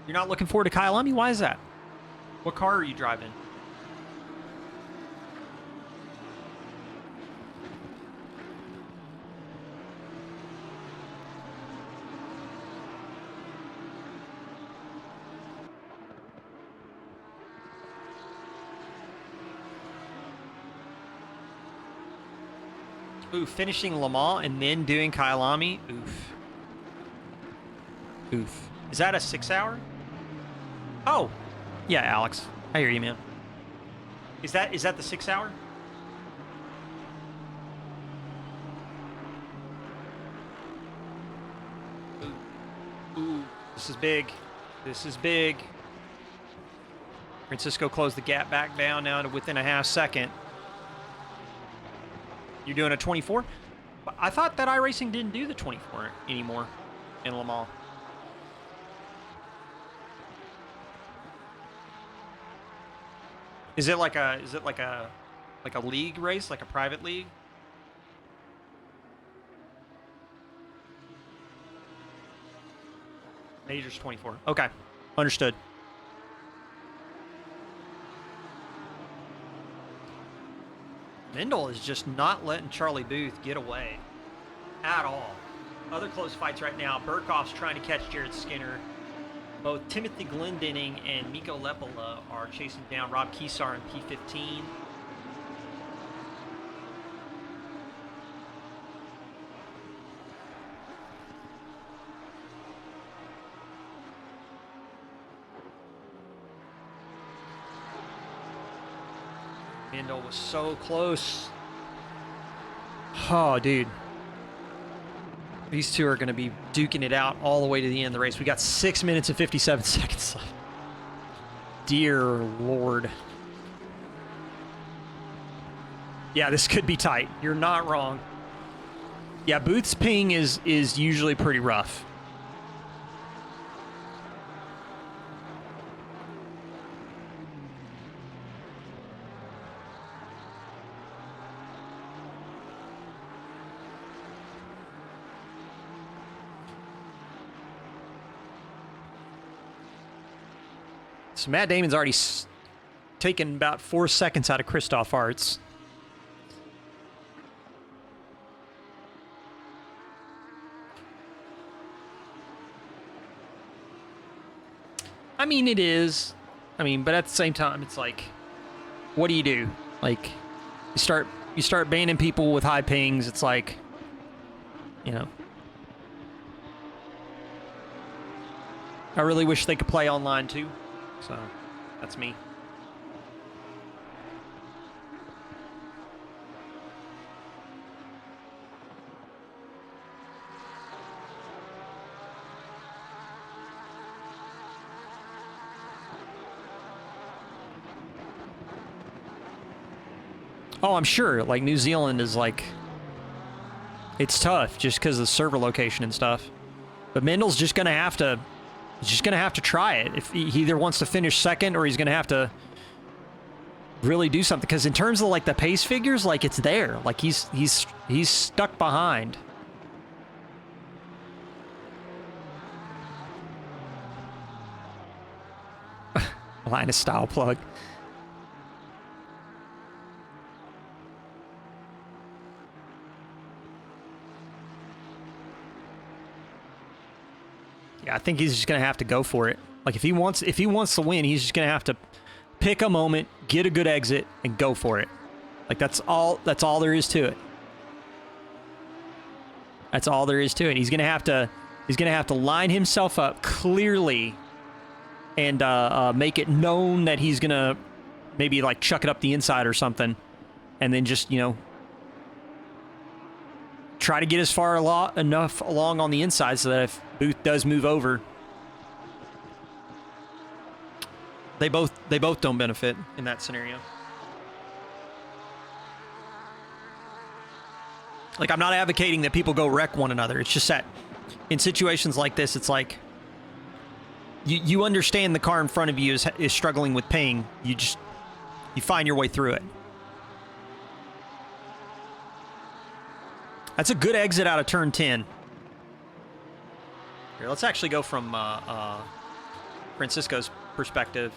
You're not looking forward to Kyle Lamy? Why is that? What car are you driving? Ooh, finishing Le Mans and then doing Kyalami. Oof. Oof. Is that a 6-hour? Oh, yeah, Alex. I hear you, man. Is that the 6-hour? Ooh, this is big. This is big. Francisco closed the gap back down now to within a half second. You're doing a 24? I thought that iRacing didn't do the 24 anymore in Le Mans. Is it like a league race, like a private league? Majors 24. Okay, understood. Mendel is just not letting Charlie Booth get away at all. Other close fights right now. Burkhoff's trying to catch Jared Skinner. Both Timothy Glendenning and Mikko Lepala are chasing down Rob Kesar in P15. Mendel was so close. Oh, dude. These two are going to be duking it out all the way to the end of the race. We got 6 minutes and 57 seconds left. Dear Lord. Yeah, this could be tight. You're not wrong. Yeah, Booth's ping is usually pretty rough. So Matt Damon's already taken about 4 seconds out of Christoph Arts. I mean, it is. I mean, but at the same time, it's like, what do you do? Like, you start banning people with high pings. It's like, you know. I really wish they could play online too. So, that's me. Oh, I'm sure. Like, New Zealand is like, it's tough just because of the server location and stuff. But Mendel's just gonna have to. He's just gonna have to try it. If he either wants to finish second or he's gonna have to really do something. Because in terms of like the pace figures, like it's there. Like he's stuck behind. Linus style plug. Yeah, I think he's just gonna have to go for it. Like if he wants to win, he's just gonna have to pick a moment, get a good exit, and go for it. Like that's all there is to it. That's all there is to it. He's gonna have to line himself up clearly and make it known that he's gonna maybe like chuck it up the inside or something, and then just, you know, try to get as far enough along on the inside so that if Booth does move over, they both don't benefit in that scenario. Like, I'm not advocating that people go wreck one another. It's just that in situations like this, it's like you understand the car in front of you is struggling with ping. You find your way through it. That's a good exit out of turn 10. Here, let's actually go from Francisco's perspective.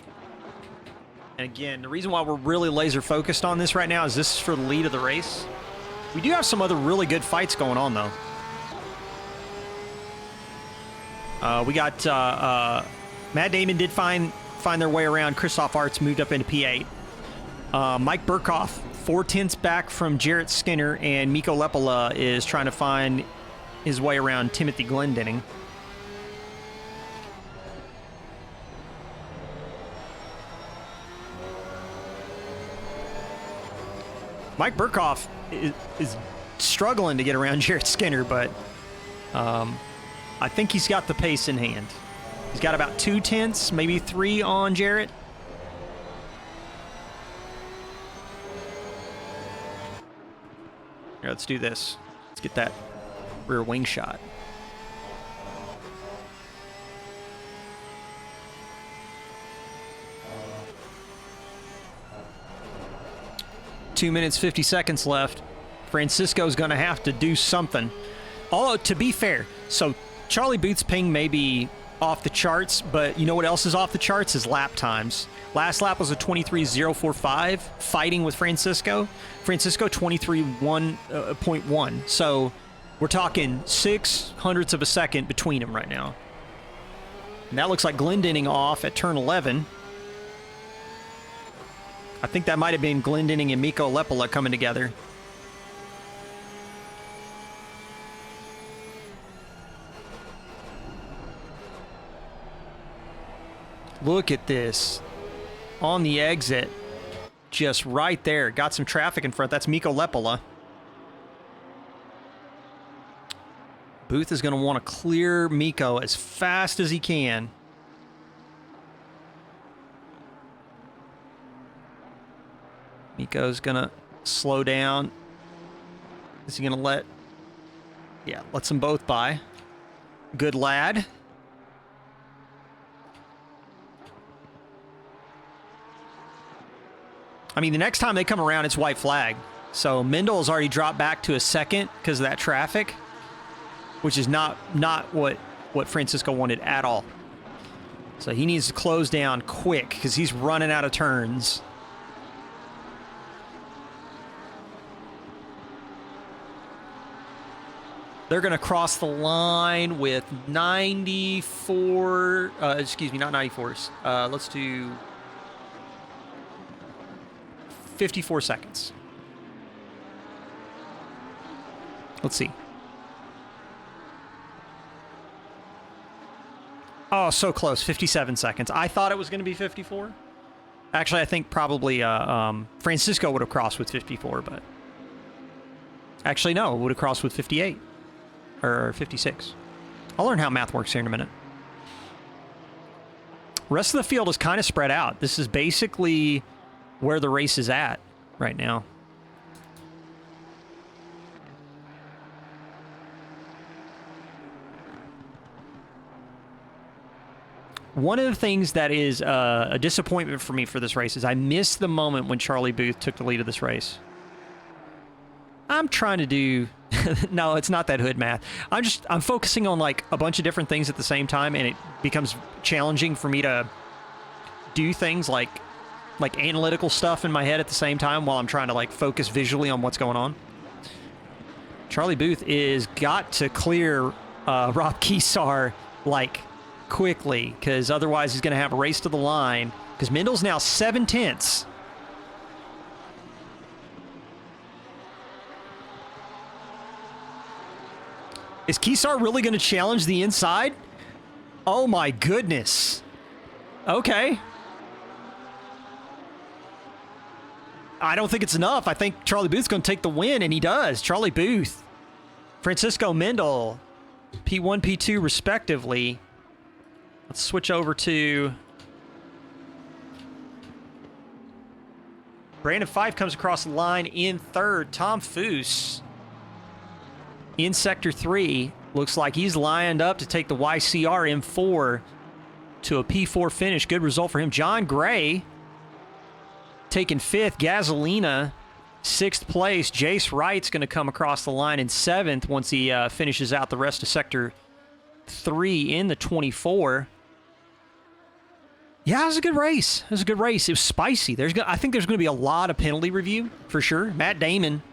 And again, the reason why we're really laser focused on this right now is this is for the lead of the race. We do have some other really good fights going on, though. We got Matt Damon did find their way around. Christoph Arts moved up into P8. Mike Burkhoff, 4/10 back from Jarrett Skinner, and Mikko Lepala is trying to find his way around Timothy Glendenning. Mike Burkhoff is struggling to get around Jarrett Skinner, but I think he's got the pace in hand. He's got about 2/10, maybe 3 on Jarrett. Here, let's do this. Let's get that rear wing shot. Two minutes, 50 seconds left. Francisco's going to have to do something. Although, to be fair, so Charlie Booth's ping may be off the charts, but you know what else is off the charts is lap times. Last lap was a 23.045, fighting with Francisco. Francisco 23.1.1. So we're talking 600ths of a second between them right now. And that looks like Glendenning off at turn 11. I think that might have been Glendenning and Mikko Leppola coming together. Look at this. On the exit. Just right there. Got some traffic in front. That's Mikko Leppola. Booth is going to want to clear Mikko as fast as he can. Mikko's going to slow down. Is he going to let... Yeah, lets them both by. Good lad. I mean, the next time they come around, it's white flag. So Mendel has already dropped back to a second because of that traffic, which is not what Francisco wanted at all. So he needs to close down quick because he's running out of turns. They're going to cross the line with 94, excuse me, not 94s. Let's do 54 seconds. Let's see. Oh, so close. 57 seconds. I thought it was going to be 54. Actually, I think probably Francisco would have crossed with 54, but... Actually, no. It would have crossed with 58. Or 56. I'll learn how math works here in a minute. Rest of the field is kind of spread out. This is basically where the race is at right now. One of the things that is a disappointment for me for this race is I missed the moment when Charlie Booth took the lead of this race. I'm trying to do... No, it's not that hood math. I'm focusing on like a bunch of different things at the same time, and it becomes challenging for me to do things like analytical stuff in my head at the same time while I'm trying to like focus visually on what's going on. Charlie Booth is got to clear Rob Kesar like quickly, because otherwise he's going to have a race to the line, because Mendel's now 7/10. Is Kesar really going to challenge the inside? Oh my goodness. Okay. I don't think it's enough. I think Charlie Booth's going to take the win, and he does. Charlie Booth, Francisco Mendel, P1, P2 respectively. Let's switch over to... Brandon Fife comes across the line in third. Tom Foose in Sector 3. Looks like he's lined up to take the YCR M4 to a P4 finish. Good result for him. John Gray taking fifth. Gasolina, sixth place. Jace Wright's going to come across the line in seventh once he finishes out the rest of Sector 3 in the 24. Yeah, it was a good race. It was a good race. It was spicy. I think there's going to be a lot of penalty review for sure. Matt Damon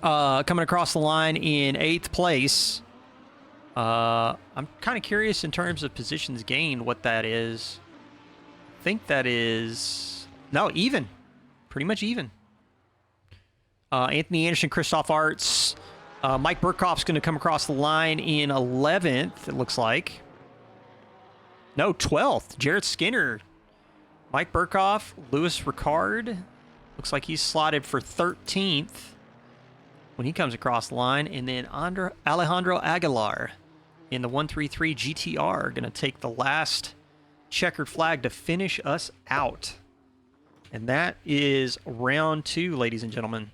coming across the line in 8th place. I'm kind of curious in terms of positions gained what that is. I think that is... No, even. Pretty much even. Anthony Anderson, Christoph Arts. Mike Burkhoff's going to come across the line in 11th, it looks like. No, 12th. Jarrett Skinner. Mike Burkhoff. Louis Ricard. Looks like he's slotted for 13th when he comes across the line. And then Alejandro Aguilar in the 133 GTR going to take the last checkered flag to finish us out. And that is round 2, ladies and gentlemen.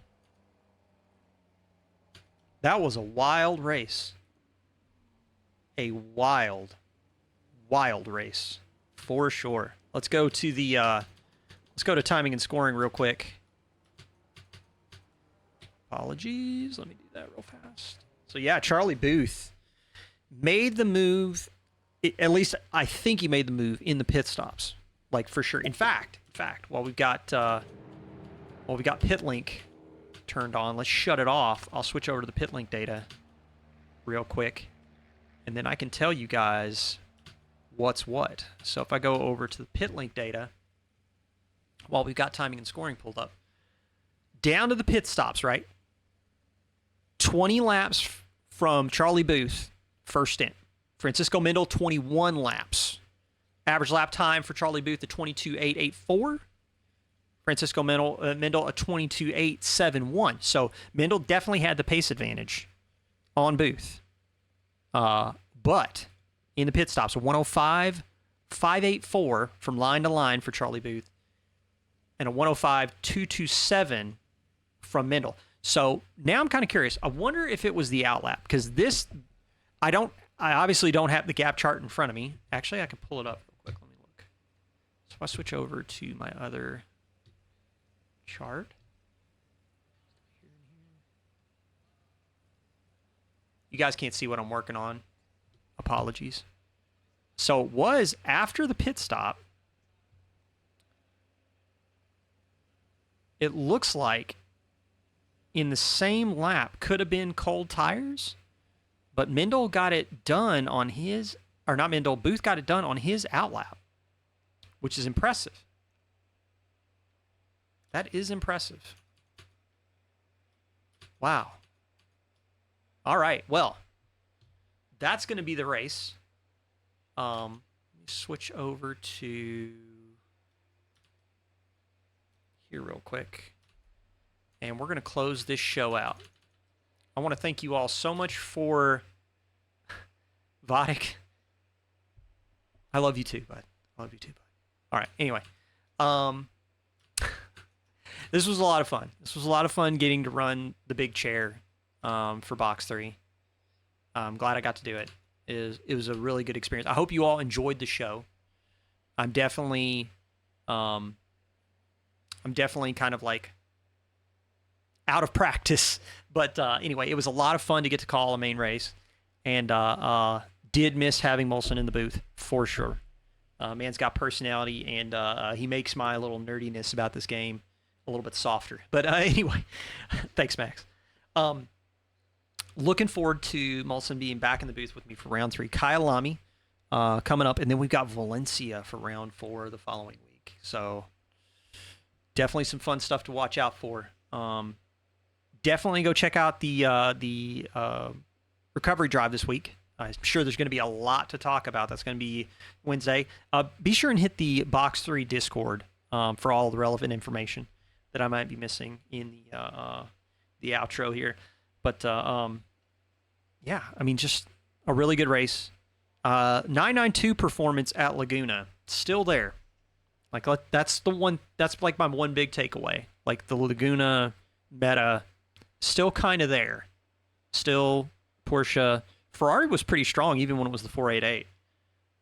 That was a wild race. A wild race for sure. Let's go to the let's go to timing and scoring real quick. Apologies. Let me do that real fast. So yeah, Charlie Booth made the move at least I think he made the move in the pit stops, like for sure. In fact, while we got pit link turned on, let's shut it off. I'll switch over to the pit link data real quick, and then I can tell you guys what's what. So if I go over to the pit link data, while we've got timing and scoring pulled up, down to the pit stops, right? 20 laps from Charlie Booth, first stint. Francisco Mendel, 21 laps. Average lap time for Charlie Booth, a 22.884. Francisco Mendel, a 22.871. So Mendel definitely had the pace advantage on Booth. But in the pit stops, a 105.584 from line to line for Charlie Booth, and a 105.227 from Mendel. So now I'm kind of curious. I wonder if it was the outlap, because this, I obviously don't have the gap chart in front of me. Actually, I can pull it up real quick. Let me look. So if I switch over to my other chart. You guys can't see what I'm working on. Apologies. So it was after the pit stop. It looks like in the same lap could have been cold tires, but Mendel got it done on his, or not Mendel, Booth got it done on his outlap, which is impressive. That is impressive. Wow. All right, well, that's going to be the race. Let me switch over to here real quick, and we're going to close this show out. I want to thank you all so much for Vadik. I love you too, bud. I love you too, bud. All right, anyway. This was a lot of fun. This was a lot of fun getting to run the big chair for Box 3. I'm glad I got to do it. It was a really good experience. I hope you all enjoyed the show. I'm definitely kind of like out of practice, but anyway, it was a lot of fun to get to call a main race, and did miss having Molson in the booth for sure. Man's got personality, and he makes my little nerdiness about this game a little bit softer. But anyway, thanks, Max. Looking forward to Molson being back in the booth with me for round 3. Kyalami coming up, and then we've got Valencia for round 4 the following week. So definitely some fun stuff to watch out for. Definitely go check out the recovery drive this week. I'm sure there's going to be a lot to talk about. That's going to be Wednesday. Be sure and hit the Box 3 Discord for all the relevant information that I might be missing in the outro here. But yeah, I mean, just a really good race. 992 performance at Laguna, still there. Like that's the one. That's like my one big takeaway. Like the Laguna meta, still kind of there. Still Porsche. Ferrari was pretty strong even when it was the 488.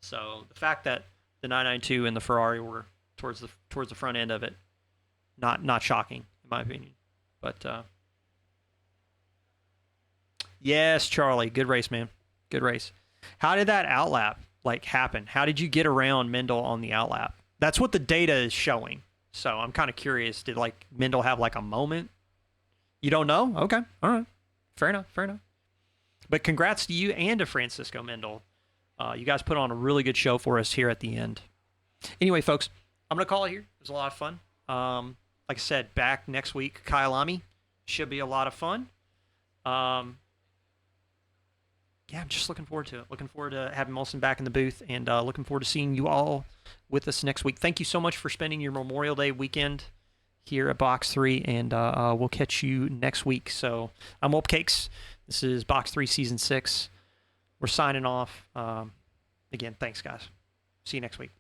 So the fact that the 992 and the Ferrari were towards the front end of it, not shocking in my opinion. But yes, Charlie, good race, man. Good race. How did that outlap happen? How did you get around Mendel on the outlap? That's what the data is showing. So I'm kind of curious. Did Mendel have a moment? You don't know? Okay. All right. Fair enough. But congrats to you and to Francisco Mendel. You guys put on a really good show for us here at the end. Anyway, folks, I'm going to call it here. It was a lot of fun. Like I said, back next week, Kyalami. Should be a lot of fun. Yeah, I'm just looking forward to it. Looking forward to having Molson back in the booth, and looking forward to seeing you all with us next week. Thank you so much for spending your Memorial Day weekend here at Box 3, and we'll catch you next week. So I'm Cakes. This is Box 3 Season 6. We're signing off. Again, thanks, guys. See you next week.